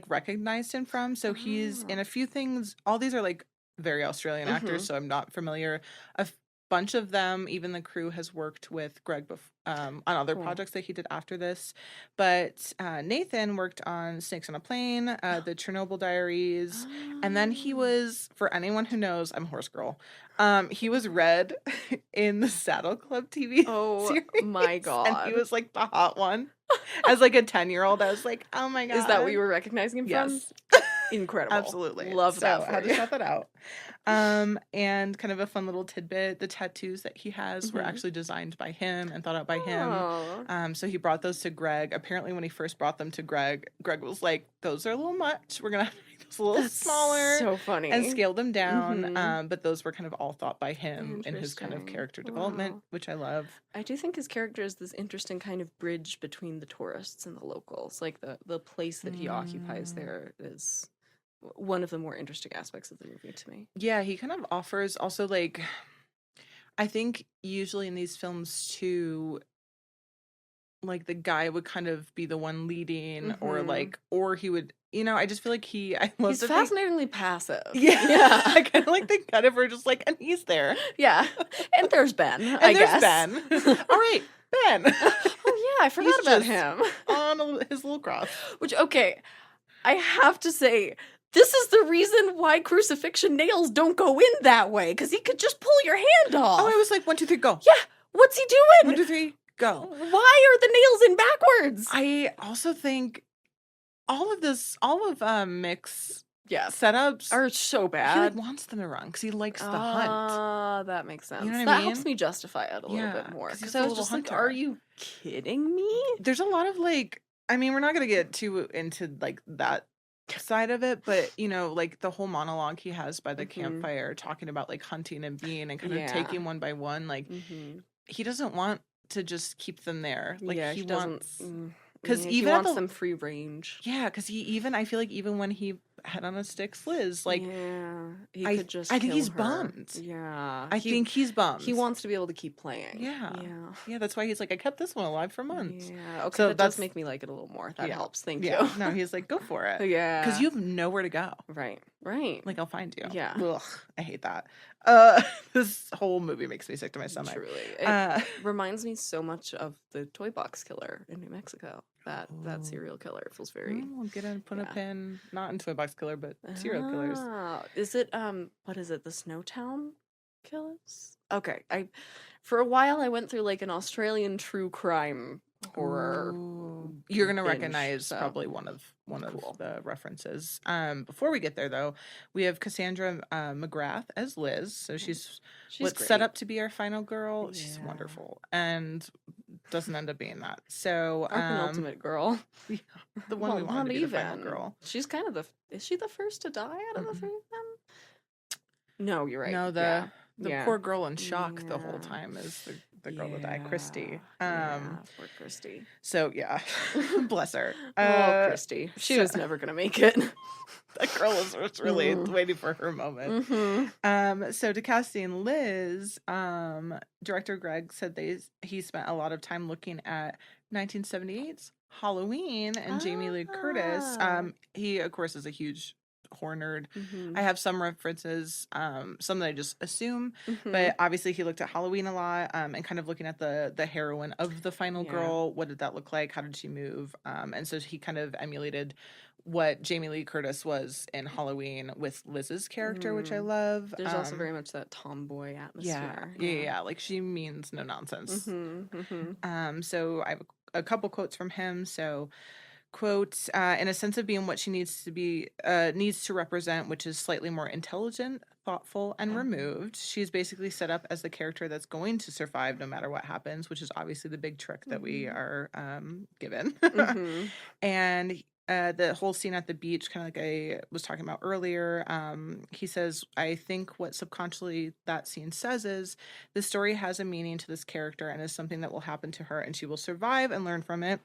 Speaker 2: recognized him from. So he's in a few things. All these are, like, very Australian actors, so I'm not familiar. A bunch of them, even the crew has worked with Greg on other projects that he did after this. But Nathan worked on Snakes on a Plane, the Chernobyl Diaries, and then he was, for anyone who knows, I'm a horse girl. He was Red in the Saddle Club TV series.
Speaker 1: My God.
Speaker 2: And he was like the hot one. As like a 10-year-old, I was like, oh my God.
Speaker 1: Is that what you were recognizing him from?
Speaker 2: Yes.
Speaker 1: Incredible.
Speaker 2: Absolutely.
Speaker 1: Love that
Speaker 2: So
Speaker 1: for
Speaker 2: I had
Speaker 1: you.
Speaker 2: to shout that out. And kind of a fun little tidbit, the tattoos that he has were actually designed by him and thought out by him. So he brought those to Greg. Apparently when he first brought them to Greg was like, those are a little much. We're going to make those a little smaller.
Speaker 1: So funny.
Speaker 2: And scale them down. But those were kind of all thought by him in his kind of character development, which I love.
Speaker 1: I do think his character is this interesting kind of bridge between the tourists and the locals. Like the place that he occupies there is one of the more interesting aspects of the movie to me.
Speaker 2: Yeah, he kind of offers also, like, I think usually in these films too, like the guy would kind of be the one leading or he would, I just feel like he's
Speaker 1: fascinatingly passive.
Speaker 2: Yeah. I kind of like the cut of her just like, and he's there.
Speaker 1: Yeah. And there's Ben,
Speaker 2: I guess. Ben. All right, Ben.
Speaker 1: Oh yeah, I forgot about him.
Speaker 2: On his little cross.
Speaker 1: Which, okay, I have to say, this is the reason why crucifixion nails don't go in that way, because he could just pull your hand off.
Speaker 2: Oh, I was like, 1, 2, 3, go.
Speaker 1: Yeah, what's he doing?
Speaker 2: 1, 2, 3, go.
Speaker 1: Why are the nails in backwards?
Speaker 2: I also think all of Mick's setups
Speaker 1: are so bad.
Speaker 2: He like wants them to run because he likes the hunt.
Speaker 1: That makes sense.
Speaker 2: You know what
Speaker 1: that
Speaker 2: I mean?
Speaker 1: helps me justify it a little bit more. Because I was just
Speaker 2: hunter.
Speaker 1: like, are you kidding me?
Speaker 2: There's a lot of like, I mean, we're not going to get too into like that side of it, but like the whole monologue he has by the campfire talking about like hunting and being and kind of taking one by one, like he doesn't want to just keep them there. Like he wants because
Speaker 1: he wants them free range.
Speaker 2: Yeah, because I feel like even when he had on a sticks Liz, like
Speaker 1: he could just
Speaker 2: I think he's
Speaker 1: her.
Speaker 2: bummed.
Speaker 1: Yeah,
Speaker 2: I think he's bummed.
Speaker 1: He wants to be able to keep playing.
Speaker 2: Yeah. That's why he's like, I kept this one alive for months.
Speaker 1: Yeah, okay, so that does make me like it a little more. That helps. Thank you.
Speaker 2: No, he's like, go for it.
Speaker 1: Yeah,
Speaker 2: because you have nowhere to go.
Speaker 1: Right.
Speaker 2: Like I'll find you.
Speaker 1: Yeah.
Speaker 2: Ugh, I hate that. This whole movie makes me sick to my stomach.
Speaker 1: Truly, it reminds me so much of the Toy Box Killer in New Mexico. That serial killer feels very.
Speaker 2: We'll put a pin, not in Toy Box Killer, but serial killers.
Speaker 1: Is it what is it? The Snowtown Killers? Okay, for a while I went through like an Australian true crime horror.
Speaker 2: You're gonna recognize probably one of the references. Before we get there though, we have Cassandra McGrath as Liz. So she's what's set up to be our final girl. Yeah. She's wonderful and doesn't end up being that. So
Speaker 1: our penultimate girl.
Speaker 2: The one we wanted to be the final girl.
Speaker 1: She's kind of is she the first to die out of the three of them? No, you're right.
Speaker 2: No, the poor girl in shock the whole time is the girl that died, Christy.
Speaker 1: Poor Christy.
Speaker 2: So yeah, bless her.
Speaker 1: Christy. She was never gonna make it.
Speaker 2: That girl was really waiting for her moment. So to casting Liz, director Greg said he spent a lot of time looking at 1978's Halloween and Jamie Lee Curtis. He of course is a huge horror nerd. I have some references, some that I just assume, but obviously he looked at Halloween a lot, and kind of looking at the heroine of the final girl. What did that look like? How did she move? And so he kind of emulated what Jamie Lee Curtis was in Halloween with Liz's character, which I love.
Speaker 1: There's also very much that tomboy atmosphere.
Speaker 2: Yeah, like she means no nonsense. So I have a couple quotes from him. So quote, in a sense of being what she needs to represent, which is slightly more intelligent, thoughtful, and removed. She's basically set up as the character that's going to survive no matter what happens, which is obviously the big trick that we are given. And the whole scene at the beach, kind of like I was talking about earlier, he says, I think what subconsciously that scene says is the story has a meaning to this character and is something that will happen to her and she will survive and learn from it.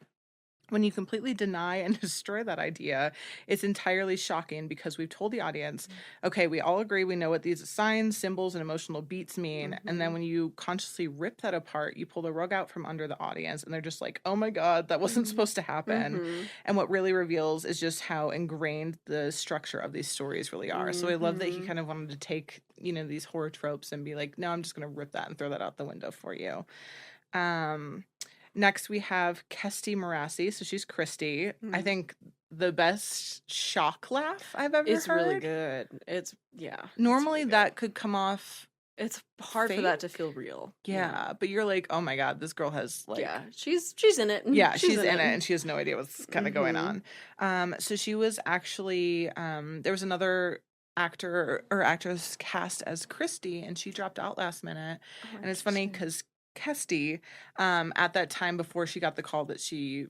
Speaker 2: When you completely deny and destroy that idea, it's entirely shocking because we've told the audience, okay, we all agree we know what these signs, symbols, and emotional beats mean. And then when you consciously rip that apart, you pull the rug out from under the audience and they're just like, oh my God, that wasn't supposed to happen. And what really reveals is just how ingrained the structure of these stories really are. So I love that he kind of wanted to take, these horror tropes and be like, no, I'm just going to rip that and throw that out the window for you. Next, we have Kesty Marassi. So she's Christy. I think the best shock laugh I've ever heard.
Speaker 1: It's really good. Normally
Speaker 2: that could come off
Speaker 1: It's hard for that to feel real.
Speaker 2: Yeah, but you're like, oh my God, this girl has like...
Speaker 1: Yeah, she's in it.
Speaker 2: Yeah, she's in it and she has no idea what's kind of going on. So she was actually, there was another actor or actress cast as Christy, and she dropped out last minute.
Speaker 1: Oh,
Speaker 2: and it's funny because Kesty, at that time before she got the call that she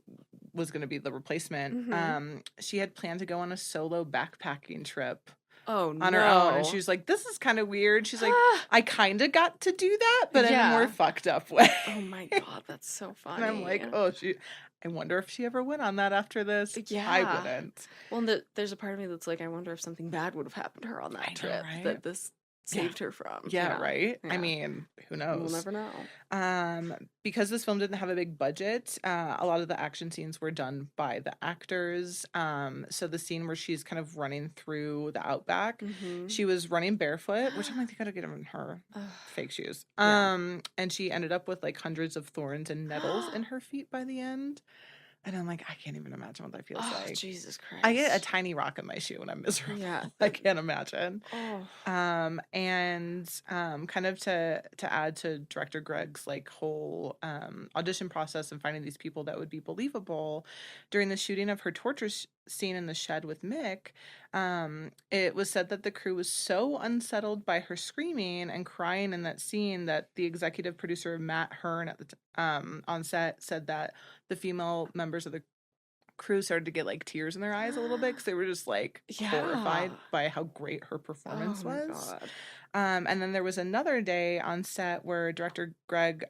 Speaker 2: was going to be the replacement, she had planned to go on a solo backpacking trip. On her own, and she was like, this is kind of weird. She's like, I kind of got to do that, but in a more fucked up way.
Speaker 1: Oh my God, that's so funny.
Speaker 2: And I'm like, I wonder if she ever went on that after this.
Speaker 1: Yeah,
Speaker 2: I wouldn't.
Speaker 1: Well, there's a part of me that's like, I wonder if something bad would have happened to her on that trip that this saved her from.
Speaker 2: Yeah, right? Yeah. I mean, who knows?
Speaker 1: We'll never know.
Speaker 2: Because this film didn't have a big budget, a lot of the action scenes were done by the actors. So the scene where she's kind of running through the outback, she was running barefoot, which I'm like, they gotta get in her fake shoes. And she ended up with like hundreds of thorns and nettles in her feet by the end. And I'm like, I can't even imagine what that feels like.
Speaker 1: Jesus Christ.
Speaker 2: I get a tiny rock in my shoe and I'm miserable. Yeah. I can't imagine. And kind of to add to director Greg's like whole audition process and finding these people that would be believable, during the shooting of her torture scene in the shed with Mick, it was said that the crew was so unsettled by her screaming and crying in that scene that the executive producer Matt Hearn at the on set said that the female members of the crew started to get like tears in their eyes a little bit because they were just like horrified by how great her performance was. God. And then there was another day on set where director Greg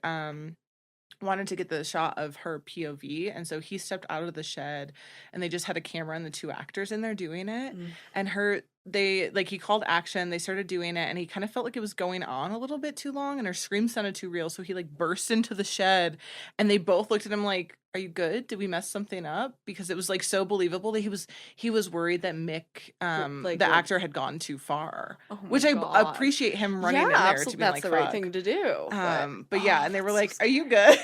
Speaker 2: wanted to get the shot of her POV, and so he stepped out of the shed and they just had a camera and the two actors in there doing it. And he called action, they started doing it, and he kind of felt like it was going on a little bit too long and her scream sounded too real, so he like burst into the shed and they both looked at him like, are you good? Did we mess something up? Because it was like so believable that he was worried that Mick, the actor, had gone too far. Which I appreciate him running in there to be
Speaker 1: that's
Speaker 2: like,
Speaker 1: the right thing to do.
Speaker 2: But yeah, and they were like, are you good?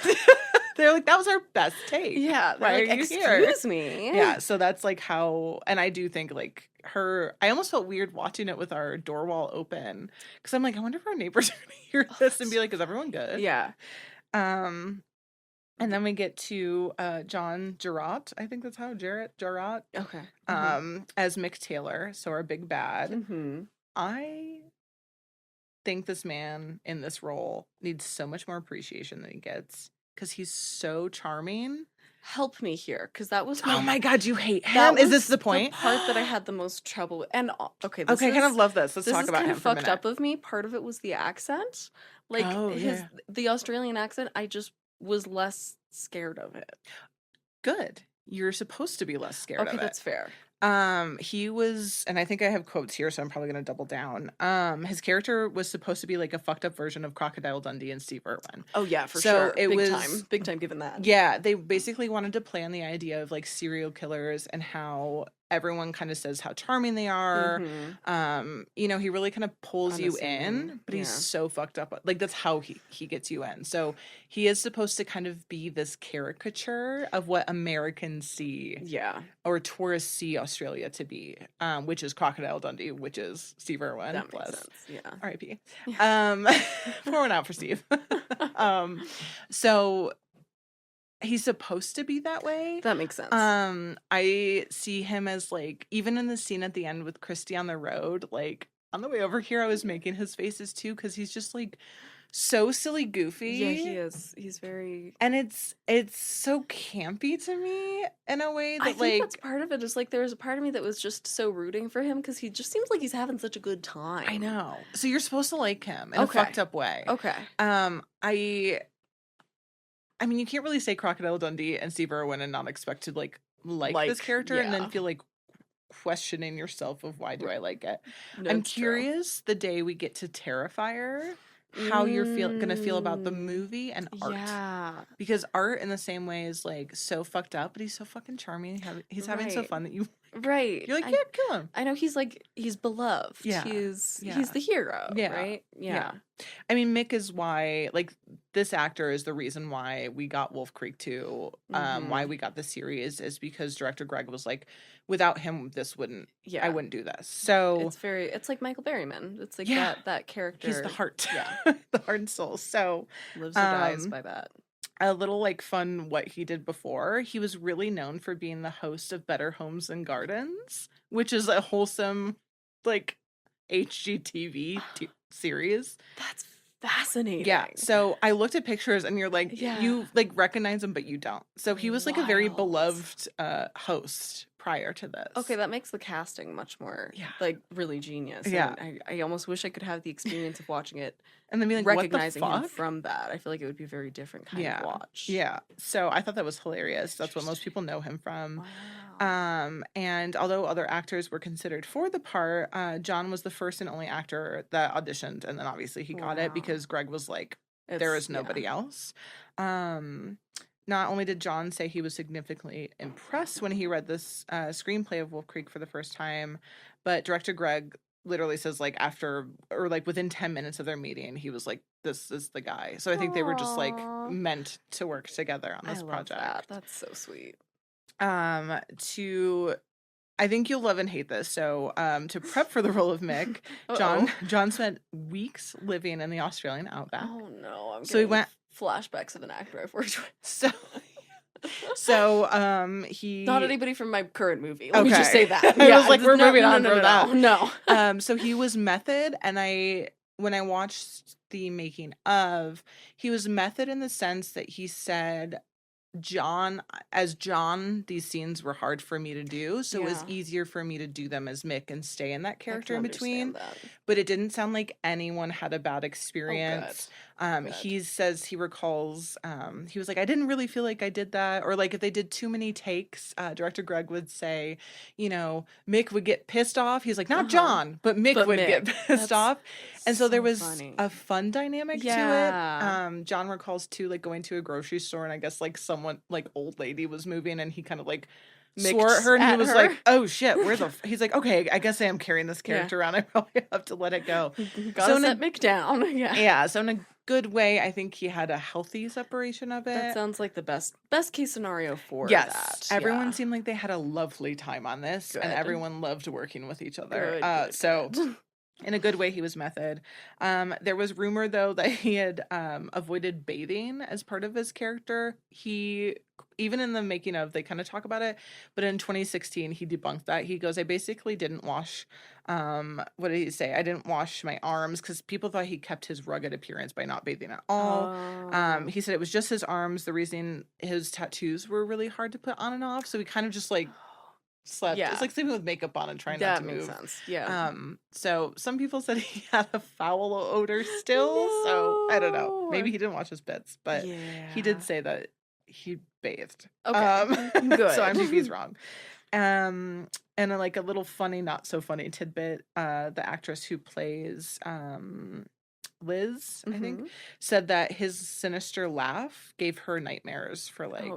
Speaker 2: They're like, that was our best take.
Speaker 1: Yeah.
Speaker 2: Why
Speaker 1: like,
Speaker 2: are you here?
Speaker 1: Excuse me.
Speaker 2: Yeah, so that's like how, and I do think like I almost felt weird watching it with our door wall open because I'm like, I wonder if our neighbors are going to hear this and be like, is everyone good?
Speaker 1: Yeah.
Speaker 2: And then we get to John Jarrett, I think that's how, Jarrett.
Speaker 1: Okay.
Speaker 2: As Mick Taylor, so our big bad. I think this man in this role needs so much more appreciation than he gets because he's so charming.
Speaker 1: Help me here, because that was
Speaker 2: oh my God, you hate him. Is this the point?
Speaker 1: The part that I had the most trouble with. And I kind
Speaker 2: of love this. Let's talk about him for a minute.
Speaker 1: Fucked up of me. Part of it was the accent, like the Australian accent. I just was less scared of it.
Speaker 2: Good. You're supposed to be less scared of it.
Speaker 1: Okay, that's fair.
Speaker 2: He was, and I think I have quotes here, so I'm probably going to double down. His character was supposed to be like a fucked up version of Crocodile Dundee and Steve Irwin.
Speaker 1: Oh yeah, for sure. It was big time given that.
Speaker 2: Yeah, they basically wanted to play on the idea of like serial killers and how everyone kind of says how charming they are. He really kind of pulls you in, but he's so fucked up. Like that's how he gets you in. So he is supposed to kind of be this caricature of what Americans see. Yeah. Or tourists see Australia to be, which is Crocodile Dundee, which is Steve Irwin.
Speaker 1: That makes sense. Yeah.
Speaker 2: R.I.P. Pour one out for Steve. So he's supposed to be that way.
Speaker 1: That makes sense.
Speaker 2: I see him as like, even in the scene at the end with Christy on the road, like on the way over here, I was making his faces too, because he's just like so silly goofy.
Speaker 1: Yeah, he is. He's very,
Speaker 2: and it's so campy to me in a way that I
Speaker 1: think that's part of it. Is like there's a part of me that was just so rooting for him because he just seems like he's having such a good time.
Speaker 2: I know. So you're supposed to like him in a fucked up way.
Speaker 1: Okay.
Speaker 2: I mean, you can't really say Crocodile Dundee and Steve Irwin and not expect to like this character and then feel like questioning yourself of why do I like it. I'm curious the day we get to Terrifier how you're gonna feel about the movie and art. Yeah. Because art in the same way is like so fucked up, but he's so fucking charming. He's having so fun that you
Speaker 1: Right.
Speaker 2: You're like, yeah, kill him.
Speaker 1: I know he's beloved.
Speaker 2: Yeah.
Speaker 1: He's the hero, right?
Speaker 2: Yeah. I mean, Mick is why, like, this actor is the reason why we got Wolf Creek 2, why we got the series, is because director Greg was like, without him, I wouldn't do this. So
Speaker 1: it's like Michael Berryman. It's like that character.
Speaker 2: He's the heart.
Speaker 1: Yeah.
Speaker 2: The heart and soul. So
Speaker 1: lives or dies by that.
Speaker 2: A little like fun what he did before. He was really known for being the host of Better Homes and Gardens, which is a wholesome like HGTV series.
Speaker 1: That's fascinating.
Speaker 2: Yeah. So I looked at pictures and you're like, you like recognize him, but you don't. So he was like a very beloved host prior to this.
Speaker 1: Okay, that makes the casting much more like really genius.
Speaker 2: Yeah.
Speaker 1: And I almost wish I could have the experience of watching it
Speaker 2: and then be like,
Speaker 1: recognizing
Speaker 2: what the fuck?
Speaker 1: him from that. I feel like it would be a very different kind of watch.
Speaker 2: Yeah. So I thought that was hilarious. That's what most people know him from. Wow. And although other actors were considered for the part, John was the first and only actor that auditioned, and then obviously he got it because Greg was like, there is nobody else. Not only did John say he was significantly impressed when he read this screenplay of Wolf Creek for the first time, but director Greg literally says like after or like within 10 minutes of their meeting, he was like, this is the guy. So I think they were just like meant to work together on this project.
Speaker 1: That's so sweet.
Speaker 2: I think you'll love and hate this. So to prep for the role of Mick, John spent weeks living in the Australian outback.
Speaker 1: Oh no, I'm
Speaker 2: so he went
Speaker 1: flashbacks of an actor I've worked with.
Speaker 2: So he
Speaker 1: not anybody from my current movie. Let me just say that.
Speaker 2: I was like, we're moving on from that.
Speaker 1: No.
Speaker 2: So he was method, and when I watched the making of, he was method in the sense that he said, John, these scenes were hard for me to do, so it was easier for me to do them as Mick and stay in that character in between. But it didn't sound like anyone had a bad experience. He says he recalls, he was like, I didn't really feel like I did that. Or like if they did too many takes, director Greg would say, you know, Mick would get pissed off. He's like, not John, but Mick would get pissed off. And so there was a fun dynamic to it. John recalls too, like going to a grocery store and I guess like someone like old lady was moving and he kind of like swore at her and he was like, oh shit, he's like, okay, I guess I am carrying this character around. I probably have to let it go.
Speaker 1: Gotta set Mick down.
Speaker 2: Yeah. So in a good way, I think he had a healthy separation of it.
Speaker 1: That sounds like the best case scenario for that.
Speaker 2: Yes. Everyone seemed like they had a lovely time on this and everyone loved working with each other. Good. In a good way, he was method. There was rumor, though, that he had avoided bathing as part of his character. Even in the making of, they kind of talk about it, but in 2016, he debunked that. He goes, I basically didn't wash, what did he say? I didn't wash my arms because people thought he kept his rugged appearance by not bathing at all. He said it was just his arms. The reason his tattoos were really hard to put on and off. So he kind of just like slept. It's like sleeping with makeup on and trying not to move. That makes sense. Yeah. So some people said he had a foul odor still. No. So I don't know. Maybe he didn't wash his bits, but he did say that he bathed. Okay. Good. So IMDb's wrong. And like a little funny, not so funny tidbit, the actress who plays Liz, I think, said that his sinister laugh gave her nightmares for like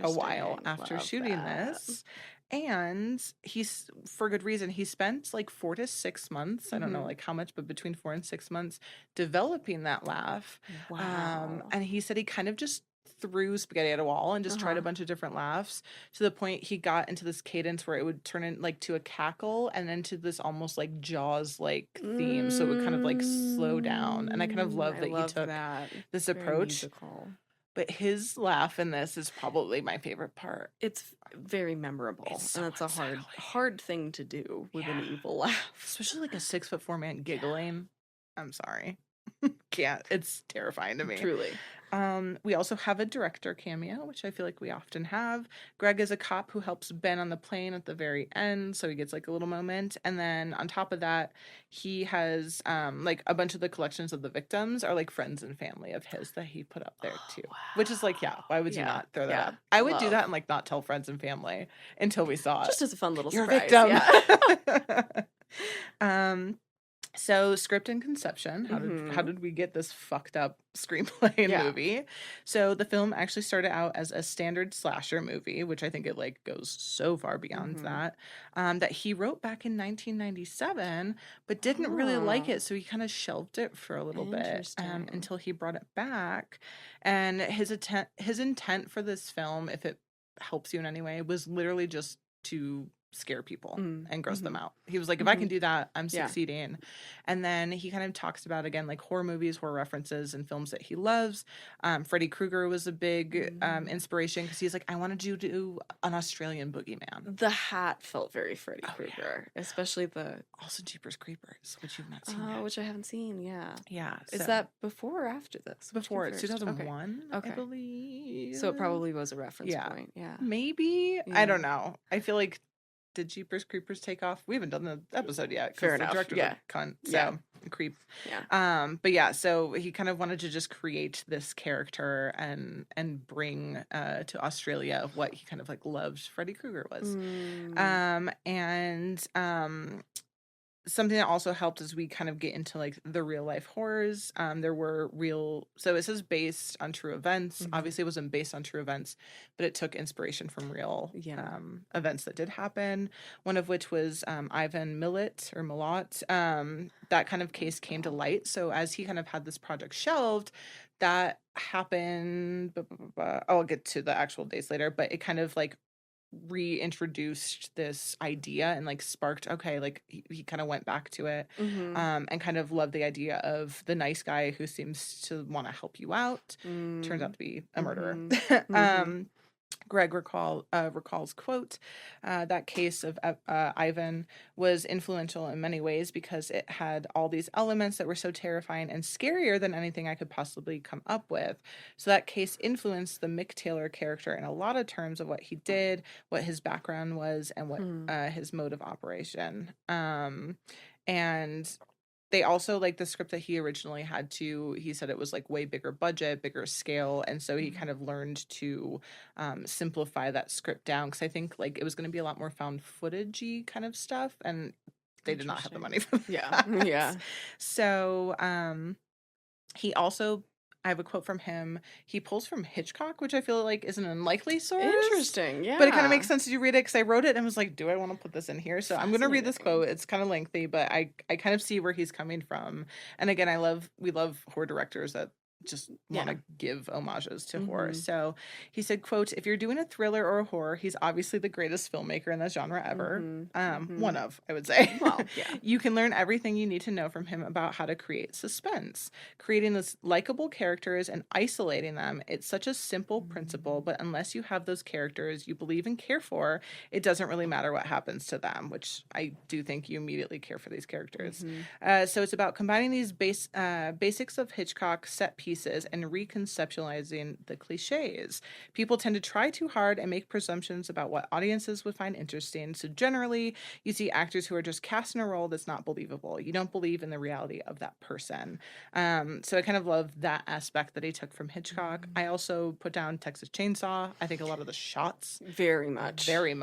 Speaker 2: a while after shooting this. And he's, for good reason, he spent like 4 to 6 months, I don't know like how much, but between 4 and 6 months developing that laugh. Wow. And he said he kind of just threw spaghetti at a wall and just tried a bunch of different laughs to the point he got into this cadence where it would turn in like to a cackle and then to this almost like Jaws like theme. So it would kind of like slow down. And I kind of love that he took this approach. Musical. But his laugh in this is probably my favorite part.
Speaker 1: It's very memorable. And it's a hard thing to do with an evil laugh.
Speaker 2: Especially like a 6'4" man giggling. I'm sorry. Can't. It's terrifying to me.
Speaker 1: Truly.
Speaker 2: We also have a director cameo, which I feel like we often have. Greg is a cop who helps Ben on the plane at the very end, so he gets like a little moment. And then on top of that, he has like a bunch of the collections of the victims are like friends and family of his that he put up there too. Wow. Which is like, why would you not throw that up? I would do that and like not tell friends and family until we saw it.
Speaker 1: Just as a fun little
Speaker 2: You're
Speaker 1: surprise.
Speaker 2: A victim. So script and conception, how did we get this fucked up screenplay and movie? So the film actually started out as a standard slasher movie, which I think it like goes so far beyond that he wrote back in 1997, but didn't really like it, so he kind of shelved it for a little bit until he brought it back. And his intent for this film, if it helps you in any way, was literally just to scare people and gross them out. He was like, if I can do that, I'm succeeding. And then he kind of talks about, again, like horror movies, horror references, and films that he loves. Freddy Krueger was a big inspiration because he's like, I wanted you to do an Australian boogeyman.
Speaker 1: The hat felt very Freddy Krueger, especially the...
Speaker 2: Also Jeepers Creepers, which you've not seen yet.
Speaker 1: Which I haven't seen, yeah.
Speaker 2: Yeah.
Speaker 1: Is that before or after this?
Speaker 2: Before. It's 2001, I believe.
Speaker 1: So it probably was a reference point,
Speaker 2: Maybe. Yeah. I don't know. I feel like did Jeepers Creepers take off? We haven't done the episode yet.
Speaker 1: Fair enough.
Speaker 2: The director's a cunt, so creep. Yeah. But yeah, so he kind of wanted to just create this character and bring to Australia what he kind of like loved Freddy Krueger was. Something that also helped as we kind of get into like the real life horrors. There were so it says based on true events. Obviously it wasn't based on true events, but it took inspiration from real events that did happen. One of which was Ivan Milat. That kind of case came to light. So as he kind of had this project shelved, that happened. I'll get to the actual dates later, but it kind of like reintroduced this idea and like sparked like he kind of went back to it and kind of loved the idea of the nice guy who seems to want to help you out turns out to be a murderer. Greg recalls, quote, that case of Ivan was influential in many ways because it had all these elements that were so terrifying and scarier than anything I could possibly come up with. So that case influenced the Mick Taylor character in a lot of terms of what he did, what his background was, and what his mode of operation. And they also, like, the script that he originally had he said it was like way bigger budget, bigger scale. And so he kind of learned to simplify that script down. Cause I think like it was going to be a lot more found footage-y kind of stuff. And they did not have the money for that.
Speaker 1: Yeah.
Speaker 2: So he also, I have a quote from him. He pulls from Hitchcock, which I feel like is an unlikely source.
Speaker 1: Interesting, yeah.
Speaker 2: But it kind of makes sense as you read it because I wrote it and was like, do I want to put this in here? So I'm going to read this quote. It's kind of lengthy, but I kind of see where he's coming from. And again, we love horror directors that just want to give homages to horror. So he said, quote, if you're doing a thriller or a horror, he's obviously the greatest filmmaker in that genre ever. One of, I would say. Well, you can learn everything you need to know from him about how to create suspense. Creating those likable characters and isolating them, it's such a simple principle, but unless you have those characters you believe and care for, it doesn't really matter what happens to them, which I do think you immediately care for these characters. So it's about combining these basics of Hitchcock set pieces and reconceptualizing the cliches. People tend to try too hard and make presumptions about what audiences would find interesting. So generally, you see actors who are just cast in a role that's not believable. You don't believe in the reality of that person. So I kind of love that aspect that he took from Hitchcock. I also put down Texas Chainsaw. I think a lot of the shots. Very much. We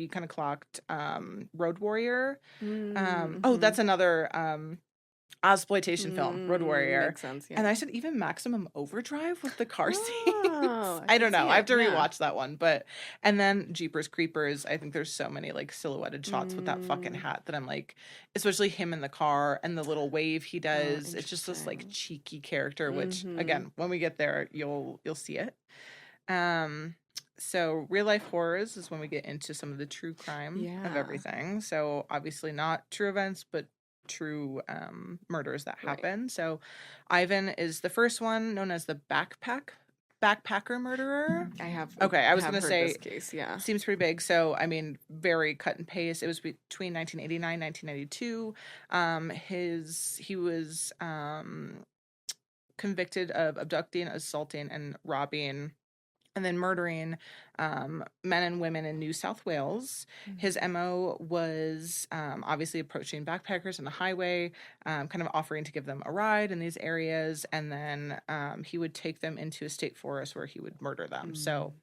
Speaker 2: kind of clocked Road Warrior. That's another exploitation film, Road Warrior.
Speaker 1: Makes sense,
Speaker 2: And I said even Maximum Overdrive with the car scenes. I don't know. I have to rewatch that one. And then Jeepers Creepers, I think there's so many like silhouetted shots with that fucking hat that I'm like, especially him in the car and the little wave he does. It's just this like cheeky character, which again, when we get there, you'll see it. So real life horrors is when we get into some of the true crime of everything. So obviously not true events, but true murders that happen. So Ivan is the first one, known as the backpacker murderer. I was gonna say
Speaker 1: this case,
Speaker 2: seems pretty big. So I mean, very cut and paste. It was between 1989 1992. He was convicted of abducting, assaulting, and robbing and then murdering men and women in New South Wales. His MO was obviously approaching backpackers on the highway, kind of offering to give them a ride in these areas, and then he would take them into a state forest where he would murder them. So,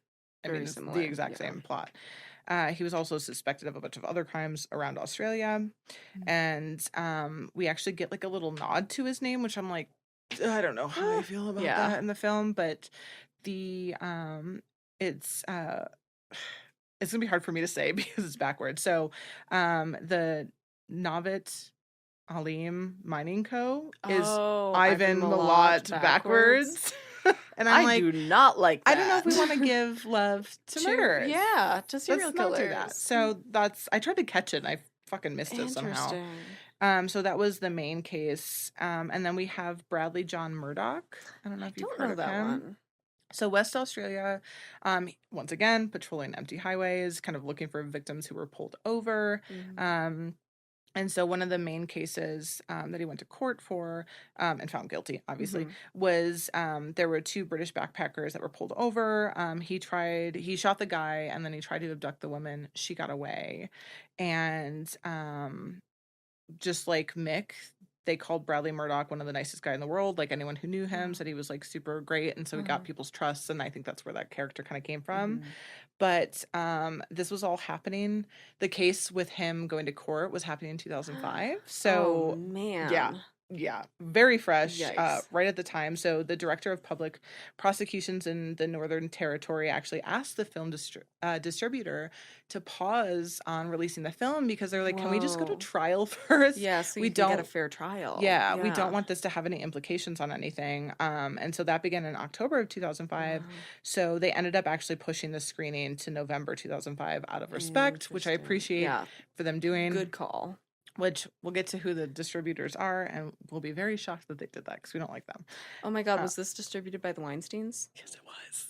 Speaker 2: I mean, it's the exact same plot. He was also suspected of a bunch of other crimes around Australia. And we actually get like a little nod to his name, which I'm like, I don't know how I feel about that in the film, but the it's gonna be hard for me to say because it's backwards. So the Novit Alim Mining Co. is Ivan Milat backwards. And I'm like,
Speaker 1: do not like that.
Speaker 2: I don't know if we want to give love to murderers.
Speaker 1: Yeah, to serial
Speaker 2: Let's not
Speaker 1: killers.
Speaker 2: do that. So I tried to catch it and I fucking missed it somehow. So that was the main case. And then we have Bradley John Murdoch. I don't know if you've heard of him. One. So West Australia, once again, patrolling empty highways, kind of looking for victims who were pulled over. And so one of the main cases that he went to court for and found guilty, obviously, was there were 2 British backpackers that were pulled over. He shot the guy and then he tried to abduct the woman. She got away. And just like Mick, they called Bradley Murdoch one of the nicest guy in the world. Like anyone who knew him said he was like super great. And so he got people's trust. And I think that's where that character kind of came from. But this was all happening. The case with him going to court was happening in 2005. So,
Speaker 1: oh, man.
Speaker 2: Yeah, very fresh, right at the time. So the director of public prosecutions in the Northern Territory actually asked the film distributor to pause on releasing the film because they're like, can we just go to trial first?
Speaker 1: Yeah, so we don't get a fair trial.
Speaker 2: Yeah, we don't want this to have any implications on anything. And so that began in October of 2005. So they ended up actually pushing the screening to November 2005 out of respect, which I appreciate for them doing.
Speaker 1: Good call.
Speaker 2: Which we'll get to who the distributors are, and we'll be very shocked that they did that because we don't like them.
Speaker 1: Oh my God, was this distributed by the Weinsteins?
Speaker 2: Yes, it was.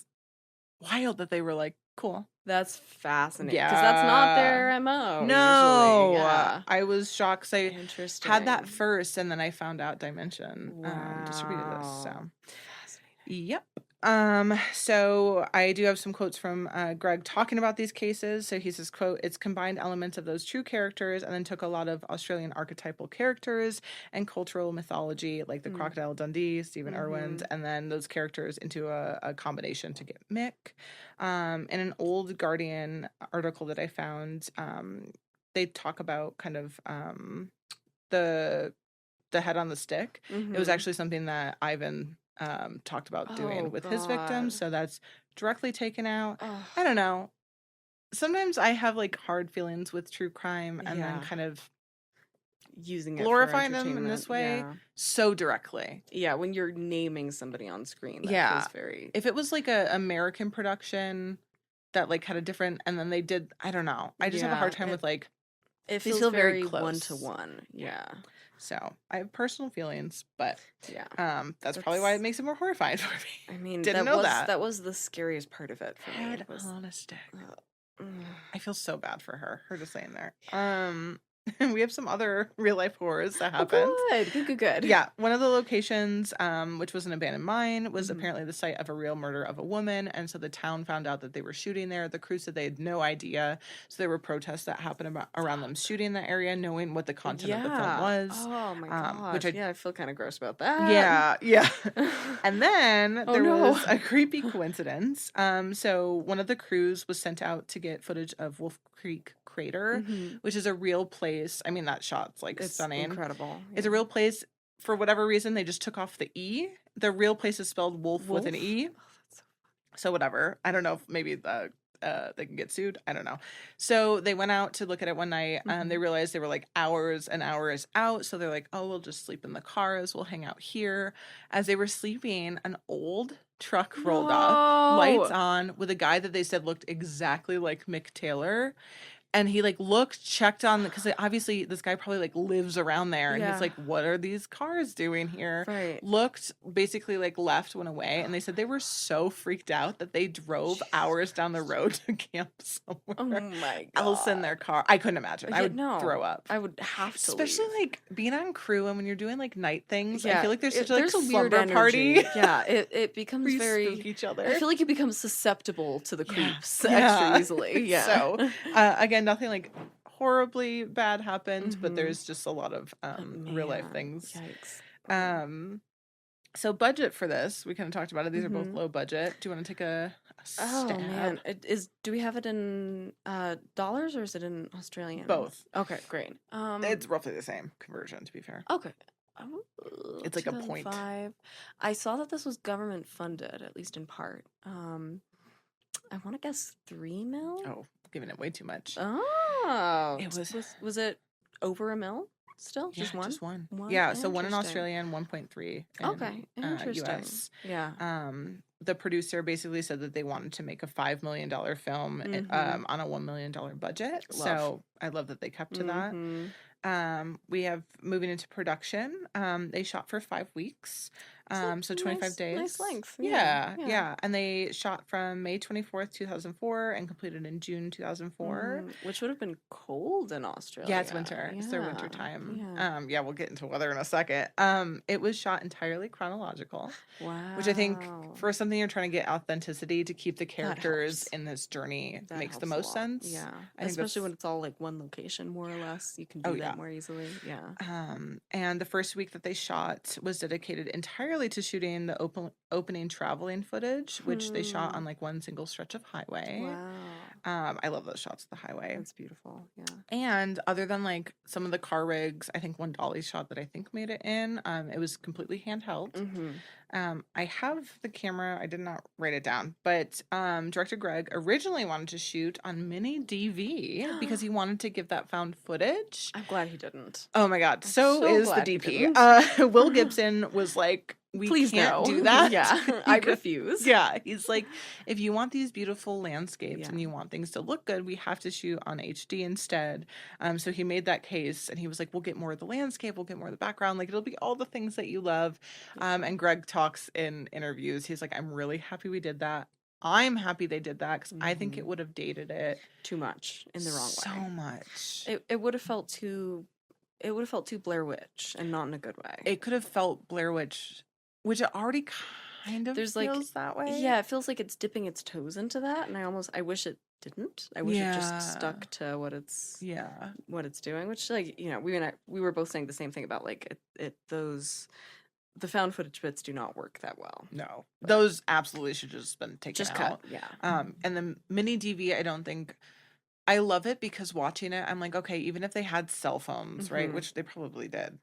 Speaker 2: Wild that they were like, cool.
Speaker 1: That's fascinating. Because that's not their MO.
Speaker 2: No.
Speaker 1: Usually.
Speaker 2: I was shocked because I had that first, and then I found out Dimension distributed this. So, yep. So I do have some quotes from Greg talking about these cases. So he says, quote, "It's combined elements of those true characters and then took a lot of Australian archetypal characters and cultural mythology like the Crocodile Dundee, Stephen Irwin's, and then those characters into a combination to get Mick." In an old Guardian article that I found, they talk about kind of the head on the stick. It was actually something that Ivan talked about doing with his victims, so that's directly taken out. I don't know. Sometimes I have like hard feelings with true crime and then kind of
Speaker 1: using it
Speaker 2: glorifying them in this way so directly.
Speaker 1: Yeah, when you're naming somebody on screen, that feels very.
Speaker 2: If it was like a American production that like had a different, and then they did, I don't know. I just have a hard time with like.
Speaker 1: It feels
Speaker 2: feel
Speaker 1: very
Speaker 2: close.
Speaker 1: 1-to-1. Yeah.
Speaker 2: So I have personal feelings, but that's probably why it makes it more horrifying for me.
Speaker 1: I mean,
Speaker 2: Didn't know that.
Speaker 1: That was the scariest part of it for me.
Speaker 2: Head on a stick. I feel so bad for her. Her just laying there. We have some other real life horrors that happened.
Speaker 1: Good.
Speaker 2: Yeah, one of the locations, which was an abandoned mine, was apparently the site of a real murder of a woman, and so the town found out that they were shooting there. The crew said they had no idea, so there were protests that happened around them shooting the area, knowing what the content of the film was.
Speaker 1: Oh my gosh! I feel kind of gross about that.
Speaker 2: Yeah. And then there was a creepy coincidence. So one of the crews was sent out to get footage of Wolf Creek Crater, which is a real place. I mean, that shot's like stunning.
Speaker 1: Incredible.
Speaker 2: It's a real place. For whatever reason, they just took off the E. The real place is spelled wolf? With an E.
Speaker 1: Oh, that's
Speaker 2: so whatever. I don't know if maybe they can get sued. I don't know. So they went out to look at it one night and they realized they were like hours and hours out. So they're like, oh, we'll just sleep in the cars. We'll hang out here. As they were sleeping, an old truck rolled up, lights on, with a guy that they said looked exactly like Mick Taylor. And he like checked on because obviously this guy probably like lives around there, and he's like, "What are these cars doing here?"
Speaker 1: Right.
Speaker 2: Looked, basically like left, went away, and they said they were so freaked out that they drove hours down the road to camp somewhere.
Speaker 1: Oh my god!
Speaker 2: Else in their car. I couldn't imagine. I would throw up.
Speaker 1: I would have to,
Speaker 2: especially
Speaker 1: leave.
Speaker 2: Like being on crew and when you're doing like night things.
Speaker 1: Yeah.
Speaker 2: I feel like there's such
Speaker 1: there's
Speaker 2: a
Speaker 1: slumber
Speaker 2: weird party.
Speaker 1: Yeah, it becomes
Speaker 2: very spook each other.
Speaker 1: I feel like you become susceptible to the creeps extra easily. Yeah.
Speaker 2: So again, nothing like horribly bad happened, but there's just a lot of real life things.
Speaker 1: Yikes.
Speaker 2: So budget for this, we kind of talked about it. These are both low budget. Do you want to take a stab?
Speaker 1: Oh man, do we have it in dollars or is it in Australian?
Speaker 2: Both.
Speaker 1: Okay, great.
Speaker 2: It's roughly the same conversion, to be fair.
Speaker 1: Okay.
Speaker 2: It's like a point.
Speaker 1: I saw that this was government funded, at least in part. I want to guess 3 mil.
Speaker 2: Oh, giving it way too much.
Speaker 1: Oh,
Speaker 2: it
Speaker 1: was it over a mil? Still,
Speaker 2: yeah,
Speaker 1: just one.
Speaker 2: Yeah, so 1 in Australia and 1.3 in
Speaker 1: okay, interesting.
Speaker 2: US.
Speaker 1: Yeah.
Speaker 2: The producer basically said that they wanted to make a $5 million film on a $1 million budget.
Speaker 1: Love.
Speaker 2: So I love that they kept to that. We have moving into production. They shot for 5 weeks. So 25 days.
Speaker 1: Nice length.
Speaker 2: Yeah. And they shot from May 24th, 2004 and completed in June 2004.
Speaker 1: Which would have been cold in Australia.
Speaker 2: Yeah, it's winter. It's their winter time.
Speaker 1: Yeah.
Speaker 2: We'll get into weather in a second. It was shot entirely chronological.
Speaker 1: Wow.
Speaker 2: Which I think for something you're trying to get authenticity to keep the characters in this journey makes the most sense.
Speaker 1: Yeah. Especially when it's all like one location, more or less. You can do that more easily. Yeah.
Speaker 2: And the first week that they shot was dedicated entirely to shooting the opening traveling footage, which they shot on like one single stretch of highway.
Speaker 1: Wow.
Speaker 2: I love those shots of the highway.
Speaker 1: That's beautiful. Yeah.
Speaker 2: And other than like some of the car rigs, I think one dolly shot that I think made it in, it was completely handheld. I have the camera. I did not write it down, but director Greg originally wanted to shoot on mini DV because he wanted to give that found footage.
Speaker 1: I'm glad he didn't.
Speaker 2: Oh my God. So is the DP. Will Gibson was like,
Speaker 1: Please
Speaker 2: can't do that.
Speaker 1: Yeah, I refuse.
Speaker 2: Yeah, he's like, if you want these beautiful landscapes and you want things to look good, we have to shoot on HD instead. So he made that case, and he was like, we'll get more of the landscape, we'll get more of the background, like it'll be all the things that you love. And Greg talks in interviews. He's like, I'm really happy we did that. I'm happy they did that because I think it would have dated it
Speaker 1: too much in the wrong way.
Speaker 2: So much.
Speaker 1: It would have felt too. It would have felt too Blair Witch, and not in a good way.
Speaker 2: It could have felt Blair Witch. Which it already kind of feels that way.
Speaker 1: Yeah, it feels like it's dipping its toes into that, and I wish it didn't. I wish it just stuck to what it's doing. Which, like, you know, we were both saying the same thing about like the found footage bits do not work that well.
Speaker 2: No, those absolutely should just been taken out.
Speaker 1: Cut. Yeah.
Speaker 2: And the mini DV, I don't think. I love it because watching it, I'm like, okay, even if they had cell phones, right, which they probably did,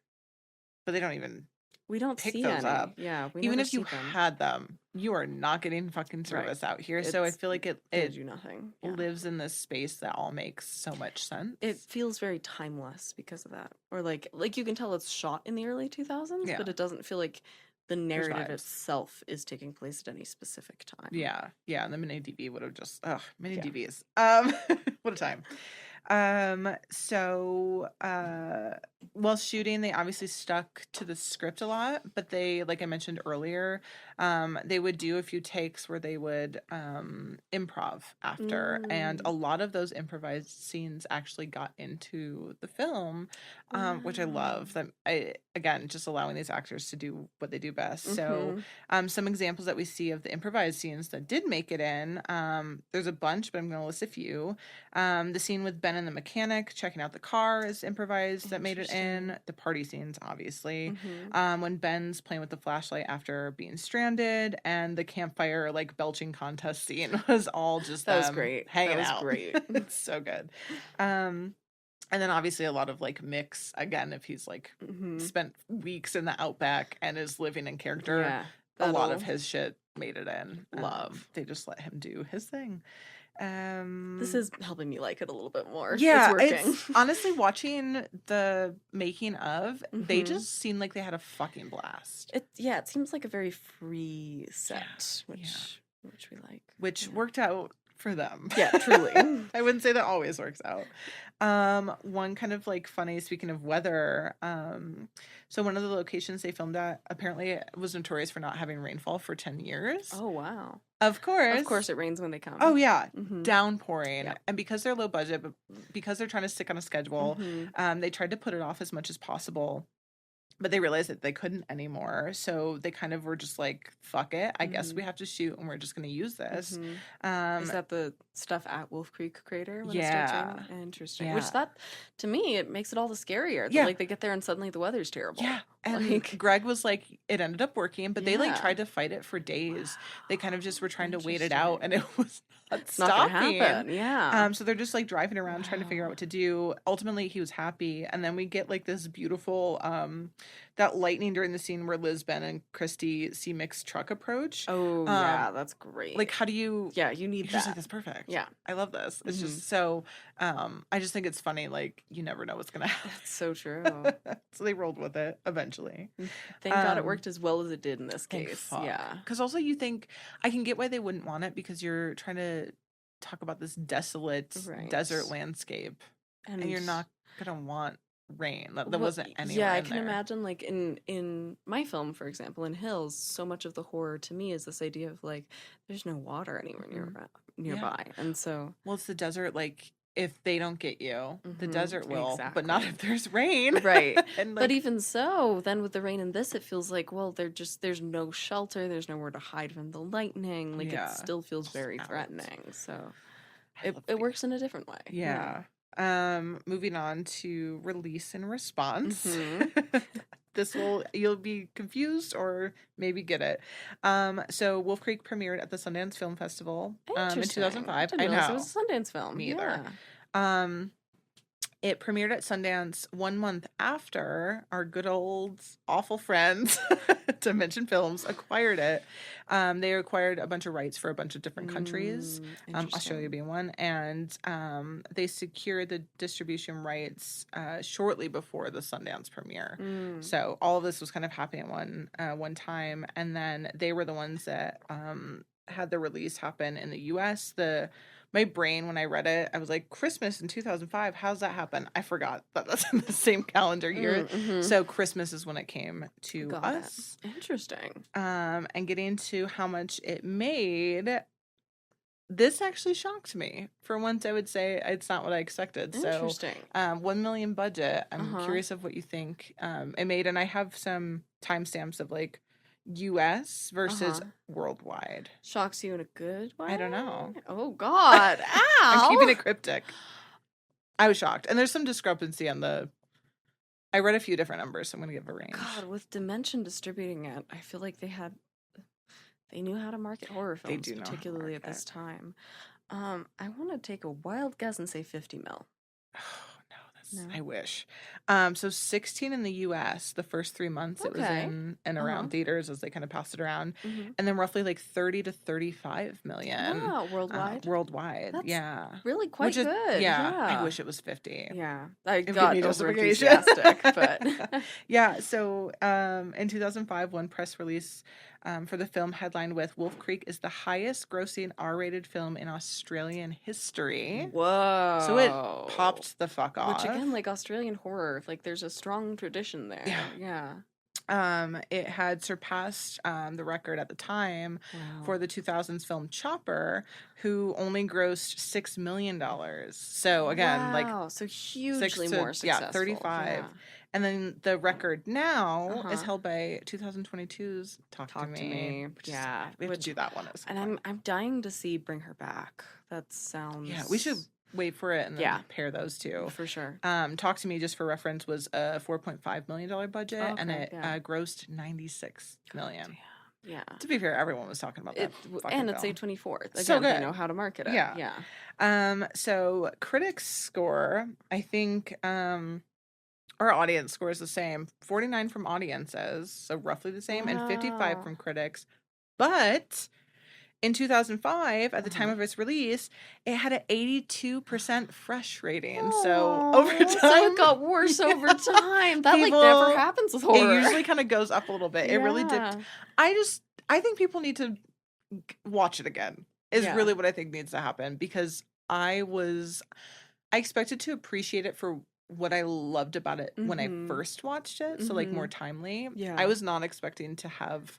Speaker 2: but they don't even.
Speaker 1: We don't
Speaker 2: pick
Speaker 1: see
Speaker 2: those
Speaker 1: any.
Speaker 2: up.
Speaker 1: Yeah,
Speaker 2: even if you had them, you are not getting fucking service out here. So I feel like it
Speaker 1: do nothing.
Speaker 2: Lives in this space that all makes so much sense.
Speaker 1: It feels very timeless because of that, or like you can tell it's shot in the early 2000s, but it doesn't feel like the narrative itself is taking place at any specific time.
Speaker 2: Yeah, and the mini DV would have just mini DVs. What a time. So while shooting, they obviously stuck to the script a lot, but they, like I mentioned earlier, they would do a few takes where they would improv after, and a lot of those improvised scenes actually got into the film, which I love. That again, just allowing these actors to do what they do best. So some examples that we see of the improvised scenes that did make it in, there's a bunch, but I'm going to list a few. The scene with Ben and the mechanic checking out the car is improvised that made it in. The party scenes, obviously. When Ben's playing with the flashlight after being stranded, and the campfire like belching contest scene was all just
Speaker 1: that was great.
Speaker 2: Hanging
Speaker 1: that was
Speaker 2: out.
Speaker 1: Great.
Speaker 2: It's so good. And then obviously a lot of like mix again if he's like spent weeks in the outback and is living in character.
Speaker 1: Yeah,
Speaker 2: a lot of his shit made it in.
Speaker 1: Love.
Speaker 2: They just let him do his thing.
Speaker 1: This is helping me like it a little bit more.
Speaker 2: Yeah,
Speaker 1: it's working.
Speaker 2: It's honestly watching the making of, they just seem like they had a fucking blast.
Speaker 1: It seems like a very free set, which we like.
Speaker 2: Which worked out for them.
Speaker 1: Yeah, truly.
Speaker 2: I wouldn't say that always works out. One kind of like funny, speaking of weather, so one of the locations they filmed at apparently was notorious for not having rainfall for 10 years.
Speaker 1: Oh, wow.
Speaker 2: Of course
Speaker 1: it rains when they come.
Speaker 2: Oh, yeah. Downpouring. Yep. And because they're low budget, but because they're trying to stick on a schedule, they tried to put it off as much as possible. But they realized that they couldn't anymore. So they kind of were just like, fuck it. I guess we have to shoot and we're just going to use this.
Speaker 1: Is that the stuff at Wolf Creek Crater? When it starts raining? Interesting. Yeah. Which to me, it makes it all the scarier. Like they get there and suddenly the weather's terrible.
Speaker 2: Yeah. And
Speaker 1: Like,
Speaker 2: Greg was like, it ended up working, but they like
Speaker 1: Yeah.
Speaker 2: tried to fight it for days. They kind of just were trying to wait it
Speaker 1: Interesting.
Speaker 2: out, and it was not
Speaker 1: it's not gonna
Speaker 2: stopping.
Speaker 1: happen. Yeah.
Speaker 2: So they're just like driving around trying to figure out what to do. Ultimately, he was happy, and then we get like this beautiful that lightning during the scene where Lisbon and Christy see Mick's truck approach.
Speaker 1: Oh yeah, that's great.
Speaker 2: Like, how do you?
Speaker 1: Yeah, you need
Speaker 2: You're just
Speaker 1: that.
Speaker 2: like, that's perfect.
Speaker 1: Yeah.
Speaker 2: I love this. It's
Speaker 1: Mhm.
Speaker 2: just so. I just think it's funny. Like, you never know what's gonna happen.
Speaker 1: That's so true.
Speaker 2: So they rolled with it eventually.
Speaker 1: Thank God it worked as well as it did in this
Speaker 2: Thank
Speaker 1: case.
Speaker 2: fuck.
Speaker 1: Yeah.
Speaker 2: Because also you think, I can get why they wouldn't want it, because you're trying to talk about this desolate
Speaker 1: Right.
Speaker 2: desert landscape, and you're not gonna want rain. That wasn't anywhere.
Speaker 1: Yeah, I
Speaker 2: in
Speaker 1: can
Speaker 2: there.
Speaker 1: imagine, like, in my film, for example, in Hills, so much of the horror to me is this idea of like there's no water anywhere nearby, and so
Speaker 2: Well, it's the desert. Like, if they don't get you, the
Speaker 1: Mhm,
Speaker 2: desert will, but not
Speaker 1: exactly.
Speaker 2: if there's rain.
Speaker 1: right.
Speaker 2: And
Speaker 1: But
Speaker 2: like,
Speaker 1: even so, then with the rain in this, it feels like, well, there's no shelter, there's nowhere to hide from the lightning. Like
Speaker 2: Yeah.
Speaker 1: it still feels
Speaker 2: Just
Speaker 1: very
Speaker 2: out.
Speaker 1: threatening. So
Speaker 2: I love
Speaker 1: it works in a different way.
Speaker 2: Yeah. Moving on to release and response.
Speaker 1: Mhm.
Speaker 2: You'll be confused or maybe get it. So Wolf Creek premiered at the Sundance Film Festival in
Speaker 1: Interesting.
Speaker 2: 2005.
Speaker 1: Didn't
Speaker 2: I
Speaker 1: realize
Speaker 2: know.
Speaker 1: it was a Sundance film.
Speaker 2: Me either.
Speaker 1: Yeah.
Speaker 2: It premiered at Sundance 1 month after our good old awful friends, Dimension Films, acquired it. They acquired a bunch of rights for a bunch of different countries, Australia being one, and they secured the distribution rights shortly before the Sundance premiere. So all of this was kind of happening at one time, and then they were the ones that had the release happen in the U.S. My brain, when I read it, I was like, Christmas in 2005, how's that happen? I forgot that that's in the same calendar year. So Christmas is when it came to us.
Speaker 1: Interesting.
Speaker 2: And getting to how much it made, this actually shocked me. For once, I would say it's not what I expected.
Speaker 1: Interesting.
Speaker 2: So 1 million budget. I'm curious of what you think it made. And I have some timestamps of like US versus worldwide.
Speaker 1: Shocks you in a good way?
Speaker 2: I don't know.
Speaker 1: Oh, God. Ow.
Speaker 2: I'm keeping it cryptic. I was shocked. And there's some discrepancy on I read a few different numbers, so I'm going to give a range.
Speaker 1: God, with Dimension distributing it, I feel like they knew how to market horror films, particularly at this time. I want to take a wild guess and say 50 mil.
Speaker 2: No, I wish. So 16 in the US, the first 3 months it was in and around theaters as they kind of passed it around. And then roughly like 30 to 35 million.
Speaker 1: Wow, worldwide?
Speaker 2: Worldwide,
Speaker 1: That's really quite good.
Speaker 2: I wish it was 50.
Speaker 1: Yeah. I
Speaker 2: If
Speaker 1: got
Speaker 2: you need
Speaker 1: over
Speaker 2: justification.
Speaker 1: enthusiastic, but
Speaker 2: yeah, so in 2005, one press release for the film headlined with Wolf Creek is the highest grossing R-rated film in Australian history.
Speaker 1: Whoa.
Speaker 2: So it popped the fuck off.
Speaker 1: Which again, like Australian horror, like there's a strong tradition there. Yeah.
Speaker 2: It had surpassed the record at the time for the 2000s film Chopper, who only grossed $6 million. So again,
Speaker 1: so hugely more successful.
Speaker 2: Yeah, 35.
Speaker 1: Yeah.
Speaker 2: And then the record now is held by 2022's Talk to Me.
Speaker 1: Yeah,
Speaker 2: we have to do that one.
Speaker 1: And I'm dying to see Bring Her Back. That sounds.
Speaker 2: Yeah, we should wait for it and then pair those two
Speaker 1: for sure.
Speaker 2: Talk to Me, just for reference, was a $4.5 million budget, and it grossed $96 million.
Speaker 1: Yeah.
Speaker 2: To be fair, everyone was talking about that.
Speaker 1: And it's A24. Again,
Speaker 2: so good.
Speaker 1: They know how to market it.
Speaker 2: Yeah. So critics score, I think. Our audience score is the same. 49 from audiences, so roughly the same, and 55 from critics. But in 2005, at the time of its release, it had an 82% fresh rating. So over time,
Speaker 1: so it got worse over time. That never happens with horror.
Speaker 2: It usually kind of goes up a little bit. It really dipped. I think people need to watch it again. Is really what I think needs to happen, because I expected to appreciate it for what I loved about it when I first watched it. So like more timely. Yeah. I was not expecting to have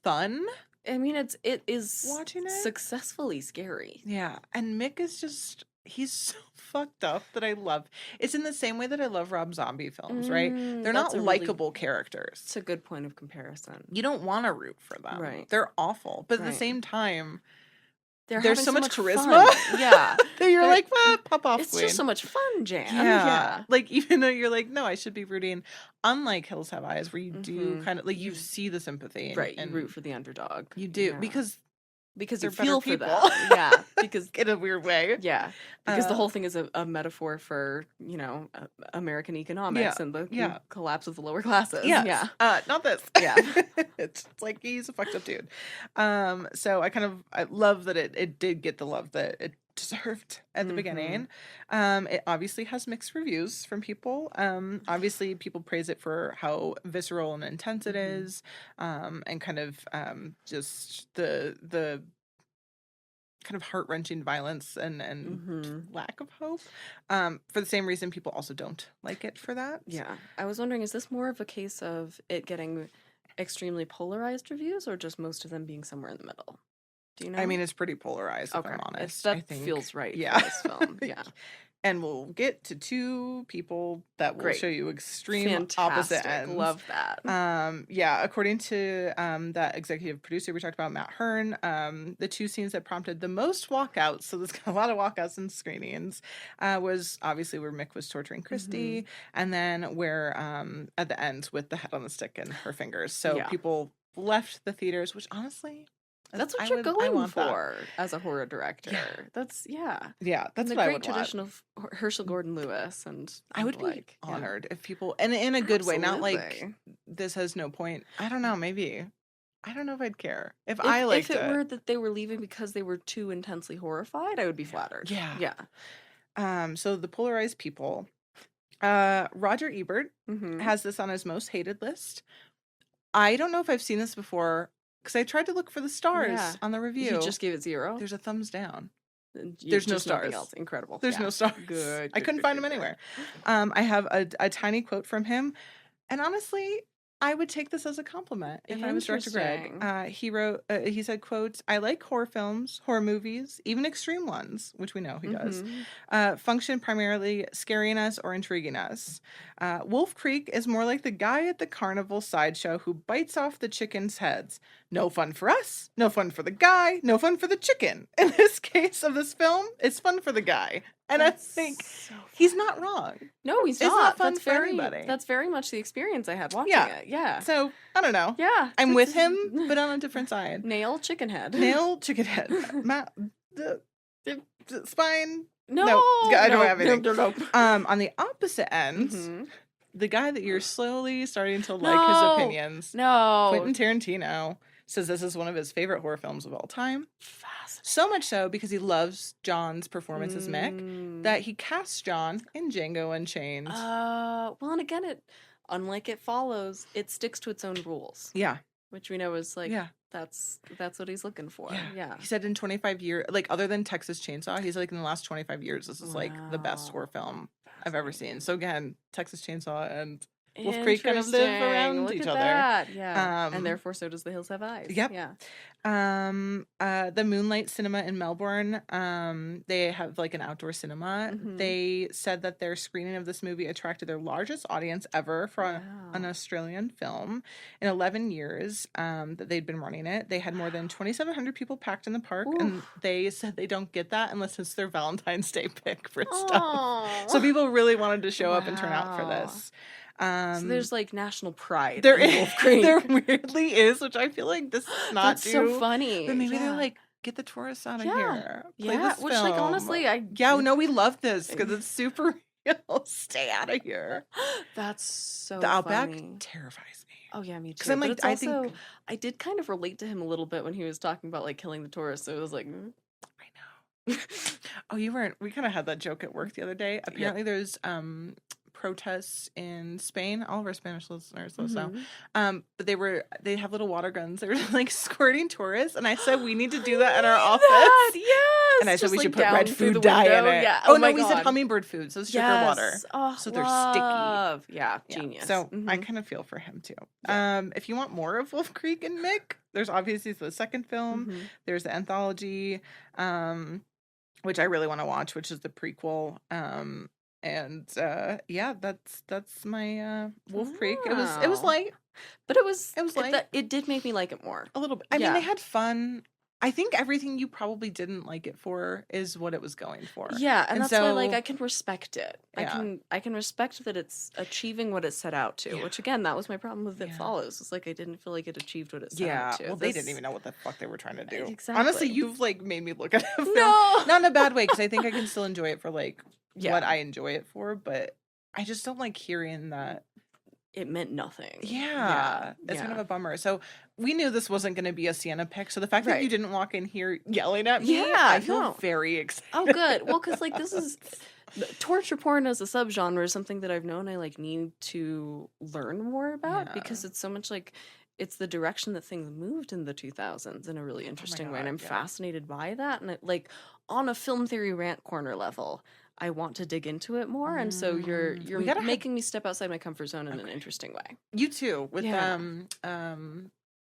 Speaker 2: fun.
Speaker 1: I mean, it is
Speaker 2: watching it
Speaker 1: successfully scary.
Speaker 2: Yeah. And Mick is he's so fucked up that I love. It's in the same way that I love Rob Zombie films, right? They're not likable characters.
Speaker 1: It's a good point of comparison.
Speaker 2: You don't want to root for them.
Speaker 1: Right.
Speaker 2: They're awful. But at the same time, there's so much charisma.
Speaker 1: Yeah.
Speaker 2: You're like, well, pop off,
Speaker 1: It's
Speaker 2: queen.
Speaker 1: just so much fun, Jan.
Speaker 2: Yeah. Like, even though you're like, no, I should be rooting. Unlike Hills Have Eyes, where you do kind of, like, you see the sympathy.
Speaker 1: Right, you root for the underdog.
Speaker 2: You do, because
Speaker 1: you
Speaker 2: they're
Speaker 1: feel
Speaker 2: better
Speaker 1: for
Speaker 2: people.
Speaker 1: them. Yeah, because
Speaker 2: in a weird way.
Speaker 1: Yeah, because the whole thing is a metaphor for, American economics and the collapse of the lower classes.
Speaker 2: Yes.
Speaker 1: Yeah.
Speaker 2: Not this.
Speaker 1: Yeah.
Speaker 2: It's like, he's a fucked up dude. So I love that it did get the love that it deserved at the beginning. It obviously has mixed reviews from people. Obviously people praise it for how visceral and intense it is, and kind of just the kind of heart-wrenching violence and lack of hope. For the same reason people also don't like it for that.
Speaker 1: Yeah. I was wondering, is this more of a case of it getting extremely polarized reviews, or just most of them being somewhere in the middle? Do you know?
Speaker 2: I mean, it's pretty polarized, if I'm honest.
Speaker 1: That
Speaker 2: I think.
Speaker 1: feels right
Speaker 2: Yeah.
Speaker 1: for this film. Yeah.
Speaker 2: And we'll get to two people that will show you extreme opposite ends.
Speaker 1: Love that.
Speaker 2: According to that executive producer we talked about, Matt Hearn, the two scenes that prompted the most walkouts, so there's a lot of walkouts and screenings, was obviously where Mick was torturing Christy, and then where at the end with the head on the stick and her fingers. So people left the theaters, which honestly...
Speaker 1: That's what you're going for as a horror director.
Speaker 2: Yeah.
Speaker 1: That's
Speaker 2: that's
Speaker 1: the
Speaker 2: what I
Speaker 1: great
Speaker 2: would
Speaker 1: tradition of Herschel Gordon Lewis, and
Speaker 2: I would be honored if people, and in a good way, not like this has no point. I don't know, maybe. I don't know if I'd care if I liked it.
Speaker 1: If it were that they were leaving because they were too intensely horrified, I would be flattered.
Speaker 2: Yeah. So the polarized people. Roger Ebert has this on his most hated list. I don't know if I've seen this before. Because I tried to look for the stars on the review.
Speaker 1: You just gave it 0?
Speaker 2: There's a thumbs down. There's no stars.
Speaker 1: Else. Incredible.
Speaker 2: There's no stars.
Speaker 1: Good.
Speaker 2: I couldn't find them anywhere. I have a tiny quote from him. And honestly, I would take this as a compliment if I was Director Greg. He wrote, he said, quote, "I like horror films, horror movies, even extreme ones," which we know he does, function primarily scaring us or intriguing us. Wolf Creek is more like the guy at the carnival sideshow who bites off the chicken's heads. No fun for us, no fun for the guy, no fun for the chicken. In this case of this film, it's fun for the guy. And I think he's not wrong.
Speaker 1: No, he's not.
Speaker 2: It's not fun for anybody.
Speaker 1: That's very much the experience I had watching it. Yeah.
Speaker 2: So, I don't know.
Speaker 1: Yeah.
Speaker 2: I'm with him, but on a different side.
Speaker 1: Nail chicken head.
Speaker 2: The spine.
Speaker 1: No.
Speaker 2: I don't have anything. No. On the opposite end, the guy that you're slowly starting to like his opinions. Quentin Tarantino says this is one of his favorite horror films of all time. So much so because he loves John's performance as Mick that he casts John in Django Unchained.
Speaker 1: Well, and again, unlike It Follows, it sticks to its own rules.
Speaker 2: Yeah.
Speaker 1: Which we know is like, that's what he's looking for. Yeah.
Speaker 2: He said in 25 years, like other than Texas Chainsaw, he's like in the last 25 years, this is like the best horror film I've ever seen. So again, Texas Chainsaw and Wolf Creek kind of live around each other.
Speaker 1: Yeah. And therefore so does The Hills Have Eyes.
Speaker 2: Yep.
Speaker 1: Yeah.
Speaker 2: The Moonlight Cinema in Melbourne, they have like an outdoor cinema. They said that their screening of this movie attracted their largest audience ever for an Australian film. In 11 years that they'd been running it, they had more than 2,700 people packed in the park. Ooh. And they said they don't get that unless it's their Valentine's Day pick for stuff. So people really wanted to show up and turn out for this.
Speaker 1: So there's like national pride.
Speaker 2: There weirdly is, which I feel like this is not
Speaker 1: That's so funny.
Speaker 2: But maybe they're like, get the tourists out of here. Play this
Speaker 1: which
Speaker 2: film.
Speaker 1: like honestly,
Speaker 2: we love this because it's super real. Stay out of here.
Speaker 1: That's so
Speaker 2: the Outback
Speaker 1: funny.
Speaker 2: Terrifies me.
Speaker 1: Oh yeah, me too.
Speaker 2: Because I'm like,
Speaker 1: I think I did kind of relate to him a little bit when he was talking about like killing the tourists. So it was like,
Speaker 2: I know. Oh, you weren't. We kind of had that joke at work the other day. Apparently, there's protests in Spain. All of our Spanish listeners know. But they have little water guns. They were like squirting tourists, and I said we need to do that in our office.
Speaker 1: Yes,
Speaker 2: and I said we should put
Speaker 1: down
Speaker 2: red
Speaker 1: through
Speaker 2: food dye in it.
Speaker 1: Yeah.
Speaker 2: Oh no, we said hummingbird food, so it's sugar water.
Speaker 1: Oh,
Speaker 2: so they're sticky.
Speaker 1: Yeah, genius.
Speaker 2: So I kind of feel for him too. Yeah. If you want more of Wolf Creek and Mick, there's obviously the second film. There's the anthology, which I really want to watch, which is the prequel. And that's my Wolf Creek. It was light,
Speaker 1: but it was
Speaker 2: light.
Speaker 1: It did make me like it more
Speaker 2: a little bit. I mean, they had fun. I think everything you probably didn't like it for is what it was going for.
Speaker 1: Yeah, and that's why, like,
Speaker 2: so
Speaker 1: I can respect it.
Speaker 2: Yeah.
Speaker 1: I can respect that it's achieving what it set out to,
Speaker 2: Yeah.
Speaker 1: which again, that was my problem with It
Speaker 2: Yeah.
Speaker 1: Follows. It's like I didn't feel like it achieved what it set out
Speaker 2: Yeah,
Speaker 1: to.
Speaker 2: well, they didn't even know what the fuck they were trying to do.
Speaker 1: Exactly.
Speaker 2: Honestly, you've, like, made me look at a film.
Speaker 1: No!
Speaker 2: Not in a bad way, because I think I can still enjoy it for, like,
Speaker 1: Yeah.
Speaker 2: what I enjoy it for, but I just don't like hearing that.
Speaker 1: It meant nothing.
Speaker 2: Yeah. It's kind of a bummer. So we knew this wasn't going to be a Siena pick. So the fact that you didn't walk in here yelling at me, I feel very excited.
Speaker 1: Oh, good. Well, because, like, this is torture porn as a subgenre is something that I've known I, like, need to learn more about because it's so much, like, it's the direction that things moved in the 2000s in a really interesting way. And I'm fascinated by that. And, like, on a film theory rant corner level, I want to dig into it more, and so you're making me step outside my comfort zone in an interesting way.
Speaker 2: You too, with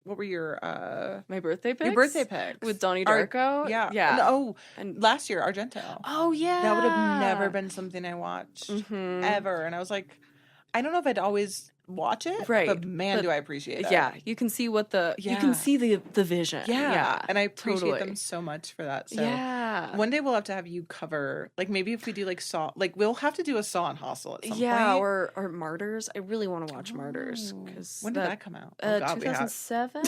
Speaker 2: what were your
Speaker 1: my birthday picks?
Speaker 2: Your birthday picks
Speaker 1: with Donnie Darko,
Speaker 2: and last year Argento.
Speaker 1: Oh yeah,
Speaker 2: that would have never been something I watched ever, and I was like, I don't know if I'd always watch it, but man, do I appreciate it.
Speaker 1: Yeah, you can see you can see the vision. Yeah,
Speaker 2: and I appreciate them so much for that. So one day we'll have to have you cover, like, maybe if we do like Saw, like we'll have to do a Saw and Hostel at some point.
Speaker 1: Or Martyrs. I really want to watch Martyrs because
Speaker 2: when did that come out?
Speaker 1: 2007.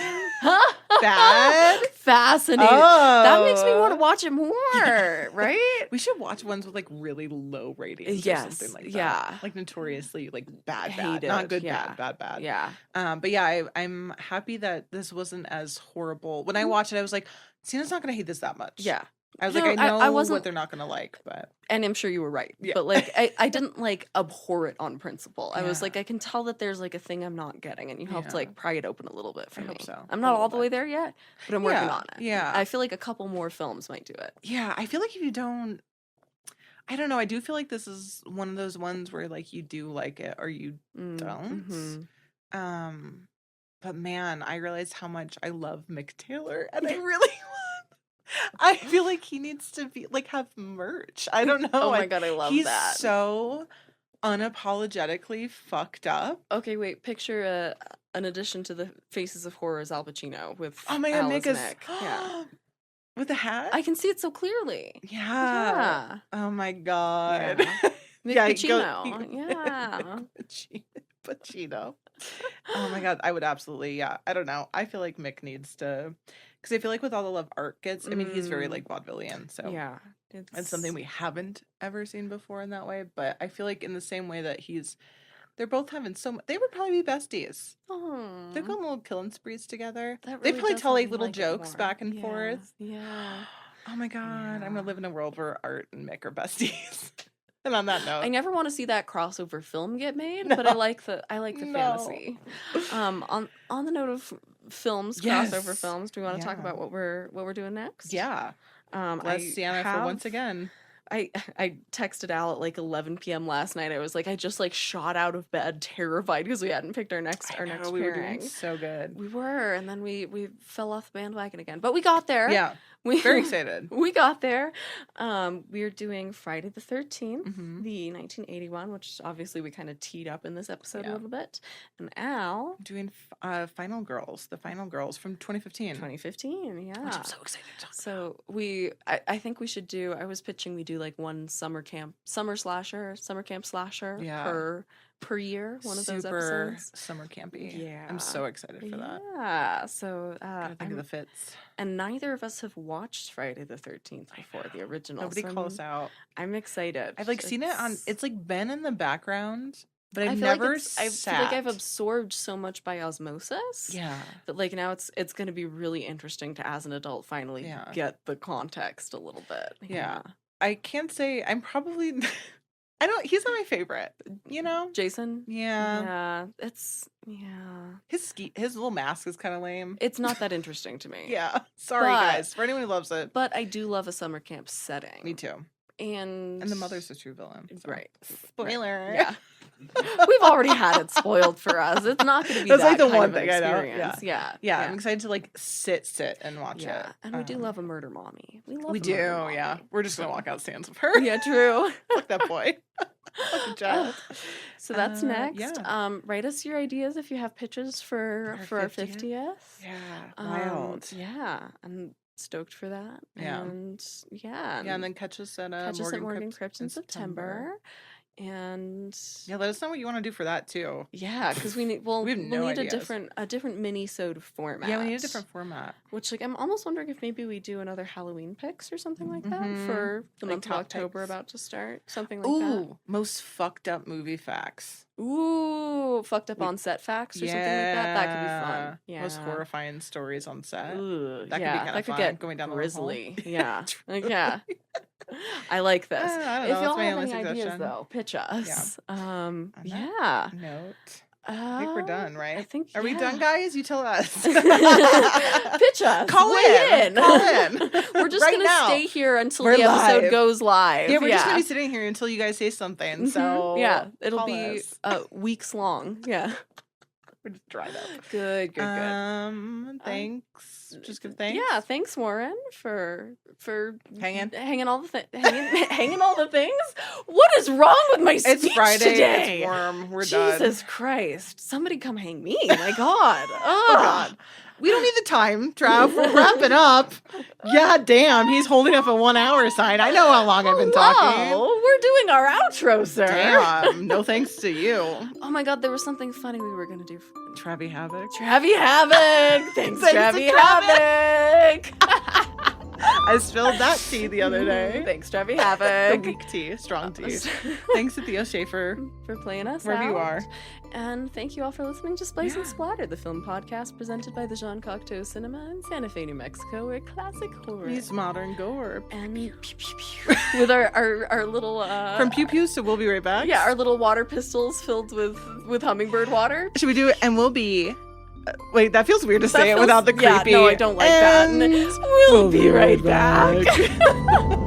Speaker 2: Bad,
Speaker 1: fascinating. That makes me want to watch it more. Right?
Speaker 2: We should watch ones with like really low ratings. Or something like that. Like notoriously like bad, not good. Bad.
Speaker 1: Yeah.
Speaker 2: But yeah, I'm happy that this wasn't as horrible. When I watched it, I was like, Siena's not gonna hate this that much.
Speaker 1: Yeah.
Speaker 2: I was like, I know what they're not gonna like, but
Speaker 1: and I'm sure you were right. Yeah. But like I didn't like abhor it on principle. I was like, I can tell that there's like a thing I'm not getting, and you helped like pry it open a little bit for me.
Speaker 2: I hope so.
Speaker 1: I'm not all the way there yet, but I'm working on it.
Speaker 2: Yeah.
Speaker 1: I feel like a couple more films might do it.
Speaker 2: Yeah. I feel like if you don't, I don't know. I do feel like this is one of those ones where like you do like it or you don't. But man, I realized how much I love Mick Taylor, and I really I feel like he needs to be like have merch. I don't know.
Speaker 1: Oh my god, I love
Speaker 2: he's
Speaker 1: that.
Speaker 2: He's so unapologetically fucked up.
Speaker 1: Okay, wait. Picture an addition to the Faces of Horror is Al Pacino with
Speaker 2: Nick.
Speaker 1: Yeah.
Speaker 2: With a hat?
Speaker 1: I can see it so clearly.
Speaker 2: Yeah. Oh my god.
Speaker 1: Yeah. Pacino. Yeah.
Speaker 2: Pacino. Oh my god, I would absolutely, I don't know. I feel like Mick needs to, because I feel like with all the love art gets, I mean, he's very like vaudevillian, so
Speaker 1: yeah,
Speaker 2: it's something we haven't ever seen before in that way. But I feel like in the same way that they're both having so much, they would probably be besties. They're going little killing sprees together. Really they probably tell like little jokes back and forth.
Speaker 1: Yeah.
Speaker 2: Oh my god, I'm gonna live in a world where Art and Mick are besties. And on that note,
Speaker 1: I never want to see that crossover film get made, but I like the fantasy. On the note of films, crossover films, do we want to talk about what we're doing next?
Speaker 2: Yeah. Bless Siena for once again.
Speaker 1: I texted Al at like 11 p.m. last night. I was like, I just like shot out of bed terrified because we hadn't picked our next pairing.
Speaker 2: We were doing so good.
Speaker 1: We were, and then we fell off the bandwagon again. But we got there.
Speaker 2: Yeah. Very excited.
Speaker 1: We got there. We are doing Friday the 13th, the 1981, which obviously we kind of teed up in this episode a little bit. And Al
Speaker 2: doing the Final Girls from 2015.
Speaker 1: 2015, yeah.
Speaker 2: Which I'm so excited to talk about.
Speaker 1: So I think we should do. I was pitching we do like one summer camp slasher per year, one of those episodes.
Speaker 2: Summer campy.
Speaker 1: Yeah.
Speaker 2: I'm so excited for that.
Speaker 1: Yeah. So
Speaker 2: gotta think of the fits.
Speaker 1: And neither of us have watched Friday the 13th before, the original.
Speaker 2: Nobody call us out.
Speaker 1: I'm excited.
Speaker 2: I've like seen it on, it's like been in the background, but I feel
Speaker 1: like I've absorbed so much by osmosis.
Speaker 2: Yeah.
Speaker 1: That like now it's going to be really interesting to, as an adult, finally get the context a little bit.
Speaker 2: Yeah. I can't say I'm probably he's not my favorite,
Speaker 1: Jason?
Speaker 2: Yeah.
Speaker 1: His
Speaker 2: little mask is kind of lame.
Speaker 1: It's not that interesting to me.
Speaker 2: Yeah. Sorry, guys. For anyone who loves it.
Speaker 1: But I do love a summer camp setting.
Speaker 2: Me too.
Speaker 1: And
Speaker 2: the mother's a true villain.
Speaker 1: So. Right.
Speaker 2: Spoiler.
Speaker 1: Right. Yeah. We've already had it spoiled for us. It's not going to be that like the kind one of thing experience. I know.
Speaker 2: Yeah. I'm excited to like sit and watch it.
Speaker 1: And we do love a murder mommy.
Speaker 2: We do. Yeah. We're just gonna walk out stands with her.
Speaker 1: Yeah. True.
Speaker 2: Fuck that boy. Fuck child.
Speaker 1: So that's next. Write us your ideas if you have pitches for our 50th.
Speaker 2: Yeah. Wild.
Speaker 1: Yeah. And stoked for that.
Speaker 2: Yeah.
Speaker 1: And
Speaker 2: and then catch us at
Speaker 1: Morgan Crypt in September. And
Speaker 2: let us know what you want to do for that too.
Speaker 1: Yeah, because we need we'll need a different mini-sode format.
Speaker 2: Yeah, we need a different format.
Speaker 1: Which, like, I'm almost wondering if maybe we do another Halloween picks or something like that for the month of October
Speaker 2: picks.
Speaker 1: About to start. Something like that.
Speaker 2: Ooh, most fucked up movie facts.
Speaker 1: Ooh, fucked up on set facts or something like that. That could be fun. Yeah.
Speaker 2: Most horrifying stories on set.
Speaker 1: Ooh,
Speaker 2: that could be kind of fun.
Speaker 1: Get
Speaker 2: going down
Speaker 1: grisly.
Speaker 2: the
Speaker 1: yeah. Yeah. I like this.
Speaker 2: I don't
Speaker 1: if
Speaker 2: know,
Speaker 1: y'all have any
Speaker 2: suggestion.
Speaker 1: Ideas, though, pitch us.
Speaker 2: Yeah. Note. I think we're done, right?
Speaker 1: I think.
Speaker 2: Are we done, guys? You tell us.
Speaker 1: Pitch us.
Speaker 2: Call in.
Speaker 1: We're just
Speaker 2: right
Speaker 1: gonna
Speaker 2: now.
Speaker 1: Stay here until the episode goes live.
Speaker 2: Yeah, we're just gonna be sitting here until you guys say something. So
Speaker 1: it'll be weeks long. Yeah.
Speaker 2: We're just dried up.
Speaker 1: Good.
Speaker 2: Thanks. Just give thanks.
Speaker 1: Yeah, thanks, Warren, for
Speaker 2: hanging
Speaker 1: all the hanging all the things. What is wrong with my speech
Speaker 2: It's Friday.
Speaker 1: today?
Speaker 2: It's warm. We're done.
Speaker 1: Jesus Christ! Somebody come hang me. My God.
Speaker 2: Oh God. We don't need the time, Trav. We're wrapping up. God damn, he's holding up a 1 hour sign. I know how long I've been talking.
Speaker 1: We're doing our outro, sir.
Speaker 2: Damn. No thanks to you.
Speaker 1: Oh my God, there was something funny we were gonna do.
Speaker 2: Travie Havoc.
Speaker 1: Travie Havoc. Thanks Travie Havoc.
Speaker 2: I spilled that tea the other day.
Speaker 1: Thanks, Travie Havoc.
Speaker 2: The weak tea, strong tea. Thanks to Theo Schaefer
Speaker 1: for playing us
Speaker 2: wherever
Speaker 1: out.
Speaker 2: you are.
Speaker 1: And thank you all for listening to Splice Splatter, the film podcast presented by the Jean Cocteau Cinema in Santa Fe, New Mexico, where classic horror
Speaker 2: meets modern gore.
Speaker 1: And pew, pew, pew, with our little
Speaker 2: from pew pew, so we'll be right back.
Speaker 1: Yeah, our little water pistols filled with hummingbird water.
Speaker 2: Should we do it? And we'll be. Wait, that feels weird to say it without the creepy.
Speaker 1: Yeah, no, I don't like that. And we'll be right back.